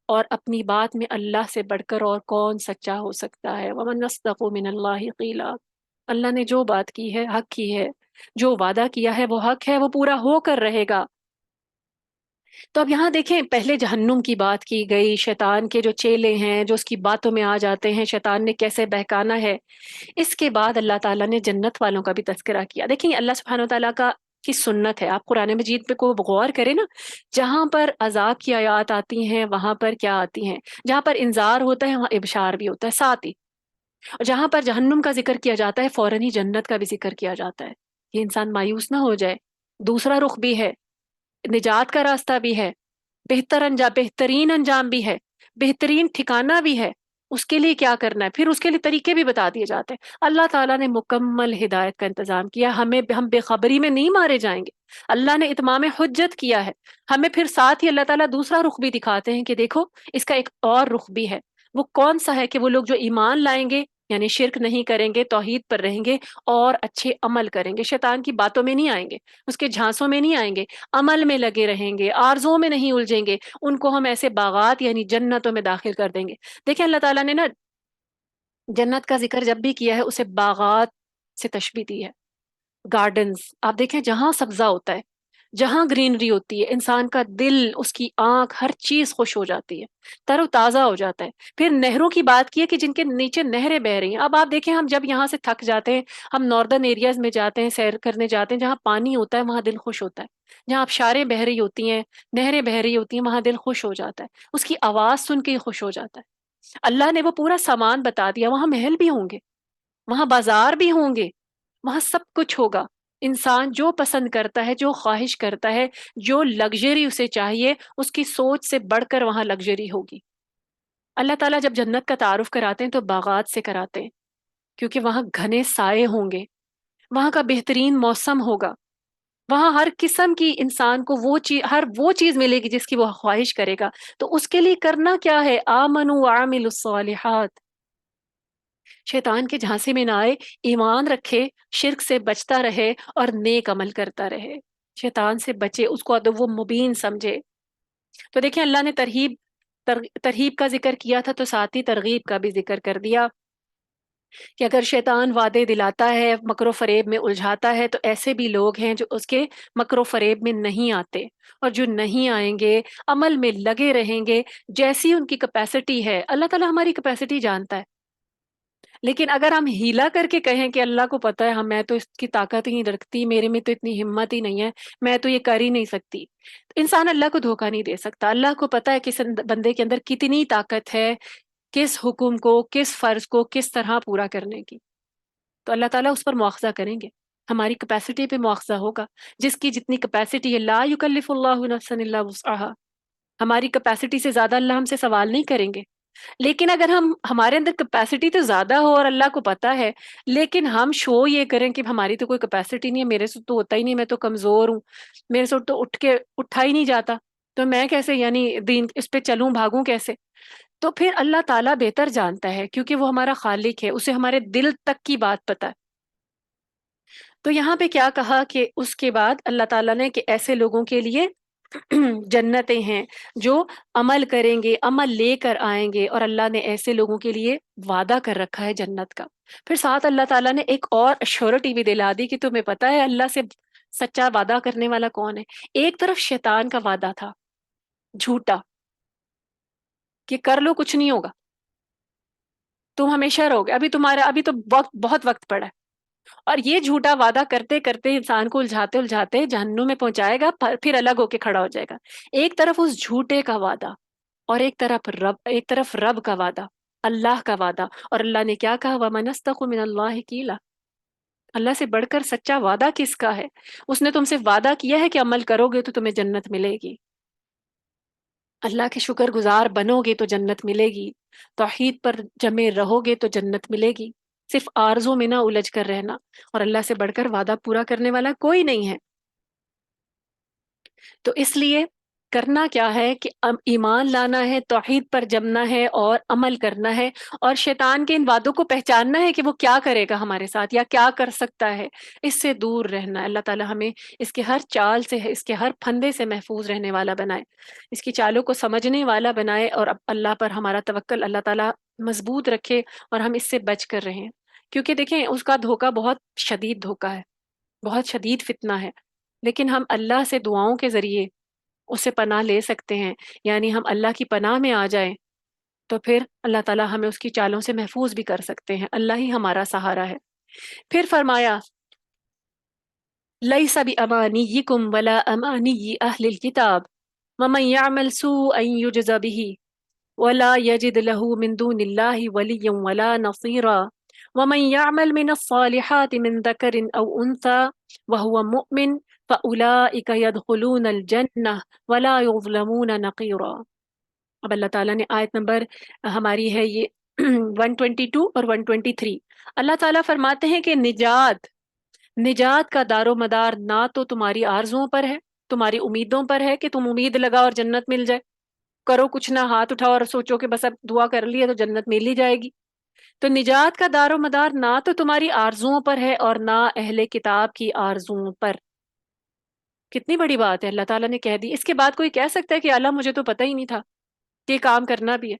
اور اپنی بات میں اللہ سے بڑھ کر اور کون سچا ہو سکتا ہے. وَمَنْ أَصْدَقُ مِنَ اللَّهِ قِيلًا. اللہ نے جو بات کی ہے حق کی ہے، جو وعدہ کیا ہے وہ حق ہے، وہ پورا ہو کر رہے گا. تو اب یہاں دیکھیں پہلے جہنم کی بات کی گئی، شیطان کے جو چیلے ہیں جو اس کی باتوں میں آ جاتے ہیں، شیطان نے کیسے بہکانا ہے. اس کے بعد اللہ تعالیٰ نے جنت والوں کا بھی تذکرہ کیا. دیکھیں اللہ سبحانہ وتعالیٰ کی سنت ہے. آپ قرآن مجید پہ کو غور کریں نا، جہاں پر عذاب کی آیات آتی ہیں وہاں پر کیا آتی ہیں، جہاں پر انذار ہوتا ہے وہاں ابشار بھی ہوتا ہے ساتھ ہی، اور جہاں پر جہنم کا ذکر کیا جاتا ہے فوراً ہی جنت کا بھی ذکر کیا جاتا ہے. یہ انسان مایوس نہ ہو جائے، دوسرا رخ بھی ہے، نجات کا راستہ بھی ہے، بہترین انجام بھی ہے، بہترین ٹھکانہ بھی ہے. اس کے لیے کیا کرنا ہے، پھر اس کے لیے طریقے بھی بتا دیے جاتے ہیں. اللہ تعالیٰ نے مکمل ہدایت کا انتظام کیا. ہم بے خبری میں نہیں مارے جائیں گے. اللہ نے اتمام حجت کیا ہے. ہمیں پھر ساتھ ہی اللہ تعالیٰ دوسرا رخ بھی دکھاتے ہیں کہ دیکھو اس کا ایک اور رخ بھی ہے. وہ کون سا ہے کہ وہ لوگ جو ایمان لائیں گے، یعنی شرک نہیں کریں گے، توحید پر رہیں گے اور اچھے عمل کریں گے، شیطان کی باتوں میں نہیں آئیں گے، اس کے جھانسوں میں نہیں آئیں گے، عمل میں لگے رہیں گے، آرزوؤں میں نہیں الجھیں گے، ان کو ہم ایسے باغات یعنی جنتوں میں داخل کر دیں گے. دیکھیں اللہ تعالیٰ نے نا جنت کا ذکر جب بھی کیا ہے اسے باغات سے تشبیہ دی ہے. گارڈنز آپ دیکھیں جہاں سبزہ ہوتا ہے، جہاں گرینری ہوتی ہے، انسان کا دل، اس کی آنکھ، ہر چیز خوش ہو جاتی ہے، تر و تازہ ہو جاتا ہے. پھر نہروں کی بات کی ہے کہ جن کے نیچے نہریں بہ رہی ہیں. اب آپ دیکھیں ہم جب یہاں سے تھک جاتے ہیں، ہم ناردرن ایریاز میں جاتے ہیں، سیر کرنے جاتے ہیں، جہاں پانی ہوتا ہے وہاں دل خوش ہوتا ہے. جہاں آبشاریں بہ رہی ہوتی ہیں، نہریں بہ رہی ہوتی ہیں، وہاں دل خوش ہو جاتا ہے، اس کی آواز سن کے ہی خوش ہو جاتا ہے. اللہ نے وہ پورا سامان بتا دیا، وہاں محل بھی ہوں گے، وہاں بازار بھی ہوں گے، وہاں سب کچھ ہوگا. انسان جو پسند کرتا ہے، جو خواہش کرتا ہے، جو لگژری اسے چاہیے، اس کی سوچ سے بڑھ کر وہاں لگژری ہوگی. اللہ تعالیٰ جب جنت کا تعارف کراتے ہیں تو باغات سے کراتے ہیں، کیونکہ وہاں گھنے سائے ہوں گے، وہاں کا بہترین موسم ہوگا، وہاں ہر قسم کی انسان کو وہ چیز ملے گی جس کی وہ خواہش کرے گا. تو اس کے لیے کرنا کیا ہے، آمنوا وعملوا الصالحات. شیطان کے جھانسے میں نہ آئے، ایمان رکھے، شرک سے بچتا رہے اور نیک عمل کرتا رہے. شیطان سے بچے، اس کو عدو مبین سمجھے. تو دیکھیں اللہ نے ترہیب کا ذکر کیا تھا تو ساتھ ہی ترغیب کا بھی ذکر کر دیا کہ اگر شیطان وعدے دلاتا ہے، مکر و فریب میں الجھاتا ہے، تو ایسے بھی لوگ ہیں جو اس کے مکر و فریب میں نہیں آتے، اور جو نہیں آئیں گے عمل میں لگے رہیں گے جیسی ان کی کیپیسٹی ہے. اللہ تعالیٰ ہماری کیپیسٹی جانتا ہے، لیکن اگر ہم ہیلا کر کے کہیں کہ اللہ کو پتہ ہے میں تو اس کی طاقت ہی نہیں رکھتی، میرے میں تو اتنی ہمت ہی نہیں ہے، میں تو یہ کر ہی نہیں سکتی، تو انسان اللہ کو دھوکہ نہیں دے سکتا. اللہ کو پتہ ہے کس بندے کے اندر کتنی طاقت ہے، کس حکم کو، کس فرض کو کس طرح پورا کرنے کی. تو اللہ تعالیٰ اس پر مواخذہ کریں گے، ہماری کیپیسٹی پہ مواخذہ ہوگا. جس کی جتنی کیپیسٹی ہے، لا یکلف اللہ نفسا الا وسعها، ہماری کیپیسٹی سے زیادہ اللہ ہم سے سوال نہیں کریں گے. لیکن اگر ہمارے اندر کیپیسٹی تو زیادہ ہو اور اللہ کو پتا ہے، لیکن ہم شو یہ کریں کہ ہماری تو کوئی کیپیسٹی نہیں ہے، میرے سے تو ہوتا ہی نہیں، میں تو کمزور ہوں، میرے سے تو اٹھا ہی نہیں جاتا، تو میں کیسے یعنی دین اس پہ چلوں، بھاگوں کیسے. تو پھر اللہ تعالیٰ بہتر جانتا ہے کیونکہ وہ ہمارا خالق ہے، اسے ہمارے دل تک کی بات پتہ ہے. تو یہاں پہ کیا کہا کہ اس کے بعد اللہ تعالیٰ نے کہ ایسے لوگوں کے لیے جنتیں ہیں جو عمل کریں گے، عمل لے کر آئیں گے، اور اللہ نے ایسے لوگوں کے لیے وعدہ کر رکھا ہے جنت کا. پھر ساتھ اللہ تعالیٰ نے ایک اور ایشورٹی بھی دلا دی کہ تمہیں پتہ ہے اللہ سے سچا وعدہ کرنے والا کون ہے. ایک طرف شیطان کا وعدہ تھا جھوٹا کہ کر لو کچھ نہیں ہوگا، تم ہمیشہ رہو گے، ابھی تو وقت بہت وقت پڑا ہے۔ اور یہ جھوٹا وعدہ کرتے کرتے انسان کو الجھاتے الجھاتے جہنم میں پہنچائے گا، پھر الگ ہو کے کھڑا ہو جائے گا۔ ایک طرف اس جھوٹے کا وعدہ، اور ایک طرف رب کا وعدہ، اللہ کا وعدہ۔ اور اللہ نے کیا کہا؟ وَمَنْ أَصْدَقُ مِنَ اللَّهِ قِيلًا۔ اللہ سے بڑھ کر سچا وعدہ کس کا ہے؟ اس نے تم سے وعدہ کیا ہے کہ عمل کرو گے تو تمہیں جنت ملے گی، اللہ کے شکر گزار بنو گے تو جنت ملے گی، توحید پر جمے رہو گے تو جنت ملے گی۔ صرف آرزوں میں نہ الجھ کر رہنا، اور اللہ سے بڑھ کر وعدہ پورا کرنے والا کوئی نہیں ہے۔ تو اس لیے کرنا کیا ہے کہ ایمان لانا ہے، توحید پر جمنا ہے اور عمل کرنا ہے، اور شیطان کے ان وعدوں کو پہچاننا ہے کہ وہ کیا کرے گا ہمارے ساتھ یا کیا کر سکتا ہے، اس سے دور رہنا ہے۔ اللہ تعالی ہمیں اس کے ہر چال سے، اس کے ہر پھندے سے محفوظ رہنے والا بنائے، اس کی چالوں کو سمجھنے والا بنائے، اور اب اللہ پر ہمارا توکل اللہ تعالی مضبوط رکھے اور ہم اس سے بچ کر رہیں۔ کیونکہ دیکھیں اس کا دھوکہ بہت شدید دھوکہ ہے، بہت شدید فتنہ ہے، لیکن ہم اللہ سے دعاؤں کے ذریعے اس سے پناہ لے سکتے ہیں۔ یعنی ہم اللہ کی پناہ میں آ جائیں تو پھر اللہ تعالی ہمیں اس کی چالوں سے محفوظ بھی کر سکتے ہیں، اللہ ہی ہمارا سہارا ہے۔ پھر فرمایا لیس بامانیکم ولا امانی اہل الکتاب ومن یعمل سوءا یجز به ولا یجد له من دون اللہ ولیا ولا نصیرا ومن يعمل من الصالحات من ذكر أو أنثى وهو مؤمن فأولئك يدخلون الجنة ولا يظلمون نقيرا۔ اب اللہ تعالیٰ نے آیت نمبر ہماری ہے یہ 122 اور 123، اللہ تعالیٰ فرماتے ہیں کہ نجات کا دار و مدار نہ تو تمہاری آرزوؤں پر ہے، تمہاری امیدوں پر ہے کہ تم امید لگاؤ اور جنت مل جائے، کرو کچھ نہ، ہاتھ اٹھاؤ اور سوچو کہ بس اب دعا کر لی ہے تو جنت مل ہی جائے گی۔ تو نجات کا دار و مدار نہ تو تمہاری آرزوؤں پر ہے اور نہ اہل کتاب کی آرزوؤں پر۔ کتنی بڑی بات ہے، اللہ تعالیٰ نے کہہ دی۔ اس کے بعد کوئی کہہ سکتا ہے کہ اللہ مجھے تو پتہ ہی نہیں تھا کہ یہ کام کرنا بھی ہے؟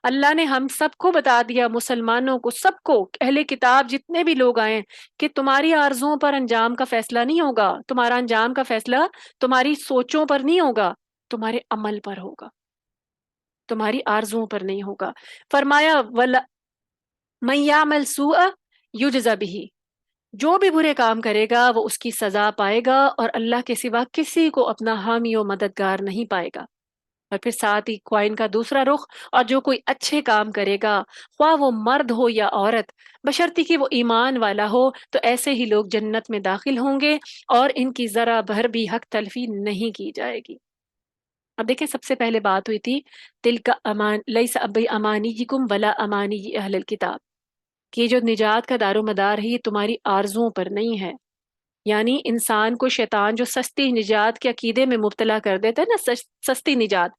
اللہ نے ہم سب کو بتا دیا، مسلمانوں کو، سب کو، اہل کتاب جتنے بھی لوگ آئے، کہ تمہاری آرزوؤں پر انجام کا فیصلہ نہیں ہوگا، تمہارا انجام کا فیصلہ تمہاری سوچوں پر نہیں ہوگا، تمہارے عمل پر ہوگا، تمہاری آرزوؤں پر نہیں ہوگا۔ فرمایا من یعمل سوءا یجز بہ، جو بھی برے کام کرے گا وہ اس کی سزا پائے گا، اور اللہ کے سوا کسی کو اپنا حامی و مددگار نہیں پائے گا۔ اور پھر ساتھ ہی کوائن کا دوسرا رخ، اور جو کوئی اچھے کام کرے گا، خواہ وہ مرد ہو یا عورت، بشرطی کہ وہ ایمان والا ہو، تو ایسے ہی لوگ جنت میں داخل ہوں گے اور ان کی ذرا بھر بھی حق تلفی نہیں کی جائے گی۔ اب دیکھیں سب سے پہلے بات ہوئی تھی تلک امان لیس بامانیکم ولا امانی اہل الکتاب، کہ یہ جو نجات کا دار و مدار ہے یہ تمہاری آرزوؤں پر نہیں ہے۔ یعنی انسان کو شیطان جو سستی نجات کے عقیدے میں مبتلا کر دیتا ہے نا، سستی نجات،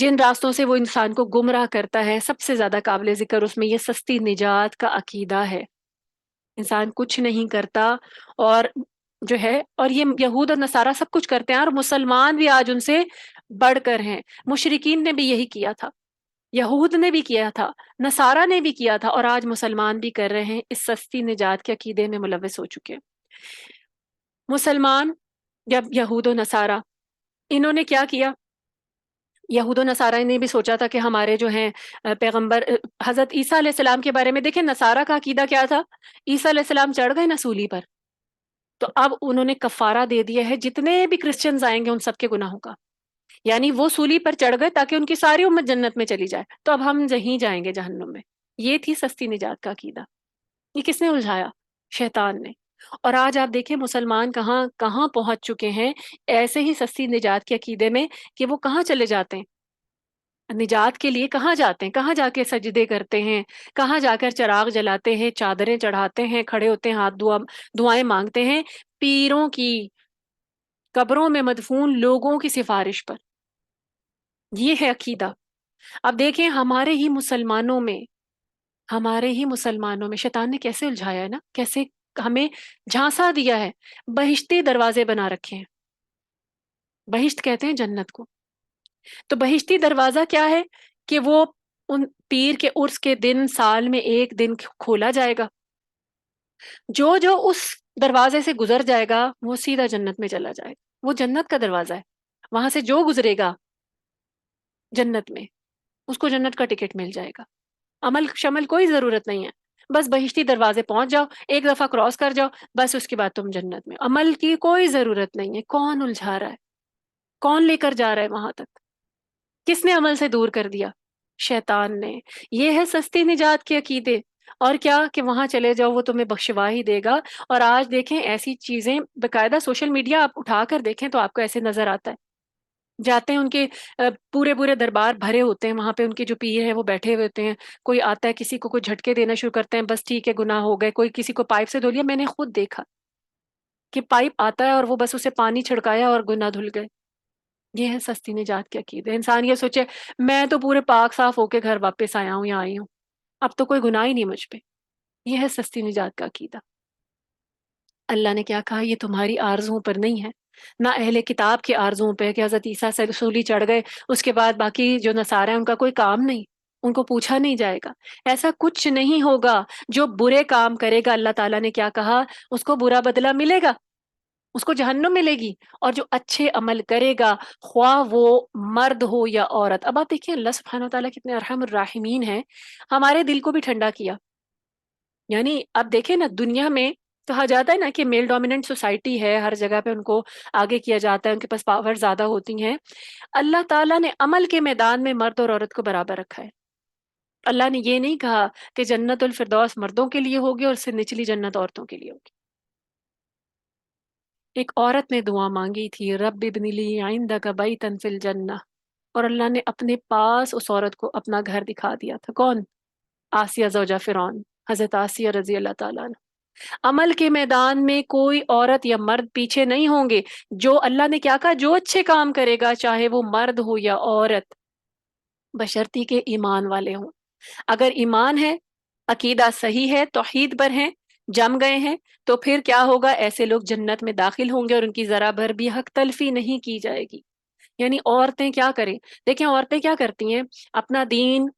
جن راستوں سے وہ انسان کو گمراہ کرتا ہے، سب سے زیادہ قابل ذکر اس میں یہ سستی نجات کا عقیدہ ہے۔ انسان کچھ نہیں کرتا اور جو ہے، اور یہ یہود اور نصارہ سب کچھ کرتے ہیں، اور مسلمان بھی آج ان سے بڑھ کر ہیں۔ مشرکین نے بھی یہی کیا تھا، یہود نے بھی کیا تھا، نصارہ نے بھی کیا تھا، اور آج مسلمان بھی کر رہے ہیں، اس سستی نجات کے عقیدے میں ملوث ہو چکے۔ مسلمان یا یہود و نصارہ، انہوں نے کیا کیا؟ یہود و نصارہ نے بھی سوچا تھا کہ ہمارے جو ہیں پیغمبر حضرت عیسیٰ علیہ السلام کے بارے میں دیکھیں، نصارہ کا عقیدہ کیا تھا؟ عیسیٰ علیہ السلام چڑھ گئے نا سولی پر، تو اب انہوں نے کفارہ دے دیا ہے جتنے بھی کرسچنز آئیں گے ان سب کے گناہوں کا، یعنی وہ سولی پر چڑھ گئے تاکہ ان کی ساری امت جنت میں چلی جائے، تو اب ہم یہیں جائیں گے جہنم میں۔ یہ تھی سستی نجات کا عقیدہ۔ یہ کس نے الجھایا؟ شیطان نے۔ اور آج آپ دیکھیں مسلمان کہاں کہاں پہنچ چکے ہیں ایسے ہی سستی نجات کے عقیدے میں، کہ وہ کہاں چلے جاتے ہیں نجات کے لیے، کہاں جاتے ہیں، کہاں جا کے سجدے کرتے ہیں، کہاں جا کر چراغ جلاتے ہیں، چادریں چڑھاتے ہیں، کھڑے ہوتے ہیں، ہاتھ دعائیں مانگتے ہیں پیروں کی، قبروں میں مدفون لوگوں کی سفارش پر۔ یہ ہے عقیدہ۔ اب دیکھیں ہمارے ہی مسلمانوں میں شیطان نے کیسے الجھایا ہے نا، کیسے ہمیں جھانسا دیا ہے، بہشتی دروازے بنا رکھے ہیں۔ بہشت کہتے ہیں جنت کو، تو بہشتی دروازہ کیا ہے؟ کہ وہ ان پیر کے عرس کے دن سال میں ایک دن کھولا جائے گا، جو جو اس دروازے سے گزر جائے گا وہ سیدھا جنت میں چلا جائے گا۔ وہ جنت کا دروازہ ہے، وہاں سے جو گزرے گا جنت میں اس کو جنت کا ٹکٹ مل جائے گا۔ عمل شمل کوئی ضرورت نہیں ہے، بس بہشتی دروازے پہنچ جاؤ، ایک دفعہ کراس کر جاؤ، بس اس کے بعد تم جنت میں۔ عمل کی کوئی ضرورت نہیں ہے۔ کون الجھا رہا ہے؟ کون لے کر جا رہا ہے وہاں تک؟ کس نے عمل سے دور کر دیا؟ شیطان نے۔ یہ ہے سستی نجات کے عقیدے۔ اور کیا کہ وہاں چلے جاؤ وہ تمہیں بخشوا ہی دے گا۔ اور آج دیکھیں ایسی چیزیں باقاعدہ سوشل میڈیا آپ اٹھا کر دیکھیں تو آپ کو ایسے نظر آتا ہے، جاتے ہیں ان کے پورے پورے دربار بھرے ہوتے ہیں، وہاں پہ ان کے جو پیر ہیں وہ بیٹھے ہوئے ہوتے ہیں، کوئی آتا ہے کسی کو کوئی جھٹکے دینا شروع کرتے ہیں، بس ٹھیک ہے گناہ ہو گئے، کوئی کسی کو پائپ سے دھو لیا۔ میں نے خود دیکھا کہ پائپ آتا ہے اور وہ بس اسے پانی چھڑکایا اور گناہ دھل گئے۔ یہ ہے سستی نجات کے عقیدے۔ انسان یہ سوچے میں تو پورے پاک صاف ہو کے گھر واپس آیا ہوں یا آئی ہوں، اب تو کوئی گناہ ہی نہیں مجھ پہ۔ یہ ہے سستی نجات کا عقیدہ۔ اللہ نے کیا کہا؟ یہ تمہاری آرزوؤں پر نہیں ہے، نہ اہل کتاب کے آرزوؤں پہ کہ حضرت عیسیٰ سے رسولی چڑھ گئے، اس کے بعد باقی جو نصارہ ہیں ان کا کوئی کام نہیں، ان کو پوچھا نہیں جائے گا۔ ایسا کچھ نہیں ہوگا۔ جو برے کام کرے گا اللہ تعالیٰ نے کیا کہا؟ اس کو برا بدلہ ملے گا، اس کو جہنم ملے گی۔ اور جو اچھے عمل کرے گا، خواہ وہ مرد ہو یا عورت۔ اب آپ دیکھیں اللہ سبحانہ و تعالیٰ کتنے ارحم الراحمین ہیں، ہمارے دل کو بھی ٹھنڈا کیا۔ یعنی اب دیکھیں نا، دنیا میں کہا جاتا ہے نا کہ میل ڈومیننٹ سوسائٹی ہے، ہر جگہ پہ ان کو آگے کیا جاتا ہے، ان کے پاس پاور زیادہ ہوتی ہیں۔ اللہ تعالیٰ نے عمل کے میدان میں مرد اور عورت کو برابر رکھا ہے۔ اللہ نے یہ نہیں کہا کہ جنت الفردوس مردوں کے لیے ہوگی اور اس سے نچلی جنت عورتوں کے لیے ہوگی۔ ایک عورت نے دعا مانگی تھی، رب ابن لی عندک بیتا فی الجنہ، اور اللہ نے اپنے پاس اس عورت کو اپنا گھر دکھا دیا تھا۔ کون؟ آسیہ زوجہ فرعون، حضرت آسیہ رضی اللہ تعالیٰ عنہ۔ عمل کے میدان میں کوئی عورت یا مرد پیچھے نہیں ہوں گے۔ جو اللہ نے کیا کہا؟ جو اچھے کام کرے گا، چاہے وہ مرد ہو یا عورت، بشرطی کے ایمان والے ہوں۔ اگر ایمان ہے، عقیدہ صحیح ہے، توحید پر ہیں، جم گئے ہیں، تو پھر کیا ہوگا؟ ایسے لوگ جنت میں داخل ہوں گے اور ان کی ذرا بھر بھی حق تلفی نہیں کی جائے گی۔ یعنی عورتیں کیا کریں؟ دیکھیں عورتیں کیا کرتی ہیں، اپنا دین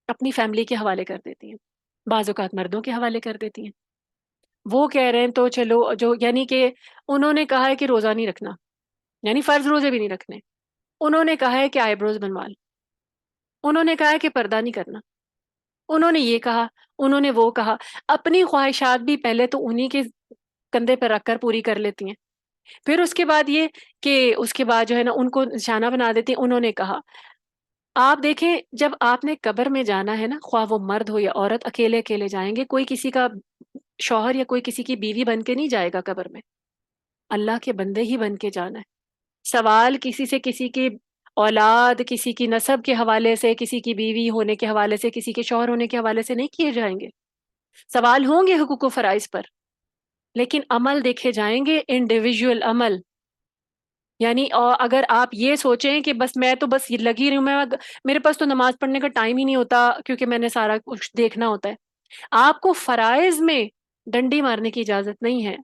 اپنی فیملی کے حوالے کر دیتی ہیں، بعض اوقات مردوں کے حوالے کر دیتی ہیں۔ وہ کہہ رہے ہیں تو چلو، جو یعنی کہ انہوں نے کہا ہے کہ روزہ نہیں رکھنا، یعنی فرض روزے بھی نہیں رکھنے، انہوں نے کہا ہے کہ آئی بروز بنوا لو، انہوں نے کہا ہے کہ پردہ نہیں کرنا، انہوں نے یہ کہا، انہوں نے وہ کہا۔ اپنی خواہشات بھی پہلے تو انہی کے کندھے پر رکھ کر پوری کر لیتی ہیں، پھر اس کے بعد یہ کہ اس کے بعد جو ہے نا ان کو نشانہ بنا دیتی ہیں۔ انہوں نے کہا، آپ دیکھیں جب آپ نے قبر میں جانا ہے نا، خواہ وہ مرد ہو یا عورت، اکیلے اکیلے جائیں گے، کوئی کسی کا شوہر یا کوئی کسی کی بیوی بن کے نہیں جائے گا قبر میں، اللہ کے بندے ہی بن کے جانا ہے۔ سوال کسی سے، کسی کی اولاد، کسی کی نسب کے حوالے سے، کسی کی بیوی ہونے کے حوالے سے، کسی کے شوہر ہونے کے حوالے سے نہیں کیے جائیں گے۔ سوال ہوں گے حقوق و فرائض پر، لیکن عمل دیکھے جائیں گے، انڈیویجول عمل۔ یعنی اور اگر آپ یہ سوچیں کہ بس میں تو بس یہ لگی رہی ہوں، میرے پاس تو نماز پڑھنے کا ٹائم ہی نہیں ہوتا کیونکہ میں نے سارا کچھ دیکھنا ہوتا ہے، آپ کو فرائض میں ڈنڈی مارنے کی اجازت نہیں ہے۔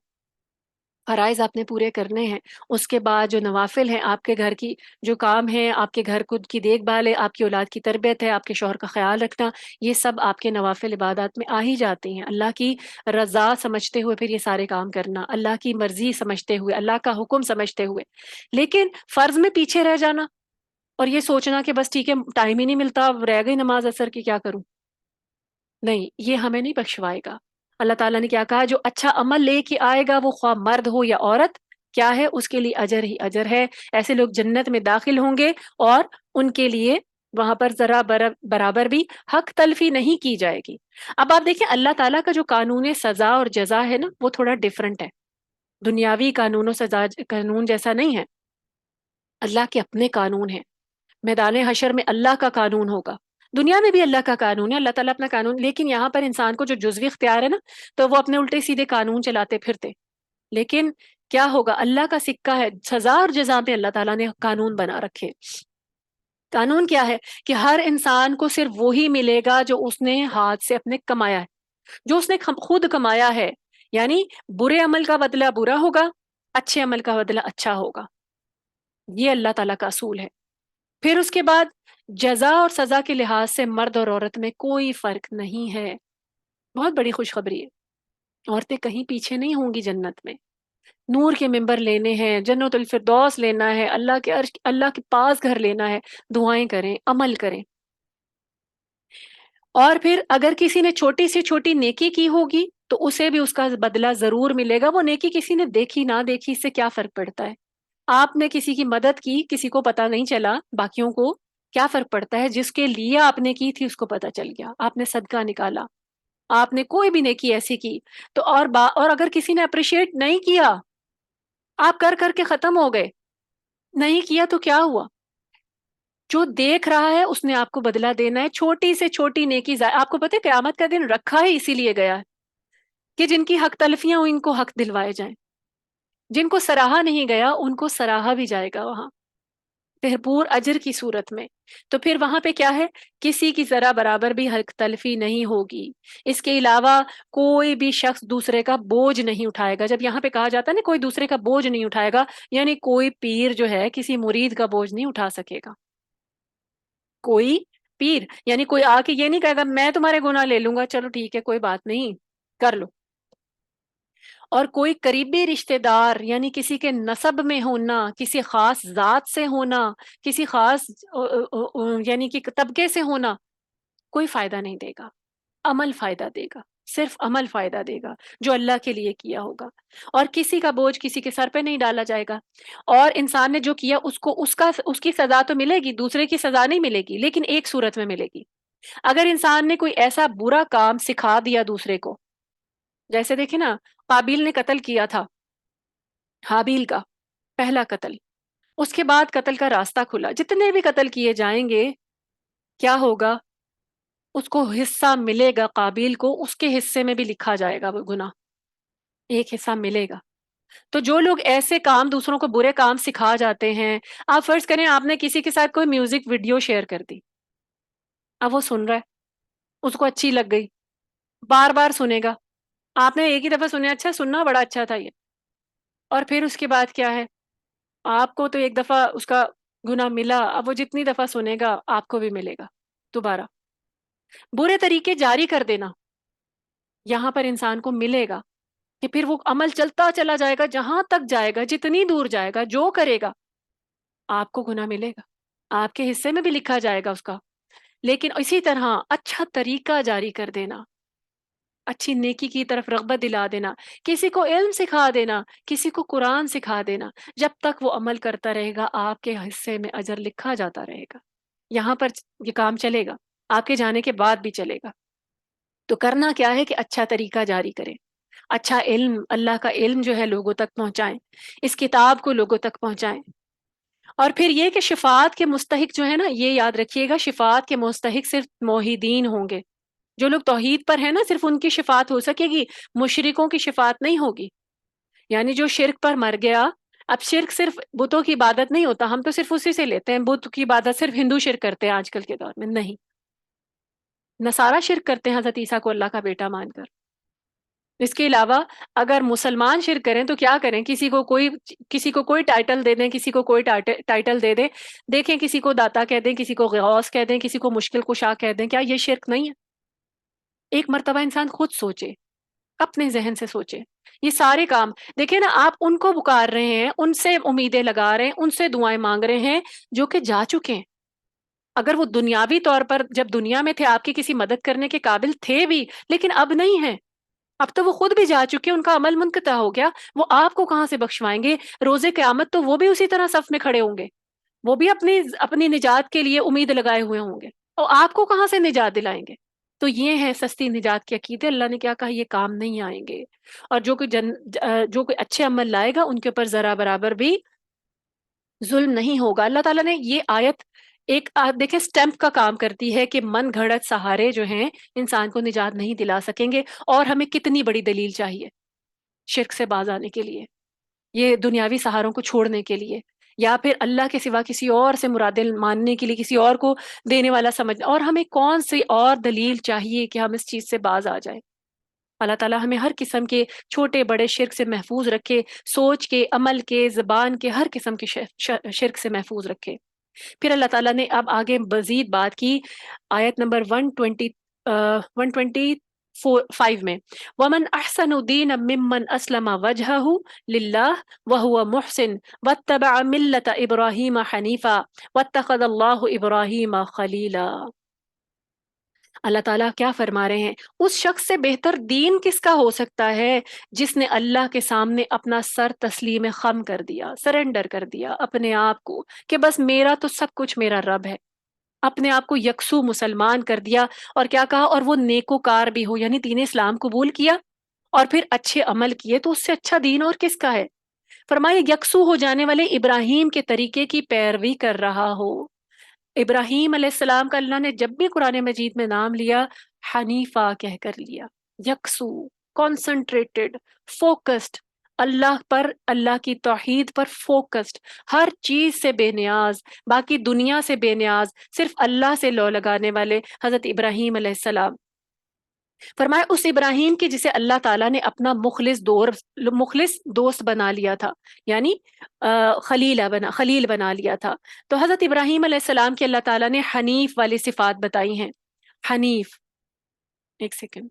فرائض آپ نے پورے کرنے ہیں، اس کے بعد جو نوافل ہیں، آپ کے گھر کی جو کام ہے، آپ کے گھر خود کی دیکھ بھال ہے، آپ کی اولاد کی تربیت ہے، آپ کے شوہر کا خیال رکھنا، یہ سب آپ کے نوافل عبادات میں آ ہی جاتے ہیں۔ اللہ کی رضا سمجھتے ہوئے پھر یہ سارے کام کرنا، اللہ کی مرضی سمجھتے ہوئے، اللہ کا حکم سمجھتے ہوئے۔ لیکن فرض میں پیچھے رہ جانا اور یہ سوچنا کہ بس ٹھیک ہے ٹائم ہی نہیں ملتا، رہ گئی نماز اثر کی، کیا کروں؟ نہیں، یہ ہمیں نہیں بخشوائے گا۔ اللہ تعالیٰ نے کیا کہا؟ جو اچھا عمل لے کے آئے گا، وہ خواہ مرد ہو یا عورت، کیا ہے؟ اس کے لیے اجر ہی اجر ہے۔ ایسے لوگ جنت میں داخل ہوں گے اور ان کے لیے وہاں پر ذرا برابر بھی حق تلفی نہیں کی جائے گی۔ اب آپ دیکھیں اللہ تعالیٰ کا جو قانون سزا اور جزا ہے نا، وہ تھوڑا ڈیفرنٹ ہے، دنیاوی قانون و سزا قانون جیسا نہیں ہے۔ اللہ کے اپنے قانون ہیں، میدان حشر میں اللہ کا قانون ہوگا، دنیا میں بھی اللہ کا قانون ہے، اللہ تعالیٰ اپنا قانون، لیکن یہاں پر انسان کو جو جزوی اختیار ہے نا، تو وہ اپنے الٹے سیدھے قانون چلاتے پھرتے۔ لیکن کیا ہوگا؟ اللہ کا سکہ ہے، سزا اور جزا پہ اللہ تعالیٰ نے قانون بنا رکھے۔ قانون کیا ہے؟ کہ ہر انسان کو صرف وہی ملے گا جو اس نے ہاتھ سے اپنے کمایا ہے، جو اس نے خود کمایا ہے۔ یعنی برے عمل کا بدلہ برا ہوگا، اچھے عمل کا بدلہ اچھا ہوگا۔ یہ اللہ تعالیٰ کا اصول ہے۔ پھر اس کے بعد جزا اور سزا کے لحاظ سے مرد اور عورت میں کوئی فرق نہیں ہے۔ بہت بڑی خوشخبری ہے، عورتیں کہیں پیچھے نہیں ہوں گی جنت میں۔ نور کے ممبر لینے ہیں، جنت الفردوس لینا ہے، اللہ کے عرش، اللہ کے پاس گھر لینا ہے، دعائیں کریں، عمل کریں۔ اور پھر اگر کسی نے چھوٹی سے چھوٹی نیکی کی ہوگی تو اسے بھی اس کا بدلہ ضرور ملے گا. وہ نیکی کسی نے دیکھی نہ دیکھی اس سے کیا فرق پڑتا ہے؟ آپ نے کسی کی مدد کی، کسی کو پتا نہیں چلا، باقیوں کو کیا فرق پڑتا ہے؟ جس کے لیے آپ نے کی تھی اس کو پتا چل گیا، آپ نے صدقہ نکالا، آپ نے کوئی بھی نیکی ایسی کی تو اور اگر کسی نے اپریشیٹ نہیں کیا، آپ کر کر کے ختم ہو گئے، نہیں کیا تو کیا ہوا؟ جو دیکھ رہا ہے اس نے آپ کو بدلہ دینا ہے. چھوٹی سے چھوٹی نیکی آپ کو پتہ ہے قیامت کا دن رکھا ہی اسی لیے گیا ہے کہ جن کی حق تلفیاں ہوئی ان کو حق دلوائے جائیں، جن کو سراہا نہیں گیا ان کو سراہا بھی جائے گا وہاں بھرپور اجر کی صورت میں. تو پھر وہاں پہ کیا ہے؟ کسی کی ذرا برابر بھی حق تلفی نہیں ہوگی. اس کے علاوہ کوئی بھی شخص دوسرے کا بوجھ نہیں اٹھائے گا. جب یہاں پہ کہا جاتا ہے نا کوئی دوسرے کا بوجھ نہیں اٹھائے گا، یعنی کوئی پیر جو ہے کسی مرید کا بوجھ نہیں اٹھا سکے گا. کوئی پیر یعنی کوئی آ کے یہ نہیں کہے گا میں تمہارے گناہ لے لوں گا، چلو ٹھیک ہے کوئی بات نہیں کر لو. اور کوئی قریبی رشتہ دار یعنی کسی کے نسب میں ہونا، کسی خاص ذات سے ہونا، کسی خاص یعنی کہ طبقے سے ہونا، کوئی فائدہ نہیں دے گا. عمل فائدہ دے گا، صرف عمل فائدہ دے گا جو اللہ کے لیے کیا ہوگا. اور کسی کا بوجھ کسی کے سر پہ نہیں ڈالا جائے گا. اور انسان نے جو کیا اس کو اس کی سزا تو ملے گی، دوسرے کی سزا نہیں ملے گی، لیکن ایک صورت میں ملے گی. اگر انسان نے کوئی ایسا برا کام سکھا دیا دوسرے کو، جیسے دیکھیں نا قابیل نے قتل کیا تھا حابیل کا پہلا قتل، اس کے بعد قتل کا راستہ کھلا. جتنے بھی قتل کیے جائیں گے کیا ہوگا؟ اس کو حصہ ملے گا. قابیل کو اس کے حصے میں بھی لکھا جائے گا وہ گناہ، ایک حصہ ملے گا. تو جو لوگ ایسے کام دوسروں کو برے کام سکھا جاتے ہیں، آپ فرض کریں آپ نے کسی کے ساتھ کوئی میوزک ویڈیو شیئر کر دی، اب وہ سن رہا ہے، اس کو اچھی لگ گئی، بار بار سنے گا. آپ نے ایک ہی دفعہ سنیا اچھا سننا بڑا اچھا تھا یہ، اور پھر اس کے بعد کیا ہے؟ آپ کو تو ایک دفعہ اس کا گناہ ملا، اب وہ جتنی دفعہ سنے گا آپ کو بھی ملے گا دوبارہ. برے طریقے جاری کر دینا یہاں پر انسان کو ملے گا کہ پھر وہ عمل چلتا چلا جائے گا، جہاں تک جائے گا، جتنی دور جائے گا، جو کرے گا آپ کو گناہ ملے گا، آپ کے حصے میں بھی لکھا جائے گا اس کا. لیکن اسی طرح اچھا طریقہ جاری کر دینا، اچھی نیکی کی طرف رغبت دلا دینا، کسی کو علم سکھا دینا، کسی کو قرآن سکھا دینا، جب تک وہ عمل کرتا رہے گا آپ کے حصے میں اجر لکھا جاتا رہے گا. یہاں پر یہ کام چلے گا، آپ کے جانے کے بعد بھی چلے گا. تو کرنا کیا ہے کہ اچھا طریقہ جاری کریں، اچھا علم، اللہ کا علم جو ہے لوگوں تک پہنچائیں، اس کتاب کو لوگوں تک پہنچائیں. اور پھر یہ کہ شفاعت کے مستحق جو ہے نا، یہ یاد رکھیے گا شفاعت کے مستحق صرف موحدین ہوں گے. جو لوگ توحید پر ہیں نا صرف ان کی شفاعت ہو سکے گی، مشرکوں کی شفاعت نہیں ہوگی. یعنی جو شرک پر مر گیا، اب شرک صرف بتوں کی عبادت نہیں ہوتا، ہم تو صرف اسی سے لیتے ہیں بت کی عبادت صرف ہندو شرک کرتے ہیں آج کل کے دور میں، نہیں، نصارہ شرک کرتے ہیں حضرت عیسیٰ کو اللہ کا بیٹا مان کر. اس کے علاوہ اگر مسلمان شرک کریں تو کیا کریں؟ کسی کو کوئی ٹائٹل دے دیں، کسی کو کوئی ٹائٹل دے دیں. دیکھیں کسی کو داتا کہہ دیں، کسی کو غوث کہہ دیں، کسی کو مشکل کشا کہہ دیں، کیا یہ شرک نہیں ہے؟ ایک مرتبہ انسان خود سوچے، اپنے ذہن سے سوچے. یہ سارے کام دیکھیں نا، آپ ان کو پکار رہے ہیں، ان سے امیدیں لگا رہے ہیں، ان سے دعائیں مانگ رہے ہیں جو کہ جا چکے ہیں. اگر وہ دنیاوی طور پر جب دنیا میں تھے آپ کی کسی مدد کرنے کے قابل تھے بھی، لیکن اب نہیں ہیں، اب تو وہ خود بھی جا چکے، ان کا عمل منقطع ہو گیا، وہ آپ کو کہاں سے بخشوائیں گے؟ روز قیامت تو وہ بھی اسی طرح صف میں کھڑے ہوں گے، وہ بھی اپنی اپنی نجات کے لیے امید لگائے ہوئے ہوں گے، اور آپ کو کہاں سے نجات دلائیں گے؟ تو یہ ہے سستی نجات کے عقیدے. اللہ نے کیا کہا؟ یہ کام نہیں آئیں گے. اور جو کوئی اچھے عمل لائے گا ان کے اوپر ذرا برابر بھی ظلم نہیں ہوگا. اللہ تعالیٰ نے یہ آیت ایک دیکھیں سٹیمپ کا کام کرتی ہے کہ من گھڑت سہارے جو ہیں انسان کو نجات نہیں دلا سکیں گے. اور ہمیں کتنی بڑی دلیل چاہیے شرک سے باز آنے کے لیے، یہ دنیاوی سہاروں کو چھوڑنے کے لیے، یا پھر اللہ کے سوا کسی اور سے مرادیں ماننے کے لیے، کسی اور کو دینے والا سمجھنا. اور ہمیں کون سی اور دلیل چاہیے کہ ہم اس چیز سے باز آ جائیں؟ اللہ تعالیٰ ہمیں ہر قسم کے چھوٹے بڑے شرک سے محفوظ رکھے، سوچ کے، عمل کے، زبان کے، ہر قسم کے شرک سے محفوظ رکھے. پھر اللہ تعالیٰ نے اب آگے مزید بات کی آیت نمبر 125 میں، وَمَنْ أَحْسَنُ دِينًا مِّمَّنْ أَسْلَمَ وَجْهَهُ لِلَّهِ وَهُوَ مُحْسِنٌ وَاتَّبَعَ مِلَّةَ إِبْرَاهِيمَ حَنِيفًا وَاتَّخَذَ اللَّهُ إِبْرَاهِيمَ خَلِيلًا. اللہ تعالیٰ کیا فرما رہے ہیں؟ اس شخص سے بہتر دین کس کا ہو سکتا ہے جس نے اللہ کے سامنے اپنا سر تسلیم خم کر دیا، سرنڈر کر دیا اپنے آپ کو، کہ بس میرا تو سب کچھ میرا رب ہے، اپنے آپ کو یکسو مسلمان کر دیا، اور کیا کہا، اور وہ نیکوکار بھی ہو، یعنی دین اسلام قبول کیا اور پھر اچھے عمل کیے، تو اس سے اچھا دین اور کس کا ہے؟ فرمایا یکسو ہو جانے والے ابراہیم کے طریقے کی پیروی کر رہا ہو۔ ابراہیم علیہ السلام کا اللہ نے جب بھی قرآن مجید میں نام لیا، حنیفہ کہہ کر لیا، یکسو، کانسنٹریٹڈ، فوکسڈ، اللہ پر، اللہ کی توحید پر فوکسڈ، ہر چیز سے بے نیاز، باقی دنیا سے بے نیاز، صرف اللہ سے لو لگانے والے حضرت ابراہیم علیہ السلام۔ فرمایا اس ابراہیم کی جسے اللہ تعالیٰ نے اپنا مخلص دوست بنا لیا تھا، یعنی خلیل بنا لیا تھا۔ تو حضرت ابراہیم علیہ السلام کی اللہ تعالیٰ نے حنیف والی صفات بتائی ہیں۔ حنیف، ایک سیکنڈ،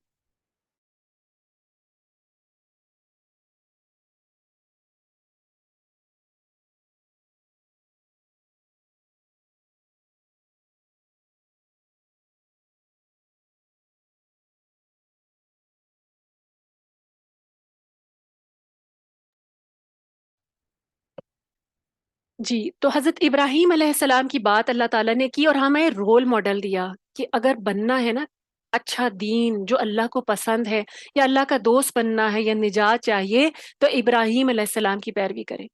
جی تو حضرت ابراہیم علیہ السلام کی بات اللہ تعالیٰ نے کی اور ہمیں رول ماڈل دیا کہ اگر بننا ہے نا اچھا دین جو اللہ کو پسند ہے، یا اللہ کا دوست بننا ہے، یا نجات چاہیے، تو ابراہیم علیہ السلام کی پیروی کریں۔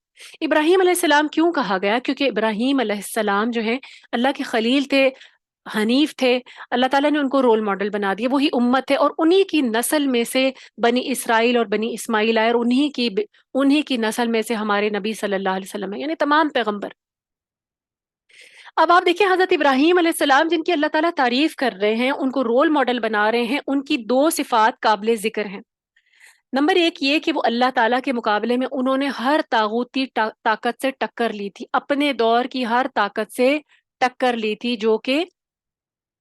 ابراہیم علیہ السلام کیوں کہا گیا؟ کیونکہ ابراہیم علیہ السلام جو ہے اللہ کے خلیل تھے، حنیف تھے، اللہ تعالیٰ نے ان کو رول ماڈل بنا دیا، وہی امت ہے، اور انہی کی نسل میں سے بنی اسرائیل اور بنی اسماعیل آئے، اور انہی کی نسل میں سے ہمارے نبی صلی اللہ علیہ وسلم ہے، یعنی تمام پیغمبر۔ اب آپ دیکھیں حضرت ابراہیم علیہ السلام جن کی اللہ تعالیٰ تعریف کر رہے ہیں، ان کو رول ماڈل بنا رہے ہیں، ان کی دو صفات قابل ذکر ہیں۔ نمبر ایک یہ کہ وہ اللہ تعالیٰ کے مقابلے میں انہوں نے ہر طاغوتی طاقت سے ٹکر لی تھی، اپنے دور کی ہر طاقت سے ٹکر لی تھی جو کہ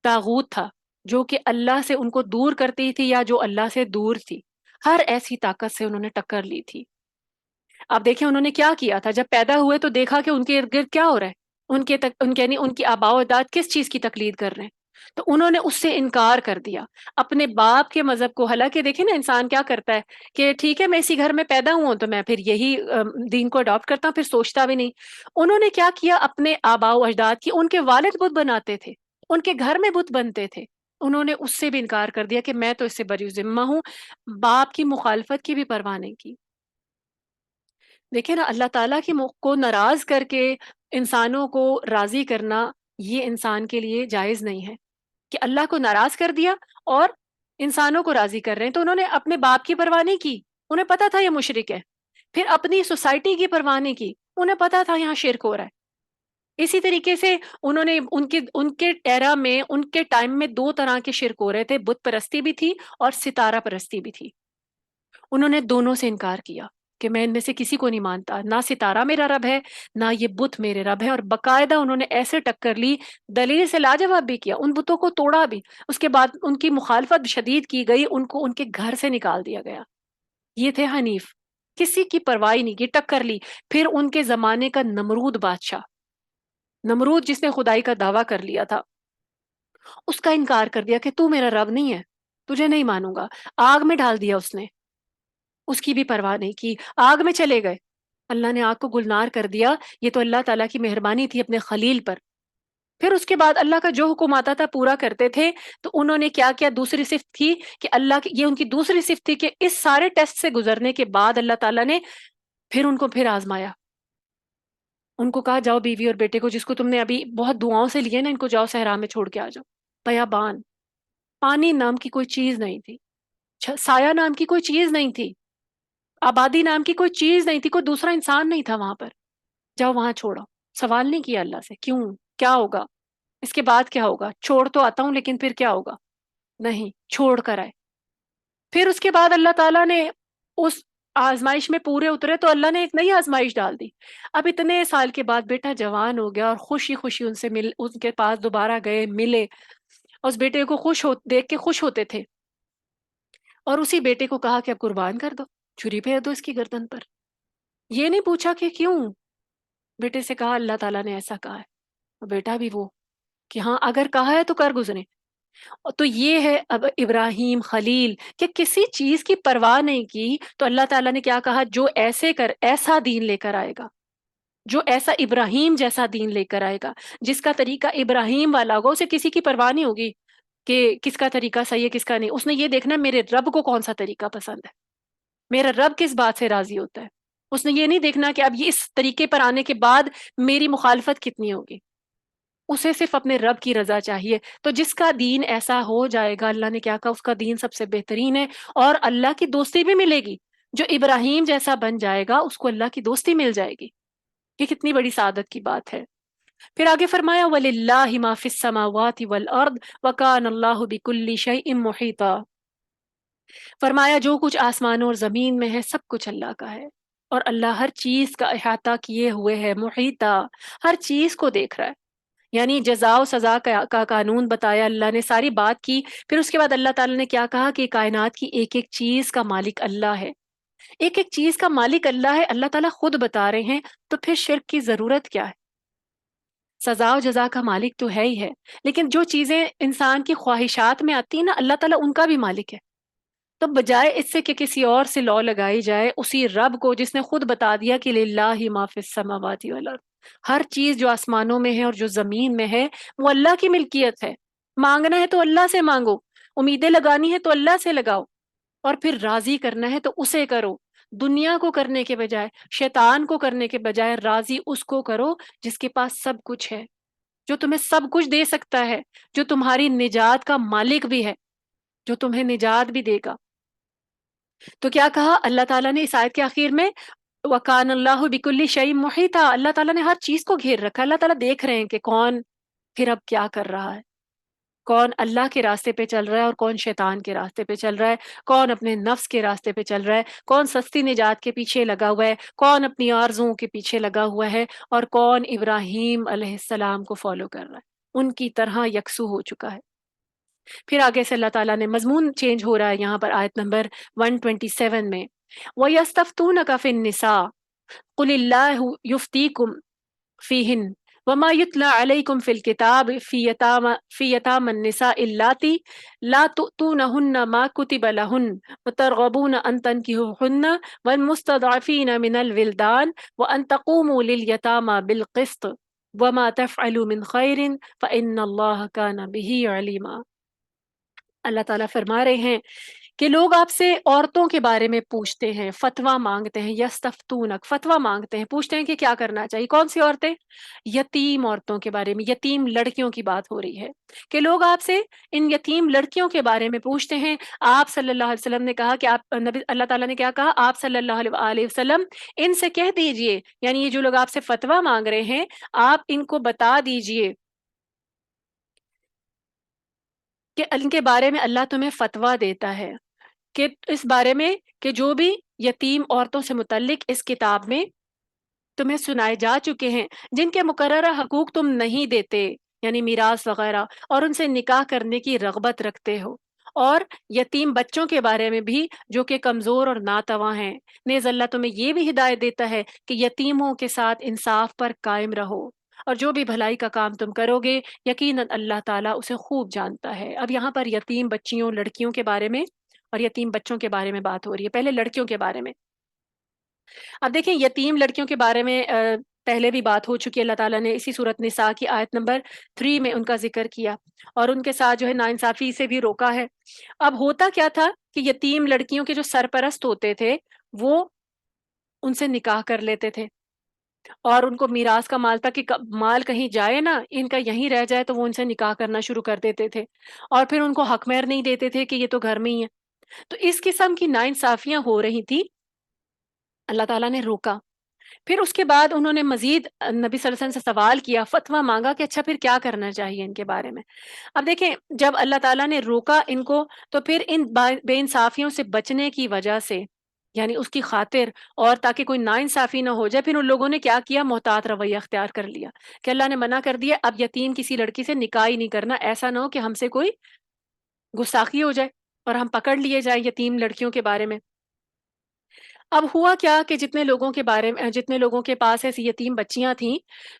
طاغوت تھا، جو کہ اللہ سے ان کو دور کرتی تھی یا جو اللہ سے دور تھی، ہر ایسی طاقت سے انہوں نے ٹکر لی تھی۔ آپ دیکھیں انہوں نے کیا کیا تھا، جب پیدا ہوئے تو دیکھا کہ ان کے ارد گرد کیا ہو رہا ہے، یعنی ان کی آباء و اجداد کس چیز کی تقلید کر رہے ہیں، تو انہوں نے اس سے انکار کر دیا اپنے باپ کے مذہب کو۔ حالانکہ دیکھیں نا انسان کیا کرتا ہے کہ ٹھیک ہے میں اسی گھر میں پیدا ہوں تو میں پھر یہی دین کو اڈاپٹ کرتا ہوں، پھر سوچتا بھی نہیں۔ انہوں نے کیا کیا، اپنے آباء و اجداد کی، ان کے والد بت بناتے تھے، ان کے گھر میں بت بنتے تھے، انہوں نے اس سے بھی انکار کر دیا کہ میں تو اس سے بری ذمہ ہوں، باپ کی مخالفت کی بھی پرواہ نہیں کی۔ دیکھیں نا اللہ تعالیٰ کو ناراض کر کے انسانوں کو راضی کرنا، یہ انسان کے لیے جائز نہیں ہے کہ اللہ کو ناراض کر دیا اور انسانوں کو راضی کر رہے ہیں۔ تو انہوں نے اپنے باپ کی پرواہ نہیں کی، انہیں پتا تھا یہ مشرک ہے، پھر اپنی سوسائٹی کی پرواہ نہیں کی، انہیں پتا تھا یہاں شرک ہو رہا ہے۔ اسی طریقے سے انہوں نے ان کے ایرا میں، ان کے ٹائم میں دو طرح کے شرک ہو رہے تھے، بت پرستی بھی تھی اور ستارہ پرستی بھی تھی۔ انہوں نے دونوں سے انکار کیا کہ میں ان میں سے کسی کو نہیں مانتا، نہ ستارہ میرا رب ہے، نہ یہ بت میرے رب ہے، اور باقاعدہ انہوں نے ایسے ٹکر لی، دلیل سے لاجواب بھی کیا، ان بتوں کو توڑا بھی، اس کے بعد ان کی مخالفت شدید کی گئی، ان کو ان کے گھر سے نکال دیا گیا۔ یہ تھے حنیف، کسی کی پرواہ نہیں کی، ٹکر لی۔ پھر ان کے زمانے کا نمرود بادشاہ، نمرود جس نے خدائی کا دعویٰ کر لیا تھا، اس کا انکار کر دیا کہ تو میرا رب نہیں ہے، تجھے نہیں مانوں گا، آگ میں ڈال دیا اس نے، اس کی بھی پرواہ نہیں کی، آگ میں چلے گئے، اللہ نے آگ کو گلنار کر دیا۔ یہ تو اللہ تعالیٰ کی مہربانی تھی اپنے خلیل پر۔ پھر اس کے بعد اللہ کا جو حکم آتا تھا پورا کرتے تھے۔ تو انہوں نے کیا کیا، دوسری صفت تھی کہ اللہ کی، یہ ان کی دوسری صفت تھی کہ اس سارے ٹیسٹ سے گزرنے کے بعد اللہ تعالیٰ نے پھر ان کو پھر آزمایا، ان کو کہا جاؤ بیوی اور بیٹے کو جس کو تم نے ابھی بہت دعاؤں سے لیے نا، ان کو جاؤ صحرا میں چھوڑ کے آ جاؤ، بیابان، پانی نام کی کوئی چیز نہیں تھی، سایہ نام کی کوئی چیز نہیں تھی، آبادی نام کی کوئی چیز نہیں تھی، کوئی دوسرا انسان نہیں تھا وہاں پر، جاؤ وہاں چھوڑو۔ سوال نہیں کیا اللہ سے کیوں، کیا ہوگا، اس کے بعد کیا ہوگا، چھوڑ تو آتا ہوں لیکن پھر کیا ہوگا، نہیں، چھوڑ کر آئے۔ پھر اس کے بعد اللہ تعالیٰ نے اس آزمائش میں پورے اترے تو اللہ نے ایک نئی آزمائش ڈال دی۔ اب اتنے سال کے بعد بیٹا جوان ہو گیا اور خوشی خوشی ان کے پاس دوبارہ گئے، ملے، اس بیٹے کو دیکھ کے خوش ہوتے تھے، اور اسی بیٹے کو کہا کہ اب قربان کر دو، چھری پھیر دو اس کی گردن پر۔ یہ نہیں پوچھا کہ کیوں، بیٹے سے کہا اللہ تعالیٰ نے ایسا کہا ہے، اور بیٹا بھی وہ کہ ہاں اگر کہا ہے تو کر گزرے۔ تو یہ ہے اب ابراہیم خلیل کہ کسی چیز کی پرواہ نہیں کی، تو اللہ تعالیٰ نے کیا کہا، جو ایسا دین لے کر آئے گا، جو ایسا ابراہیم جیسا دین لے کر آئے گا، جس کا طریقہ ابراہیم والا ہوگا، اسے کسی کی پرواہ نہیں ہوگی کہ کس کا طریقہ صحیح ہے کس کا نہیں، اس نے یہ دیکھنا ہے میرے رب کو کون سا طریقہ پسند ہے، میرا رب کس بات سے راضی ہوتا ہے، اس نے یہ نہیں دیکھنا کہ اب یہ اس طریقے پر آنے کے بعد میری مخالفت کتنی ہوگی، اسے صرف اپنے رب کی رضا چاہیے۔ تو جس کا دین ایسا ہو جائے گا، اللہ نے کیا کہا، اس کا دین سب سے بہترین ہے، اور اللہ کی دوستی بھی ملے گی۔ جو ابراہیم جیسا بن جائے گا اس کو اللہ کی دوستی مل جائے گی۔ یہ کتنی بڑی سعادت کی بات ہے۔ پھر آگے فرمایا وَلِلَّهِ مَا فِي السَّمَاوَاتِ وَالْأَرْضِ وَكَانَ اللَّهُ بِكُلِّ شَيْءٍ مُحِيطًا۔ فرمایا جو کچھ آسمانوں اور زمین میں ہے سب کچھ اللہ کا ہے، اور اللہ ہر چیز کا احاطہ کیے ہوئے ہے، محیطہ، ہر چیز کو دیکھ رہا ہے۔ یعنی جزا و سزا کا قانون بتایا اللہ نے، ساری بات کی، پھر اس کے بعد اللہ تعالیٰ نے کیا کہا کہ کائنات کی ایک ایک چیز کا مالک اللہ ہے، ایک ایک چیز کا مالک اللہ ہے، اللہ تعالیٰ خود بتا رہے ہیں، تو پھر شرک کی ضرورت کیا ہے؟ سزا و جزا کا مالک تو ہے ہی ہے، لیکن جو چیزیں انسان کی خواہشات میں آتی ہیں نا، اللہ تعالیٰ ان کا بھی مالک ہے۔ تو بجائے اس سے کہ کسی اور سے لو لگائی جائے، اسی رب کو جس نے خود بتا دیا کہ للہ ما فی السماوات والارض، ہر چیز جو آسمانوں میں ہے اور جو زمین میں ہے وہ اللہ کی ملکیت ہے۔ مانگنا ہے تو اللہ سے مانگو، امیدیں لگانی ہے تو اللہ سے لگاؤ، اور پھر راضی کرنا ہے تو اسے کرو۔ دنیا کو کرنے کے بجائے، شیطان کو کرنے کے بجائے راضی اس کو کرو جس کے پاس سب کچھ ہے، جو تمہیں سب کچھ دے سکتا ہے، جو تمہاری نجات کا مالک بھی ہے، جو تمہیں نجات بھی دے گا۔ تو کیا کہا اللہ تعالیٰ نے اس آیت کے آخر میں، وَكَانَ اللَّهُ بِكُلِّ شَيْءٍ مُحِيطًا، اللہ تعالیٰ نے ہر چیز کو گھیر رکھا ہے، اللہ تعالیٰ دیکھ رہے ہیں کہ کون پھر اب کیا کر رہا ہے، کون اللہ کے راستے پہ چل رہا ہے اور کون شیطان کے راستے پہ چل رہا ہے، کون اپنے نفس کے راستے پہ چل رہا ہے، کون سستی نجات کے پیچھے لگا ہوا ہے، کون اپنی آرزوؤں کے پیچھے لگا ہوا ہے، اور کون ابراہیم علیہ السلام کو فالو کر رہا ہے، ان کی طرح یکسو ہو چکا ہے۔ پھر آگے سے اللہ تعالیٰ نے مضمون چینج ہو رہا ہے یہاں پر آیت نمبر 127 میں، وَيَسْتَفْتُونَكَ فِي النِّسَاءِ قُلِ اللَّهُ يُفْتِيكُمْ فِيهِنَّ وَمَا يُتْلَى عَلَيْكُمْ فِي الْكِتَابِ فِي يَتَامَى النِّسَاءِ اللَّاتِي لَا تُؤْتُونَهُنَّ مَا كُتِبَ لَهُنَّ وَتَرْغَبُونَ أَن تَنكِحُوهُنَّ وَالْمُسْتَضْعَفِينَ مِنَ الْوِلْدَانِ وَأَن تَقُومُوا لِلْيَتَامَى بِالْقِسْطِ وَمَا تَفْعَلُوا مِنْ خَيْرٍ فَإِنَّ اللَّهَ كَانَ بِهِ عَلِيمًا۔ اللہ تعالیٰ فرما رہے ہیں کہ لوگ آپ سے عورتوں کے بارے میں پوچھتے ہیں، فتویٰ مانگتے ہیں، یستفتونک، فتویٰ مانگتے ہیں، پوچھتے ہیں کہ کیا کرنا چاہیے۔ کون سی عورتیں؟ یتیم عورتوں کے بارے میں، یتیم لڑکیوں کی بات ہو رہی ہے کہ لوگ آپ سے ان یتیم لڑکیوں کے بارے میں پوچھتے ہیں۔ آپ صلی اللہ علیہ وسلم نے کہا کہ اللہ تعالیٰ نے کیا کہا، آپ صلی اللہ علیہ وسلم ان سے کہہ دیجئے، یعنی یہ جو لوگ آپ سے فتویٰ مانگ رہے ہیں، آپ ان کو بتا دیجئے کہ ان کے بارے میں اللہ تمہیں فتویٰ دیتا ہے، کہ اس بارے میں کہ جو بھی یتیم عورتوں سے متعلق اس کتاب میں تمہیں سنائے جا چکے ہیں، جن کے مقررہ حقوق تم نہیں دیتے، یعنی میراث وغیرہ، اور ان سے نکاح کرنے کی رغبت رکھتے ہو، اور یتیم بچوں کے بارے میں بھی جو کہ کمزور اور ناتواں ہیں، نیز اللہ تمہیں یہ بھی ہدایت دیتا ہے کہ یتیموں کے ساتھ انصاف پر قائم رہو، اور جو بھی بھلائی کا کام تم کرو گے یقیناً اللہ تعالیٰ اسے خوب جانتا ہے۔ اب یہاں پر یتیم بچیوں، لڑکیوں کے بارے میں اور یتیم بچوں کے بارے میں بات ہو رہی ہے، پہلے لڑکیوں کے بارے میں۔ اب دیکھیں یتیم لڑکیوں کے بارے میں پہلے بھی بات ہو چکی ہے، اللہ تعالیٰ نے اسی صورت نساء کی آیت نمبر 3 میں ان کا ذکر کیا، اور ان کے ساتھ جو ہے ناانصافی سے بھی روکا ہے۔ اب ہوتا کیا تھا کہ یتیم لڑکیوں کے جو سرپرست ہوتے تھے وہ ان سے نکاح کر لیتے تھے، اور ان کو میراث کا مال تھا کہ مال کہیں جائے نا، ان کا یہیں رہ جائے، تو وہ ان سے نکاح کرنا شروع کر دیتے تھے، اور پھر ان کو حق مہر نہیں دیتے تھے کہ یہ تو گھر میں ہی ہے۔ تو اس قسم کی ناانصافیاں ہو رہی تھی، اللہ تعالیٰ نے روکا۔ پھر اس کے بعد انہوں نے مزید نبی صلی اللہ علیہ وسلم سے سوال کیا، فتویٰ مانگا کہ اچھا پھر کیا کرنا چاہیے ان کے بارے میں۔ اب دیکھیں جب اللہ تعالیٰ نے روکا ان کو، تو پھر ان بے انصافیوں سے بچنے کی وجہ سے، یعنی اس کی خاطر، اور تاکہ کوئی ناانصافی نہ ہو جائے، پھر ان لوگوں نے کیا کیا، محتاط رویہ اختیار کر لیا کہ اللہ نے منع کر دیا اب یتیم کسی لڑکی سے نکاح ہی نہیں کرنا، ایسا نہ ہو کہ ہم سے کوئی گستاخی ہو جائے اور ہم پکڑ لیے جائیں یتیم لڑکیوں کے بارے میں۔ اب ہوا کیا کہ جتنے لوگوں کے پاس ایسی یتیم بچیاں تھیں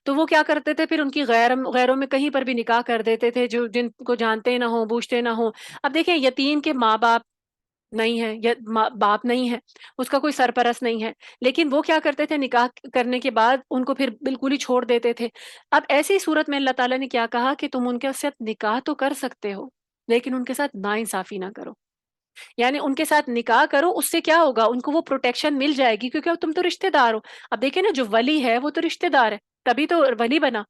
تو وہ کیا کرتے تھے، پھر ان کی غیروں میں کہیں پر بھی نکاح کر دیتے تھے، جو جن کو جانتے نہ ہوں، بوجھتے نہ ہوں۔ اب دیکھیں یتیم کے ماں باپ نہیں ہے یا باپ نہیں ہے، اس کا کوئی سرپرست نہیں ہے، لیکن وہ کیا کرتے تھے، نکاح کرنے کے بعد ان کو پھر بالکل ہی چھوڑ دیتے تھے۔ اب ایسی صورت میں اللہ تعالیٰ نے کیا کہا کہ تم ان کے ساتھ نکاح تو کر سکتے ہو، لیکن ان کے ساتھ ناانصافی نہ کرو، یعنی ان کے ساتھ نکاح کرو، اس سے کیا ہوگا، ان کو وہ پروٹیکشن مل جائے گی، کیونکہ اب تم تو رشتہ دار ہو۔ اب دیکھیں نا، جو ولی ہے وہ تو رشتہ دار ہے، تبھی تو ولی بنا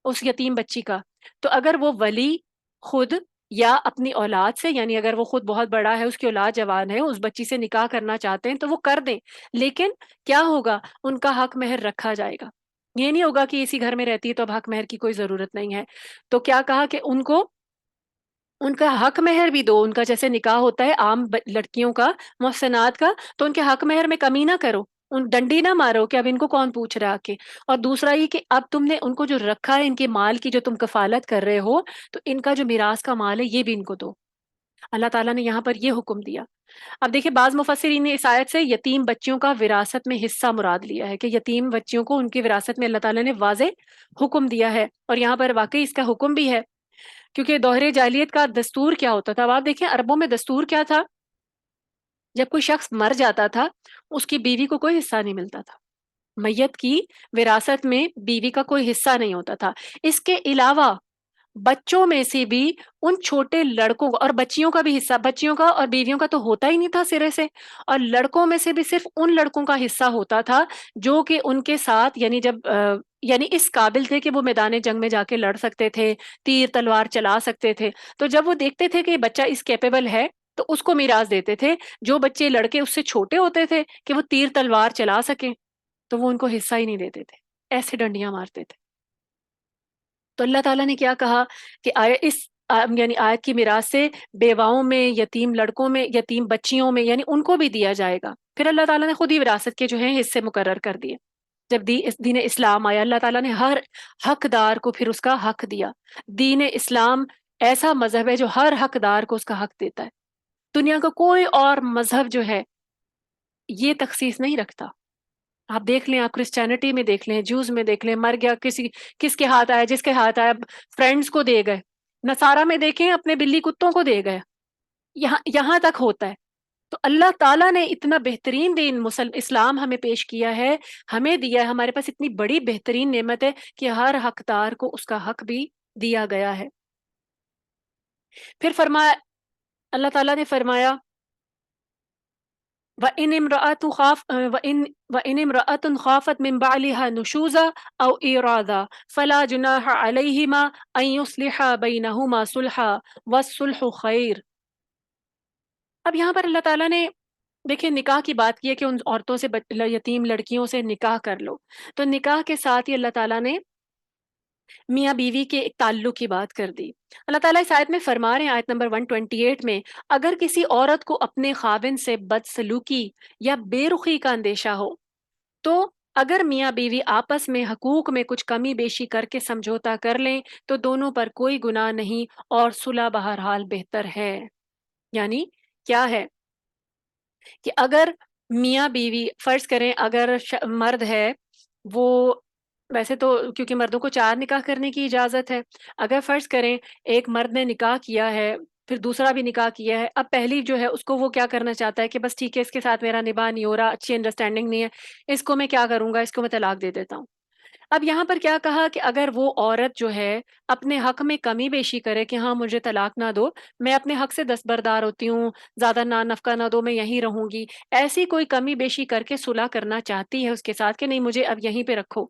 اس یتیم بچی کا۔ تو اگر وہ ولی خود یا اپنی اولاد سے، یعنی اگر وہ خود بہت بڑا ہے، اس کی اولاد جوان ہے، اس بچی سے نکاح کرنا چاہتے ہیں تو وہ کر دیں، لیکن کیا ہوگا، ان کا حق مہر رکھا جائے گا۔ یہ نہیں ہوگا کہ اسی گھر میں رہتی ہے تو اب حق مہر کی کوئی ضرورت نہیں ہے۔ تو کیا کہا کہ ان کا حق مہر بھی دو، ان کا جیسے نکاح ہوتا ہے عام لڑکیوں کا، محسنات کا، تو ان کے حق مہر میں کمی نہ کرو، ان ڈنڈی نہ مارو کہ اب ان کو کون پوچھ رہا کے۔ اور دوسرا یہ کہ اب تم نے ان کو جو رکھا ہے، ان کے مال کی جو تم کفالت کر رہے ہو، تو ان کا جو میراث کا مال ہے یہ بھی ان کو دو۔ اللہ تعالیٰ نے یہاں پر یہ حکم دیا۔ اب دیکھیں، بعض مفسرین نے اس آیت سے یتیم بچیوں کا وراثت میں حصہ مراد لیا ہے، کہ یتیم بچیوں کو ان کی وراثت میں اللہ تعالیٰ نے واضح حکم دیا ہے، اور یہاں پر واقعی اس کا حکم بھی ہے، کیونکہ دور جاہلیت کا دستور کیا ہوتا تھا؟ اب آپ دیکھیں عربوں میں دستور کیا تھا، جب کوئی شخص مر جاتا تھا اس کی بیوی کو کوئی حصہ نہیں ملتا تھا، میت کی وراثت میں بیوی کا کوئی حصہ نہیں ہوتا تھا۔ اس کے علاوہ بچوں میں سے بھی ان چھوٹے لڑکوں کو، اور بچیوں کا بھی حصہ، بچیوں کا اور بیویوں کا تو ہوتا ہی نہیں تھا سرے سے، اور لڑکوں میں سے بھی صرف ان لڑکوں کا حصہ ہوتا تھا جو کہ ان کے ساتھ، یعنی یعنی اس قابل تھے کہ وہ میدان جنگ میں جا کے لڑ سکتے تھے، تیر تلوار چلا سکتے تھے۔ تو جب وہ دیکھتے تھے کہ یہ بچہ اس کیپیبل ہے تو اس کو میراث دیتے تھے۔ جو بچے لڑکے اس سے چھوٹے ہوتے تھے کہ وہ تیر تلوار چلا سکیں تو وہ ان کو حصہ ہی نہیں دیتے تھے، ایسے ڈنڈیاں مارتے تھے۔ تو اللہ تعالیٰ نے کیا کہا کہ یعنی آیت کی میراث سے بیواؤں میں، یتیم لڑکوں میں، یتیم بچیوں میں، یعنی ان کو بھی دیا جائے گا۔ پھر اللہ تعالیٰ نے خود ہی وراثت کے جو ہیں حصے مقرر کر دیے۔ جب دین اسلام آیا، اللہ تعالیٰ نے ہر حقدار کو پھر اس کا حق دیا۔ دین اسلام ایسا مذہب ہے جو ہر حقدار کو اس کا حق دیتا ہے۔ دنیا کا کوئی اور مذہب جو ہے یہ تخصیص نہیں رکھتا۔ آپ دیکھ لیں، آپ کرسچینٹی میں دیکھ لیں، جوز میں دیکھ لیں، مر گیا کس کے ہاتھ آیا، جس کے ہاتھ آیا فرینڈز کو دے گئے، نصارہ میں دیکھیں اپنے بلی کتوں کو دے گئے، یہاں تک ہوتا ہے۔ تو اللہ تعالیٰ نے اتنا بہترین دین اسلام ہمیں پیش کیا ہے، ہمیں دیا ہے، ہمارے پاس اتنی بڑی بہترین نعمت ہے کہ ہر حقدار کو اس کا حق بھی دیا گیا ہے۔ پھر فرمایا، اللہ تعالیٰ نے فرمایا وَإِنِ امْرَأَةٌ خَافَتْ مِنْ بَعْلِهَا نُشُوزًا أَوْ إِعْرَاضًا فَلَا جُنَاحَ عَلَيْهِمَا أَنْ يُصْلِحَا بَيْنَهُمَا صُلْحًا وَالصُّلْحُ خَيْرٌ۔ اب یہاں پر اللہ تعالیٰ نے دیکھیں نکاح کی بات کی ہے کہ ان عورتوں سے، یتیم لڑکیوں سے نکاح کر لو، تو نکاح کے ساتھ ہی اللہ تعالیٰ نے میاں بیوی کے ایک تعلق کی بات کر دی۔ اللہ تعالیٰ اس آیت میں فرما رہے ہیں، آیت نمبر 128 میں، اگر کسی عورت کو اپنے خاوند سے بدسلوکی یا بے رخی کا اندیشہ ہو تو اگر میاں بیوی آپس میں حقوق میں کچھ کمی بیشی کر کے سمجھوتا کر لیں تو دونوں پر کوئی گناہ نہیں، اور صلح بہرحال بہتر ہے۔ یعنی کیا ہے کہ اگر میاں بیوی، فرض کریں اگر مرد ہے، وہ ویسے تو کیونکہ مردوں کو 4 نکاح کرنے کی اجازت ہے، اگر فرض کریں ایک مرد نے نکاح کیا ہے، پھر دوسرا بھی نکاح کیا ہے، اب پہلی جو ہے اس کو وہ کیا کرنا چاہتا ہے کہ بس ٹھیک ہے، اس کے ساتھ میرا نباہ نہیں ہو رہا، اچھی انڈرسٹینڈنگ نہیں ہے، اس کو میں کیا کروں گا، اس کو میں طلاق دے دیتا ہوں۔ اب یہاں پر کیا کہا کہ اگر وہ عورت جو ہے اپنے حق میں کمی بیشی کرے کہ ہاں مجھے طلاق نہ دو، میں اپنے حق سے دستبردار ہوتی ہوں، زیادہ نفقہ نہ دو، میں یہیں رہوں گی، ایسی کوئی کمی بیشی کر کے صلح کرنا چاہتی ہے اس کے ساتھ کہ نہیں مجھے اب یہیں پہ رکھو،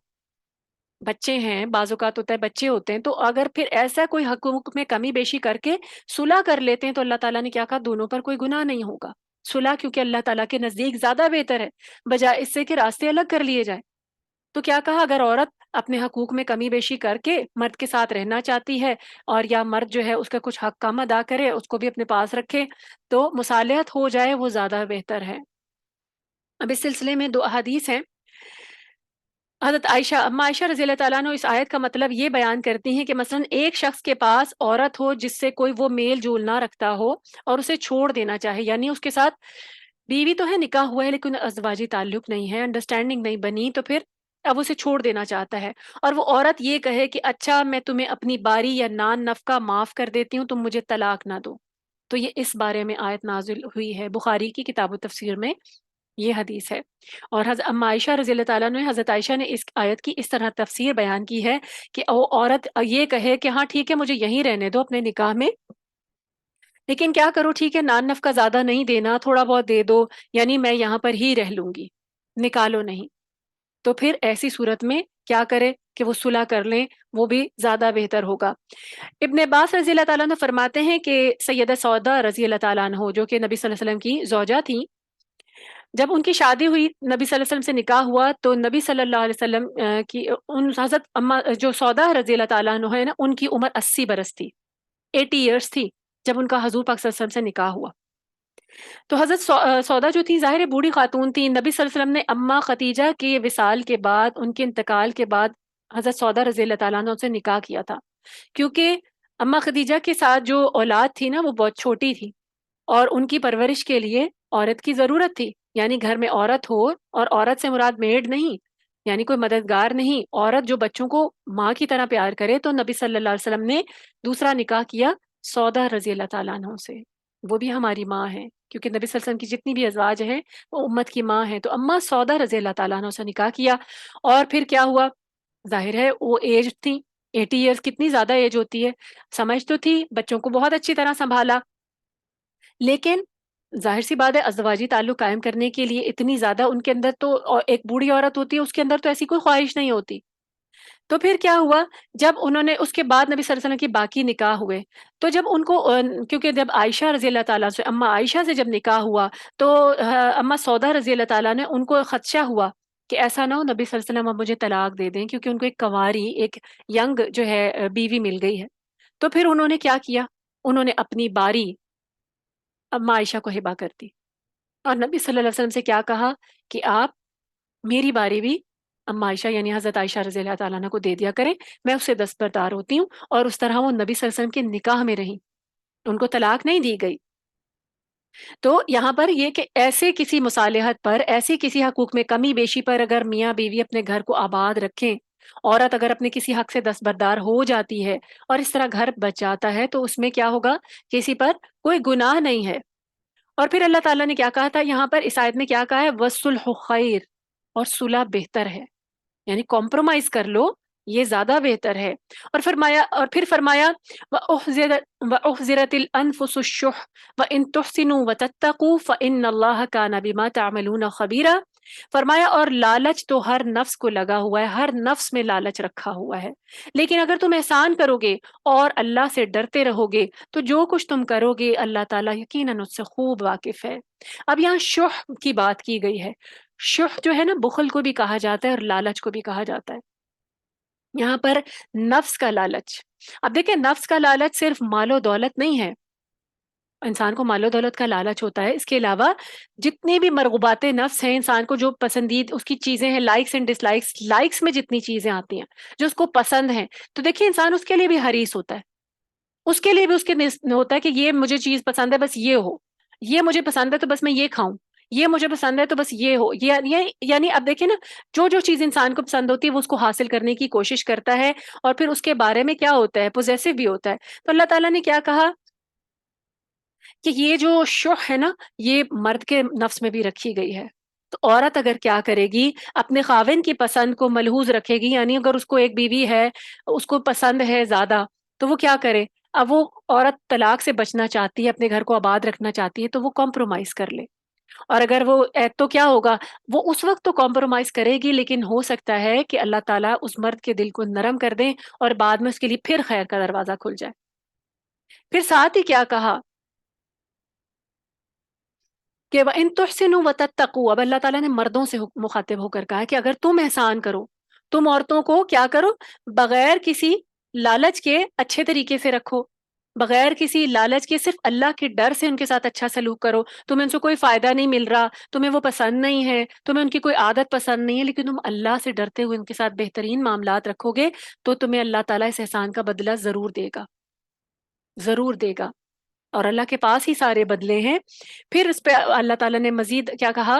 بچے ہیں، بعض اوقات ہوتا ہے بچے ہوتے ہیں، تو اگر پھر ایسا کوئی حقوق میں کمی بیشی کر کے صلح کر لیتے ہیں تو اللہ تعالیٰ نے کیا کہا، دونوں پر کوئی گناہ نہیں ہوگا۔ صلح کیونکہ اللہ تعالیٰ کے نزدیک زیادہ بہتر ہے، بجائے اس سے کہ راستے الگ کر لیے جائیں۔ تو کیا کہا، اگر عورت اپنے حقوق میں کمی بیشی کر کے مرد کے ساتھ رہنا چاہتی ہے، اور یا مرد جو ہے اس کا کچھ حق کم ادا کرے، اس کو بھی اپنے پاس رکھے، تو مصالحت ہو جائے، وہ زیادہ بہتر ہے۔ اب اس سلسلے میں 2 احادیث ہیں۔ حضرت عائشہ، اما عائشہ رضی اللہ تعالیٰ عنہ اس آیت کا مطلب یہ بیان کرتی ہیں کہ مثلا ایک شخص کے پاس عورت ہو جس سے کوئی وہ میل جول نہ رکھتا ہو اور اسے چھوڑ دینا چاہے، یعنی اس کے ساتھ بیوی تو ہے، نکاح ہوا ہے، لیکن ازدواجی تعلق نہیں ہے، انڈرسٹینڈنگ نہیں بنی، تو پھر اب اسے چھوڑ دینا چاہتا ہے، اور وہ عورت یہ کہے کہ اچھا میں تمہیں اپنی باری یا نان نفقہ معاف کر دیتی ہوں، تم مجھے طلاق نہ دو. تو یہ اس بارے میں آیت نازل ہوئی ہے، بخاری کی کتاب و تفسیر میں یہ حدیث ہے. اور حضرت اما عائشہ رضی اللہ تعالیٰ نے، حضرت عائشہ نے اس آیت کی اس طرح تفسیر بیان کی ہے کہ وہ عورت یہ کہے کہ ہاں ٹھیک ہے مجھے یہیں رہنے دو اپنے نکاح میں، لیکن کیا کرو، ٹھیک ہے نان نفقہ زیادہ نہیں دینا، تھوڑا بہت دے دو، یعنی میں یہاں پر ہی رہ لوں گی، نکالو نہیں. تو پھر ایسی صورت میں کیا کرے کہ وہ صلح کر لیں، وہ بھی زیادہ بہتر ہوگا. ابن عباس رضی اللہ تعالیٰ عنہ فرماتے ہیں کہ سیدہ سودا رضی اللہ تعالیٰ عنہ جو کہ نبی صلی اللہ علیہ وسلم کی زوجہ تھیں، جب ان کی شادی ہوئی، نبی صلی اللہ علیہ وسلم سے نکاح ہوا، تو نبی صلی اللہ علیہ وسلم کی ان حضرت اما جو سودا رضی اللہ تعالیٰ عنہ ہے نا، ان کی عمر 80 برس تھی، 80 ایئرس تھی جب ان کا حضور پاک صلی اللہ علیہ وسلم سے نکاح ہوا. تو حضرت سودا جو تھی ظاہر ہے بوڑھی خاتون تھی. نبی صلی اللہ علیہ وسلم نے اما خدیجہ کے وصال کے بعد، ان کے انتقال کے بعد، حضرت سودا رضی اللہ تعالیٰ عنہ سے نکاح کیا تھا، کیونکہ اما خدیجہ کے ساتھ جو اولاد تھی نا وہ بہت چھوٹی تھی، اور ان کی پرورش کے لیے عورت کی ضرورت تھی. یعنی گھر میں عورت ہو، اور عورت سے مراد میڈ نہیں، یعنی کوئی مددگار نہیں، عورت جو بچوں کو ماں کی طرح پیار کرے. تو نبی صلی اللہ علیہ وسلم نے دوسرا نکاح کیا سودا رضی اللہ تعالیٰ عنہ سے. وہ بھی ہماری ماں ہے، کیونکہ نبی صلی اللہ علیہ وسلم کی جتنی بھی ازواج ہیں وہ امت کی ماں ہیں. تو اما سودا رضی اللہ تعالیٰ عنہ سے نکاح کیا، اور پھر کیا ہوا، ظاہر ہے وہ ایج تھی، 80 ایئرس کتنی زیادہ ایج ہوتی ہے، سمجھ تو تھی، بچوں کو بہت اچھی طرح سنبھالا، لیکن ظاہر سی بات ہے ازدواجی تعلق قائم کرنے کے لیے اتنی زیادہ ان کے اندر تو، ایک بوڑھی عورت ہوتی ہے اس کے اندر تو ایسی کوئی خواہش نہیں ہوتی. تو پھر کیا ہوا، جب انہوں نے اس کے بعد نبی صلی اللہ علیہ وسلم کی باقی نکاح ہوئے، تو جب ان کو کیونکہ جب عائشہ رضی اللہ تعالیٰ سے، اما عائشہ سے جب نکاح ہوا، تو اما سودا رضی اللہ تعالیٰ نے ان کو خدشہ ہوا کہ ایسا نہ ہو نبی صلی اللہ علیہ وسلم اب مجھے طلاق دے دیں، کیونکہ ان کو ایک کنواری، ایک ینگ جو ہے بیوی مل گئی ہے. تو پھر انہوں نے کیا کیا، انہوں نے اپنی باری اما عائشہ کو ہبا کر دی، اور نبی صلی اللہ علیہ وسلم سے کیا کہا کہ آپ میری باری بھی اما عائشہ یعنی حضرت عائشہ رضی اللہ تعالیٰ عنہ کو دے دیا کریں، میں اس سے دستبردار ہوتی ہوں. اور اس طرح وہ نبی صلی اللہ علیہ وسلم کے نکاح میں رہیں، ان کو طلاق نہیں دی گئی. تو یہاں پر یہ کہ ایسے کسی مصالحت پر، ایسے کسی حقوق میں کمی بیشی پر اگر میاں بیوی اپنے گھر کو آباد رکھیں، عورت اگر اپنے کسی حق سے دستبردار ہو جاتی ہے اور اس طرح گھر بچ جاتا ہے، تو اس میں کیا ہوگا، کسی پر کوئی گناہ نہیں ہے. اور پھر اللہ تعالیٰ نے کیا کہا تھا یہاں پر اس آیت میں، کیا کہا ہے، وَالصُّلْحُ خیر، اور صلح بہتر ہے، یعنی کمپرومائز کر لو، یہ زیادہ بہتر ہے. اور فرمایا، اور پھر فرمایا وَأُحْضِرَتِ الْأَنفُسُ الشُّحَّ وَإِن تُحْسِنُوا وَتَتَّقُوا فَإِنَّ اللَّهَ كَانَ بِمَا تَعْمَلُونَ خَبِيرًا. فرمایا اور لالچ تو ہر نفس کو لگا ہوا ہے، ہر نفس میں لالچ رکھا ہوا ہے، لیکن اگر تم احسان کرو گے اور اللہ سے ڈرتے رہو گے تو جو کچھ تم کرو گے اللہ تعالیٰ یقیناً اس سے خوب واقف ہے. اب یہاں شح کی بات کی گئی ہے. شح جو ہے نا، بخل کو بھی کہا جاتا ہے اور لالچ کو بھی کہا جاتا ہے. یہاں پر نفس کا لالچ، اب دیکھیں نفس کا لالچ صرف مال و دولت نہیں ہے، انسان کو مال و دولت کا لالچ ہوتا ہے، اس کے علاوہ جتنی بھی مرغوبات نفس ہیں، انسان کو جو پسندید اس کی چیزیں ہیں، likes and dislikes, likes میں جتنی چیزیں آتی ہیں جو اس کو پسند ہیں، تو دیکھیے انسان اس کے لیے بھی حریص ہوتا ہے، اس کے لیے بھی اس کے ہوتا ہے کہ یہ مجھے چیز پسند ہے بس یہ ہو، یہ مجھے پسند ہے تو بس میں یہ کھاؤں، یہ مجھے پسند ہے تو بس یہ ہو، یہ یعنی اب دیکھیں نا، جو جو چیز انسان کو پسند ہوتی ہے وہ اس کو حاصل کرنے کی کوشش کرتا ہے، اور پھر اس کے بارے میں کیا ہوتا ہے، پوزیسو بھی ہوتا ہے. تو اللہ تعالیٰ نے کیا کہا کہ یہ جو شح ہے نا، یہ مرد کے نفس میں بھی رکھی گئی ہے. تو عورت اگر کیا کرے گی، اپنے خاوند کی پسند کو ملحوظ رکھے گی، یعنی اگر اس کو ایک بیوی ہے، اس کو پسند ہے زیادہ، تو وہ کیا کرے، اب وہ عورت طلاق سے بچنا چاہتی ہے، اپنے گھر کو آباد رکھنا چاہتی ہے، تو وہ کمپرومائز کر لے. اور اگر وہ تو کیا ہوگا، وہ اس وقت تو کمپرومائز کرے گی، لیکن ہو سکتا ہے کہ اللہ تعالیٰ اس مرد کے دل کو نرم کر دیں اور بعد میں اس کے لیے پھر خیر کا دروازہ کھل جائے. پھر ساتھ ہی کیا کہا کہ وَإِن تُحْسِنُوا وَتَتَّقُوا، اب اللہ تعالیٰ نے مردوں سے مخاطب ہو کر کہا کہ اگر تم احسان کرو، تم عورتوں کو کیا کرو، بغیر کسی لالچ کے اچھے طریقے سے رکھو، بغیر کسی لالچ کے صرف اللہ کے ڈر سے ان کے ساتھ اچھا سلوک کرو. تمہیں ان سے کوئی فائدہ نہیں مل رہا، تمہیں وہ پسند نہیں ہے، تمہیں ان کی کوئی عادت پسند نہیں ہے، لیکن تم اللہ سے ڈرتے ہوئے ان کے ساتھ بہترین معاملات رکھو گے، تو تمہیں اللہ تعالیٰ اس احسان کا بدلہ ضرور دے گا، ضرور دے گا. اور اللہ کے پاس ہی سارے بدلے ہیں. پھر اس پہ اللہ تعالیٰ نے مزید کیا کہا؟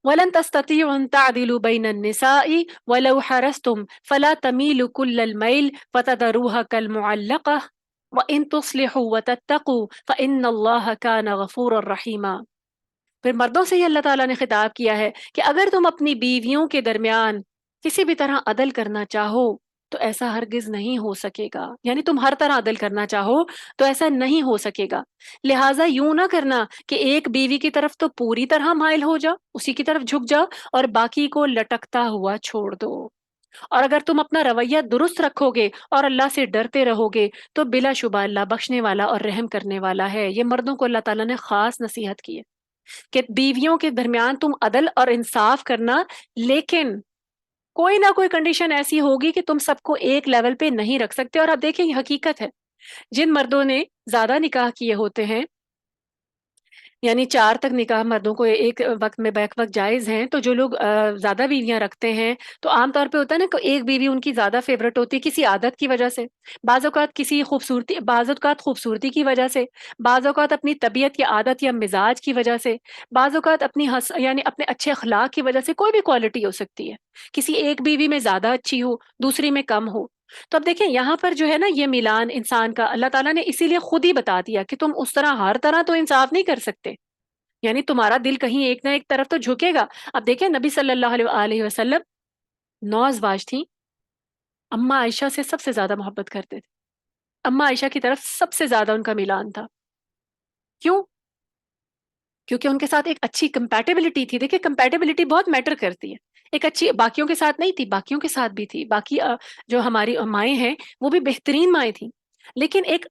وَلَن تَسْتَطِيعُوا أَن تَعْدِلُوا بَيْنَ النِّسَاءِ وَلَوْ حَرَصْتُمْ فَلَا تَمِيلُوا كُلَّ الْمَيْلِ فَتَذَرُوهَا كَالْمُعَلَّقَةِ وَإِن تُصْلِحُوا وَتَتَّقُوا فَإِنَّ اللَّهَ كَانَ غَفُورًا رَحِيمًا. پھر مردوں سے ہی اللہ تعالیٰ نے خطاب کیا ہے کہ اگر تم اپنی بیویوں کے درمیان کسی بھی طرح عدل کرنا چاہو تو ایسا ہرگز نہیں ہو سکے گا. یعنی تم ہر طرح عدل کرنا چاہو تو ایسا نہیں ہو سکے گا. لہٰذا یوں نہ کرنا کہ ایک بیوی کی طرف تو پوری طرح مائل ہو جاؤ، اسی کی طرف جھک جاؤ، اور باقی کو لٹکتا ہوا چھوڑ دو. اور اگر تم اپنا رویہ درست رکھو گے اور اللہ سے ڈرتے رہو گے تو بلا شبہ اللہ بخشنے والا اور رحم کرنے والا ہے. یہ مردوں کو اللہ تعالیٰ نے خاص نصیحت کی ہے کہ بیویوں کے درمیان تم عدل اور انصاف کرنا، لیکن کوئی نہ کوئی کنڈیشن ایسی ہوگی کہ تم سب کو ایک لیول پہ نہیں رکھ سکتے. اور آپ دیکھیں یہ حقیقت ہے، جن مردوں نے زیادہ نکاح کیے ہوتے ہیں، یعنی 4 تک نکاح مردوں کو ایک وقت میں بیک وقت جائز ہیں، تو جو لوگ زیادہ بیویاں رکھتے ہیں تو عام طور پہ ہوتا ہے نا کہ ایک بیوی ان کی زیادہ فیوریٹ ہوتی ہے کسی عادت کی وجہ سے، بعض اوقات کسی خوبصورتی، بعض اوقات خوبصورتی کی وجہ سے، بعض اوقات اپنی طبیعت یا عادت یا مزاج کی وجہ سے، بعض اوقات اپنی یعنی اپنے اچھے اخلاق کی وجہ سے. کوئی بھی کوالٹی ہو سکتی ہے، کسی ایک بیوی میں زیادہ اچھی ہو، دوسری میں کم ہو. تو اب دیکھیں یہاں پر جو ہے نا یہ میلان انسان کا اللہ تعالیٰ نے اسی لیے خود ہی بتا دیا کہ تم اس طرح ہر طرح تو انصاف نہیں کر سکتے، یعنی تمہارا دل کہیں ایک نہ ایک طرف تو جھکے گا. اب دیکھیں نبی صلی اللہ علیہ وسلم 9 ازواج تھیں، اما عائشہ سے سب سے زیادہ محبت کرتے تھے، اما عائشہ کی طرف سب سے زیادہ ان کا میلان تھا. کیوں؟ کیونکہ ان کے ساتھ ایک اچھی کمپیٹیبلٹی تھی. دیکھیں کمپیٹیبلٹی بہت میٹر کرتی ہے. ایک اچھی باقیوں کے ساتھ نہیں تھی، باقیوں کے ساتھ بھی تھی، باقی جو ہماری مائیں ہیں وہ بھی بہترین مائیں تھیں، لیکن ایک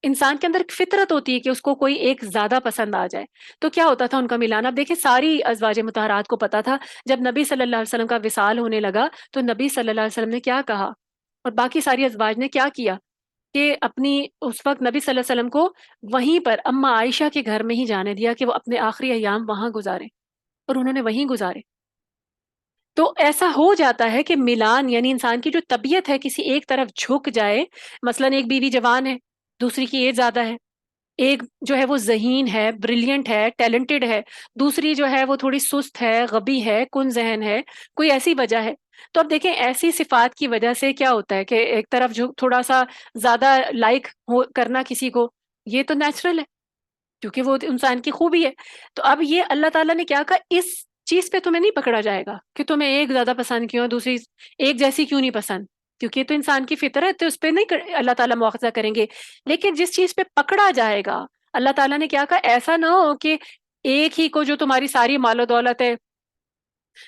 انسان کے اندر ایک فطرت ہوتی ہے کہ اس کو کوئی ایک زیادہ پسند آ جائے. تو کیا ہوتا تھا ان کا ملانا؟ اب دیکھیں ساری ازواج مطہرات کو پتا تھا جب نبی صلی اللہ علیہ وسلم کا وصال ہونے لگا تو نبی صلی اللہ علیہ وسلم نے کیا کہا اور باقی ساری ازواج نے کیا کیا کہ اپنی اس وقت نبی صلی اللہ علیہ وسلم کو وہیں پر اما عائشہ کے گھر میں ہی جانے دیا کہ وہ اپنے آخری ایام وہاں گزارے، اور انہوں نے وہیں گزارے. تو ایسا ہو جاتا ہے کہ ملان یعنی انسان کی جو طبیعت ہے کسی ایک طرف جھک جائے. مثلا ایک بیوی جوان ہے، دوسری کی ایج زیادہ ہے، ایک جو ہے وہ ذہین ہے، بریلینٹ ہے، ٹیلنٹڈ ہے، دوسری جو ہے وہ تھوڑی سست ہے، غبی ہے، کن ذہن ہے، کوئی ایسی وجہ ہے. تو اب دیکھیں ایسی صفات کی وجہ سے کیا ہوتا ہے کہ ایک طرف جو تھوڑا سا زیادہ لائک کرنا کسی کو، یہ تو نیچرل ہے کیونکہ وہ انسان کی خوبی ہے. تو اب یہ اللہ تعالیٰ نے کیا کہا، اس چیز پہ تمہیں نہیں پکڑا جائے گا کہ تمہیں ایک زیادہ پسند کیوں دوسری ایک جیسی کیوں نہیں پسند، کیونکہ یہ تو انسان کی فطرت ہے، اس پہ نہیں اللہ تعالیٰ مواخذہ کریں گے. لیکن جس چیز پہ پکڑا جائے گا، اللہ تعالیٰ نے کیا کہا ایسا نہ ہو کہ ایک ہی کو جو تمہاری ساری مال و دولت ہے،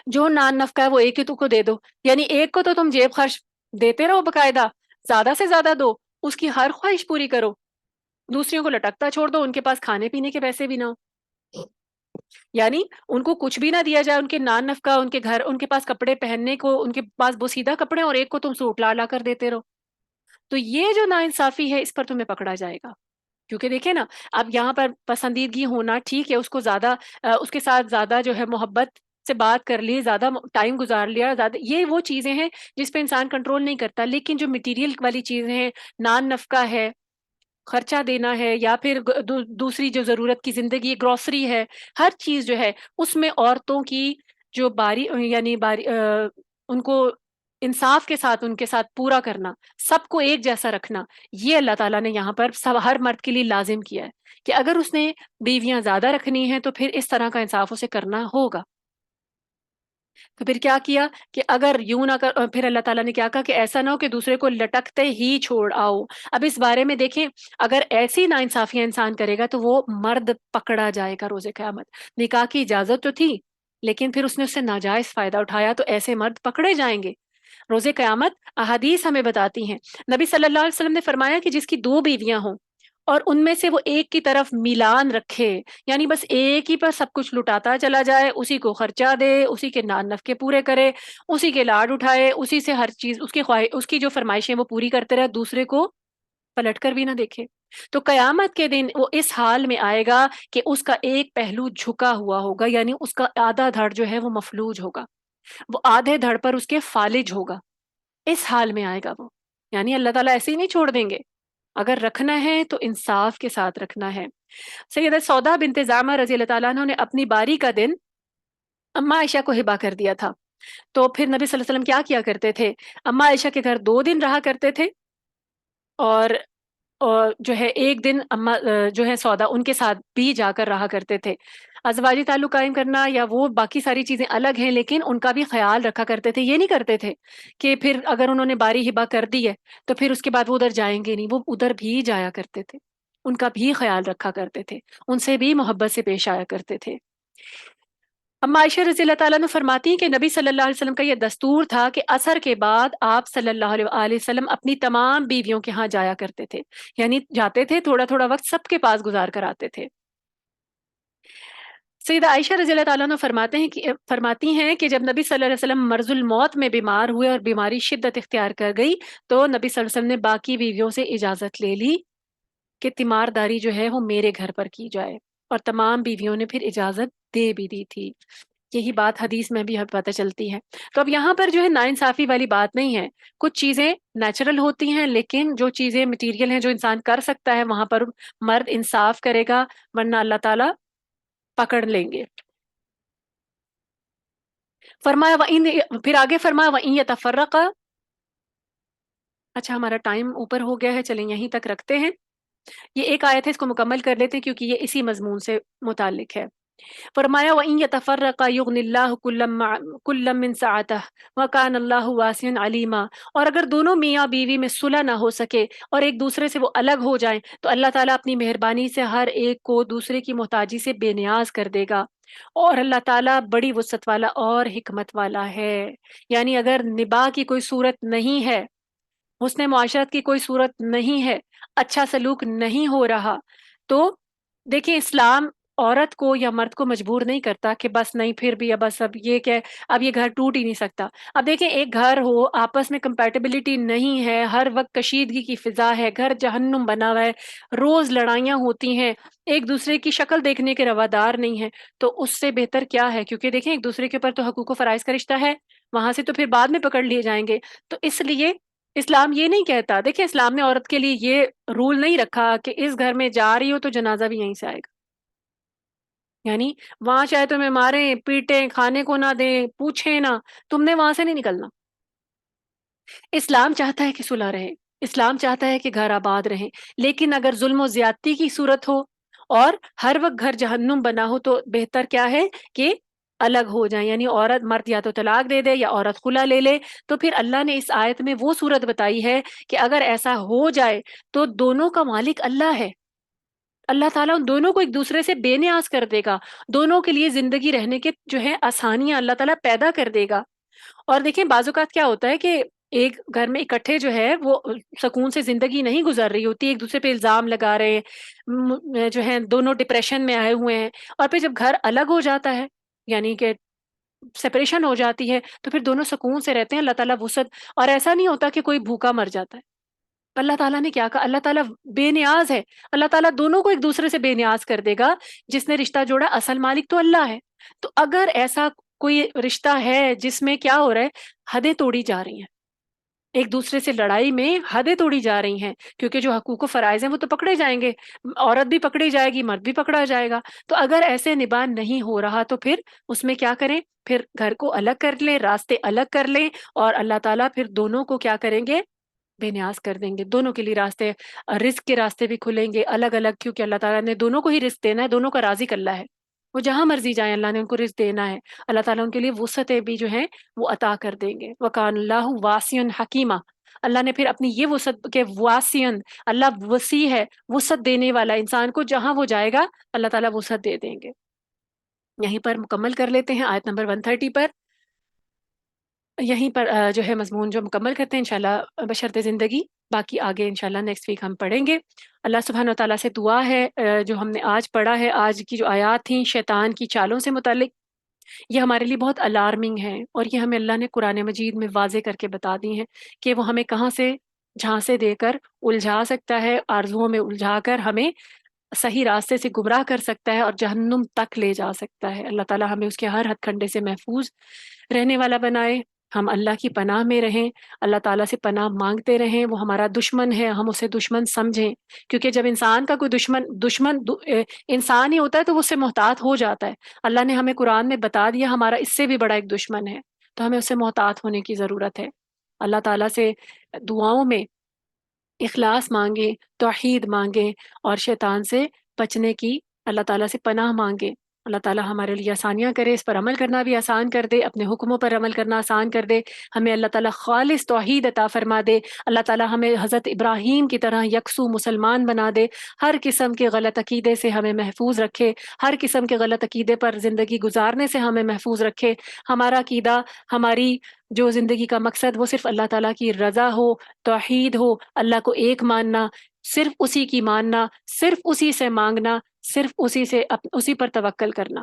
جو نان نفقہ ہے وہ ایک ہی تو کو دے دو، یعنی ایک کو تو تم جیب خرچ دیتے رہو باقاعدہ، زیادہ سے زیادہ دو، اس کی ہر خواہش پوری کرو، دوسریوں کو لٹکتا چھوڑ دو، ان کے پاس کھانے پینے کے پیسے بھی نہ ہو، یعنی ان کو کچھ بھی نہ دیا جائے، ان کے نان نفقہ، ان کے گھر، ان کے پاس کپڑے پہننے کو، ان کے پاس بوسیدہ کپڑے، اور ایک کو تم سوٹ لا لا کر دیتے رہو. تو یہ جو ناانصافی ہے اس پر تمہیں پکڑا جائے گا. کیونکہ دیکھیں نا اب یہاں پر پسندیدگی ہونا ٹھیک ہے، اس کو زیادہ اس کے ساتھ زیادہ جو ہے محبت سے بات کر لی، زیادہ ٹائم گزار لیا، زیادہ یہ وہ چیزیں ہیں جس پہ انسان کنٹرول نہیں کرتا. لیکن جو مٹیریل والی چیزیں ہیں، نان نفقہ ہے، خرچہ دینا ہے، یا پھر دوسری جو ضرورت کی زندگی گروسری ہے، ہر چیز جو ہے اس میں عورتوں کی جو باری یعنی باری ان کو انصاف کے ساتھ ان کے ساتھ پورا کرنا، سب کو ایک جیسا رکھنا، یہ اللہ تعالیٰ نے یہاں پر ہر مرد کے لیے لازم کیا ہے کہ اگر اس نے بیویاں زیادہ رکھنی ہیں تو پھر اس طرح کا انصاف اسے کرنا ہوگا. تو پھر کیا کیا کہ اگر یوں نہ کر، پھر اللہ تعالیٰ نے کیا کہا کہ ایسا نہ ہو کہ دوسرے کو لٹکتے ہی چھوڑ آؤ. اب اس بارے میں دیکھیں اگر ایسی ناانصافیاں انسان کرے گا تو وہ مرد پکڑا جائے گا روز قیامت. نکاح کی اجازت تو تھی لیکن پھر اس سے ناجائز فائدہ اٹھایا تو ایسے مرد پکڑے جائیں گے روز قیامت. احادیث ہمیں بتاتی ہیں، نبی صلی اللہ علیہ وسلم نے فرمایا کہ جس کی 2 بیویاں ہوں اور ان میں سے وہ ایک کی طرف میلان رکھے، یعنی بس ایک ہی پر سب کچھ لٹاتا چلا جائے، اسی کو خرچہ دے، اسی کے نان نفقے پورے کرے، اسی کے لاڈ اٹھائے، اسی سے ہر چیز اس کی اس کی جو فرمائشیں وہ پوری کرتے رہے، دوسرے کو پلٹ کر بھی نہ دیکھے، تو قیامت کے دن وہ اس حال میں آئے گا کہ اس کا ایک پہلو جھکا ہوا ہوگا، یعنی اس کا آدھا دھڑ جو ہے وہ مفلوج ہوگا، وہ آدھے دھڑ پر اس کے فالج ہوگا. اس حال میں آئے گا وہ، یعنی اللہ تعالیٰ ایسے ہی نہیں چھوڑ دیں گے. اگر رکھنا ہے تو انصاف کے ساتھ رکھنا ہے۔ سیدہ سودا بنت زامہ رضی اللہ تعالیٰ عنہ نے اپنی باری کا دن اما عائشہ کو ہبا کر دیا تھا، تو پھر نبی صلی اللہ علیہ وسلم کیا کرتے تھے؟ اما عائشہ کے گھر 2 دن رہا کرتے تھے، اور جو ہے ایک دن اما جو ہے سودا ان کے ساتھ بھی جا کر رہا کرتے تھے۔ ازواجی تعلق قائم کرنا یا وہ باقی ساری چیزیں الگ ہیں، لیکن ان کا بھی خیال رکھا کرتے تھے۔ یہ نہیں کرتے تھے کہ پھر اگر انہوں نے باری ہبا کر دی ہے تو پھر اس کے بعد وہ ادھر جائیں گے نہیں، وہ ادھر بھی جایا کرتے تھے، ان کا بھی خیال رکھا کرتے تھے، ان سے بھی محبت سے پیش آیا کرتے تھے۔ اما عائشہ رضی اللہ تعالیٰ نے فرماتی ہیں کہ نبی صلی اللہ علیہ وسلم کا یہ دستور تھا کہ عصر کے بعد آپ صلی اللہ علیہ وسلم اپنی تمام بیویوں کے ہاں جایا کرتے تھے، یعنی جاتے تھے، تھوڑا تھوڑا وقت سب کے پاس گزار کر آتے تھے۔ سیدہ عائشہ رضی اللہ تعالیٰ عنہ فرماتی ہیں کہ جب نبی صلی اللہ علیہ وسلم مرض الموت میں بیمار ہوئے اور بیماری شدت اختیار کر گئی، تو نبی صلی اللہ علیہ وسلم نے باقی بیویوں سے اجازت لے لی کہ تیمارداری جو ہے وہ میرے گھر پر کی جائے، اور تمام بیویوں نے پھر اجازت دے بھی دی تھی۔ یہی بات حدیث میں بھی ہمیں پتہ چلتی ہے۔ تو اب یہاں پر جو ہے ناانصافی والی بات نہیں ہے، کچھ چیزیں نیچرل ہوتی ہیں، لیکن جو چیزیں مٹیریل ہیں جو انسان کر سکتا ہے وہاں پر مرد انصاف کرے گا، ورنہ اللہ تعالیٰ پکڑ لیں گے۔ فرمایا پھر آگے فرمایا وَإِن يَتَفَرَّقَا۔ اچھا ہمارا ٹائم اوپر ہو گیا ہے، چلیں یہیں تک رکھتے ہیں۔ یہ ایک آیت ہے، اس کو مکمل کر لیتے ہیں کیونکہ یہ اسی مضمون سے متعلق ہے۔ فرمایا وَإِن يَتَفَرَّقَا يُغْنِ اللَّهُ كُلًّا مِّن سَعَتِهِ وَكَانَ اللَّهُ وَاسِعًا عَلِيمًا۔ اور اگر دونوں میاں بیوی میں صلح نہ ہو سکے اور ایک دوسرے سے وہ الگ ہو جائیں تو اللہ تعالیٰ اپنی مہربانی سے ہر ایک کو دوسرے کی محتاجی سے بے نیاز کر دے گا، اور اللہ تعالیٰ بڑی وسعت والا اور حکمت والا ہے۔ یعنی اگر نباہ کی کوئی صورت نہیں ہے، حسن معاشرت کی کوئی صورت نہیں ہے، اچھا سلوک نہیں ہو رہا، تو دیکھیں اسلام عورت کو یا مرد کو مجبور نہیں کرتا کہ بس نہیں پھر بھی اب یہ کہ اب یہ گھر ٹوٹ ہی نہیں سکتا۔ اب دیکھیں ایک گھر ہو، آپس میں کمپیٹیبلٹی نہیں ہے، ہر وقت کشیدگی کی فضا ہے، گھر جہنم بنا ہوا ہے، روز لڑائیاں ہوتی ہیں، ایک دوسرے کی شکل دیکھنے کے روادار نہیں ہے، تو اس سے بہتر کیا ہے؟ کیونکہ دیکھیں ایک دوسرے کے اوپر تو حقوق و فرائض کا رشتہ ہے، وہاں سے تو پھر بعد میں پکڑ لیے جائیں گے۔ تو اس لیے اسلام یہ نہیں کہتا، دیکھیں اسلام نے عورت کے لیے یہ رول نہیں رکھا کہ اس گھر میں جا رہی ہو تو جنازہ بھی یہیں سے آئے گا، یعنی وہاں چاہے تمہیں ماریں پیٹیں، کھانے کو نہ دیں، پوچھیں نہ، تم نے وہاں سے نہیں نکلنا۔ اسلام چاہتا ہے کہ صلح رہے، اسلام چاہتا ہے کہ گھر آباد رہیں، لیکن اگر ظلم و زیادتی کی صورت ہو اور ہر وقت گھر جہنم بنا ہو تو بہتر کیا ہے کہ الگ ہو جائیں، یعنی عورت مرد یا تو طلاق دے دے یا عورت خلا لے لے۔ تو پھر اللہ نے اس آیت میں وہ صورت بتائی ہے کہ اگر ایسا ہو جائے تو دونوں کا مالک اللہ ہے، اللہ تعالیٰ ان دونوں کو ایک دوسرے سے بے نیاز کر دے گا، دونوں کے لیے زندگی رہنے کے جو ہے آسانیاں اللہ تعالیٰ پیدا کر دے گا۔ اور دیکھیں بعض اوقات کیا ہوتا ہے کہ ایک گھر میں اکٹھے جو ہے وہ سکون سے زندگی نہیں گزر رہی ہوتی، ایک دوسرے پہ الزام لگا رہے ہیں، جو ہے دونوں ڈپریشن میں آئے ہوئے ہیں، اور پھر جب گھر الگ ہو جاتا ہے، یعنی کہ سپریشن ہو جاتی ہے، تو پھر دونوں سکون سے رہتے ہیں، اللہ تعالیٰ وسعت، اور ایسا نہیں ہوتا کہ کوئی بھوکا مر جاتا ہے۔ اللہ تعالیٰ نے کیا کہا؟ اللہ تعالیٰ بے نیاز ہے، اللہ تعالیٰ دونوں کو ایک دوسرے سے بے نیاز کر دے گا، جس نے رشتہ جوڑا اصل مالک تو اللہ ہے۔ تو اگر ایسا کوئی رشتہ ہے جس میں کیا ہو رہا ہے، حدیں توڑی جا رہی ہیں، ایک دوسرے سے لڑائی میں حدیں توڑی جا رہی ہیں، کیونکہ جو حقوق و فرائض ہیں وہ تو پکڑے جائیں گے، عورت بھی پکڑی جائے گی، مرد بھی پکڑا جائے گا۔ تو اگر ایسے نباہ نہیں ہو رہا تو پھر اس میں کیا کریں؟ پھر گھر کو الگ کر لیں، راستے الگ کر لیں، اور اللہ تعالیٰ پھر دونوں کو کیا کریں گے؟ بے نیاز کر دیں گے، دونوں کے لیے راستے، رزق کے راستے بھی کھلیں گے الگ الگ، کیونکہ اللہ تعالیٰ نے دونوں کو ہی رزق دینا ہے، دونوں کا رازق اللہ ہے، وہ جہاں مرضی جائیں اللہ نے ان کو رزق دینا ہے، اللہ تعالیٰ ان کے لیے وسعتیں بھی جو ہیں وہ عطا کر دیں گے۔ وَكَانَ اللَّهُ وَاسِعًا حَكِيمًا۔ اللہ نے پھر اپنی یہ وسعت کے واسعاً، اللہ وسیع ہے، وسعت دینے والا، انسان کو جہاں وہ جائے گا اللہ تعالیٰ وسعت دے دیں گے۔ یہیں پر مکمل کر لیتے ہیں آیت نمبر 130 پر، یہیں پر جو ہے مضمون جو مکمل کرتے ہیں انشاءاللہ بشرط زندگی، باقی آگے انشاءاللہ نیکسٹ ویک ہم پڑھیں گے۔ اللہ سبحانہ و تعالیٰ سے دعا ہے جو ہم نے آج پڑھا ہے، آج کی جو آیات تھیں شیطان کی چالوں سے متعلق، یہ ہمارے لیے بہت الارمنگ ہے، اور یہ ہمیں اللہ نے قرآن مجید میں واضح کر کے بتا دی ہیں کہ وہ ہمیں کہاں سے جھانسے دے کر الجھا سکتا ہے، آرزوؤں میں الجھا کر ہمیں صحیح راستے سے گمراہ کر سکتا ہے اور جہنم تک لے جا سکتا ہے۔ اللہ تعالیٰ ہمیں اس کے ہر ہتھ کنڈے سے محفوظ رہنے والا بنائے۔ ہم اللہ کی پناہ میں رہیں، اللہ تعالیٰ سے پناہ مانگتے رہیں، وہ ہمارا دشمن ہے ہم اسے دشمن سمجھیں، کیونکہ جب انسان کا کوئی انسان ہی ہوتا ہے تو وہ اس سے محتاط ہو جاتا ہے۔ اللہ نے ہمیں قرآن میں بتا دیا ہمارا اس سے بھی بڑا ایک دشمن ہے، تو ہمیں اس سے محتاط ہونے کی ضرورت ہے۔ اللہ تعالیٰ سے دعاؤں میں اخلاص مانگیں، توحید مانگیں، اور شیطان سے بچنے کی اللہ تعالیٰ سے پناہ مانگیں۔ اللہ تعالیٰ ہمارے لیے آسانیاں کرے، اس پر عمل کرنا بھی آسان کر دے، اپنے حکموں پر عمل کرنا آسان کر دے، ہمیں اللہ تعالیٰ خالص توحید عطا فرما دے، اللہ تعالیٰ ہمیں حضرت ابراہیم کی طرح یکسو مسلمان بنا دے، ہر قسم کے غلط عقیدے سے ہمیں محفوظ رکھے، ہر قسم کے غلط عقیدے پر زندگی گزارنے سے ہمیں محفوظ رکھے۔ ہمارا عقیدہ، ہماری جو زندگی کا مقصد، وہ صرف اللہ تعالیٰ کی رضا ہو، توحید ہو، اللہ کو ایک ماننا، صرف اسی کی ماننا، صرف اسی سے مانگنا، صرف اسی پر توکل کرنا۔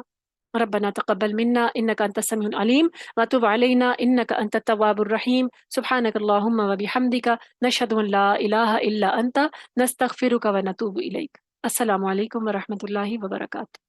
ربنا تقبل منا انك انت السميع العليم وتب علينا انك انت التواب الرحيم سبحانك اللهم وبحمدك نشهد ان لا اله الا انت نستغفرك ونتوب اليك۔ السلام علیکم ورحمۃ اللہ وبرکاتہ۔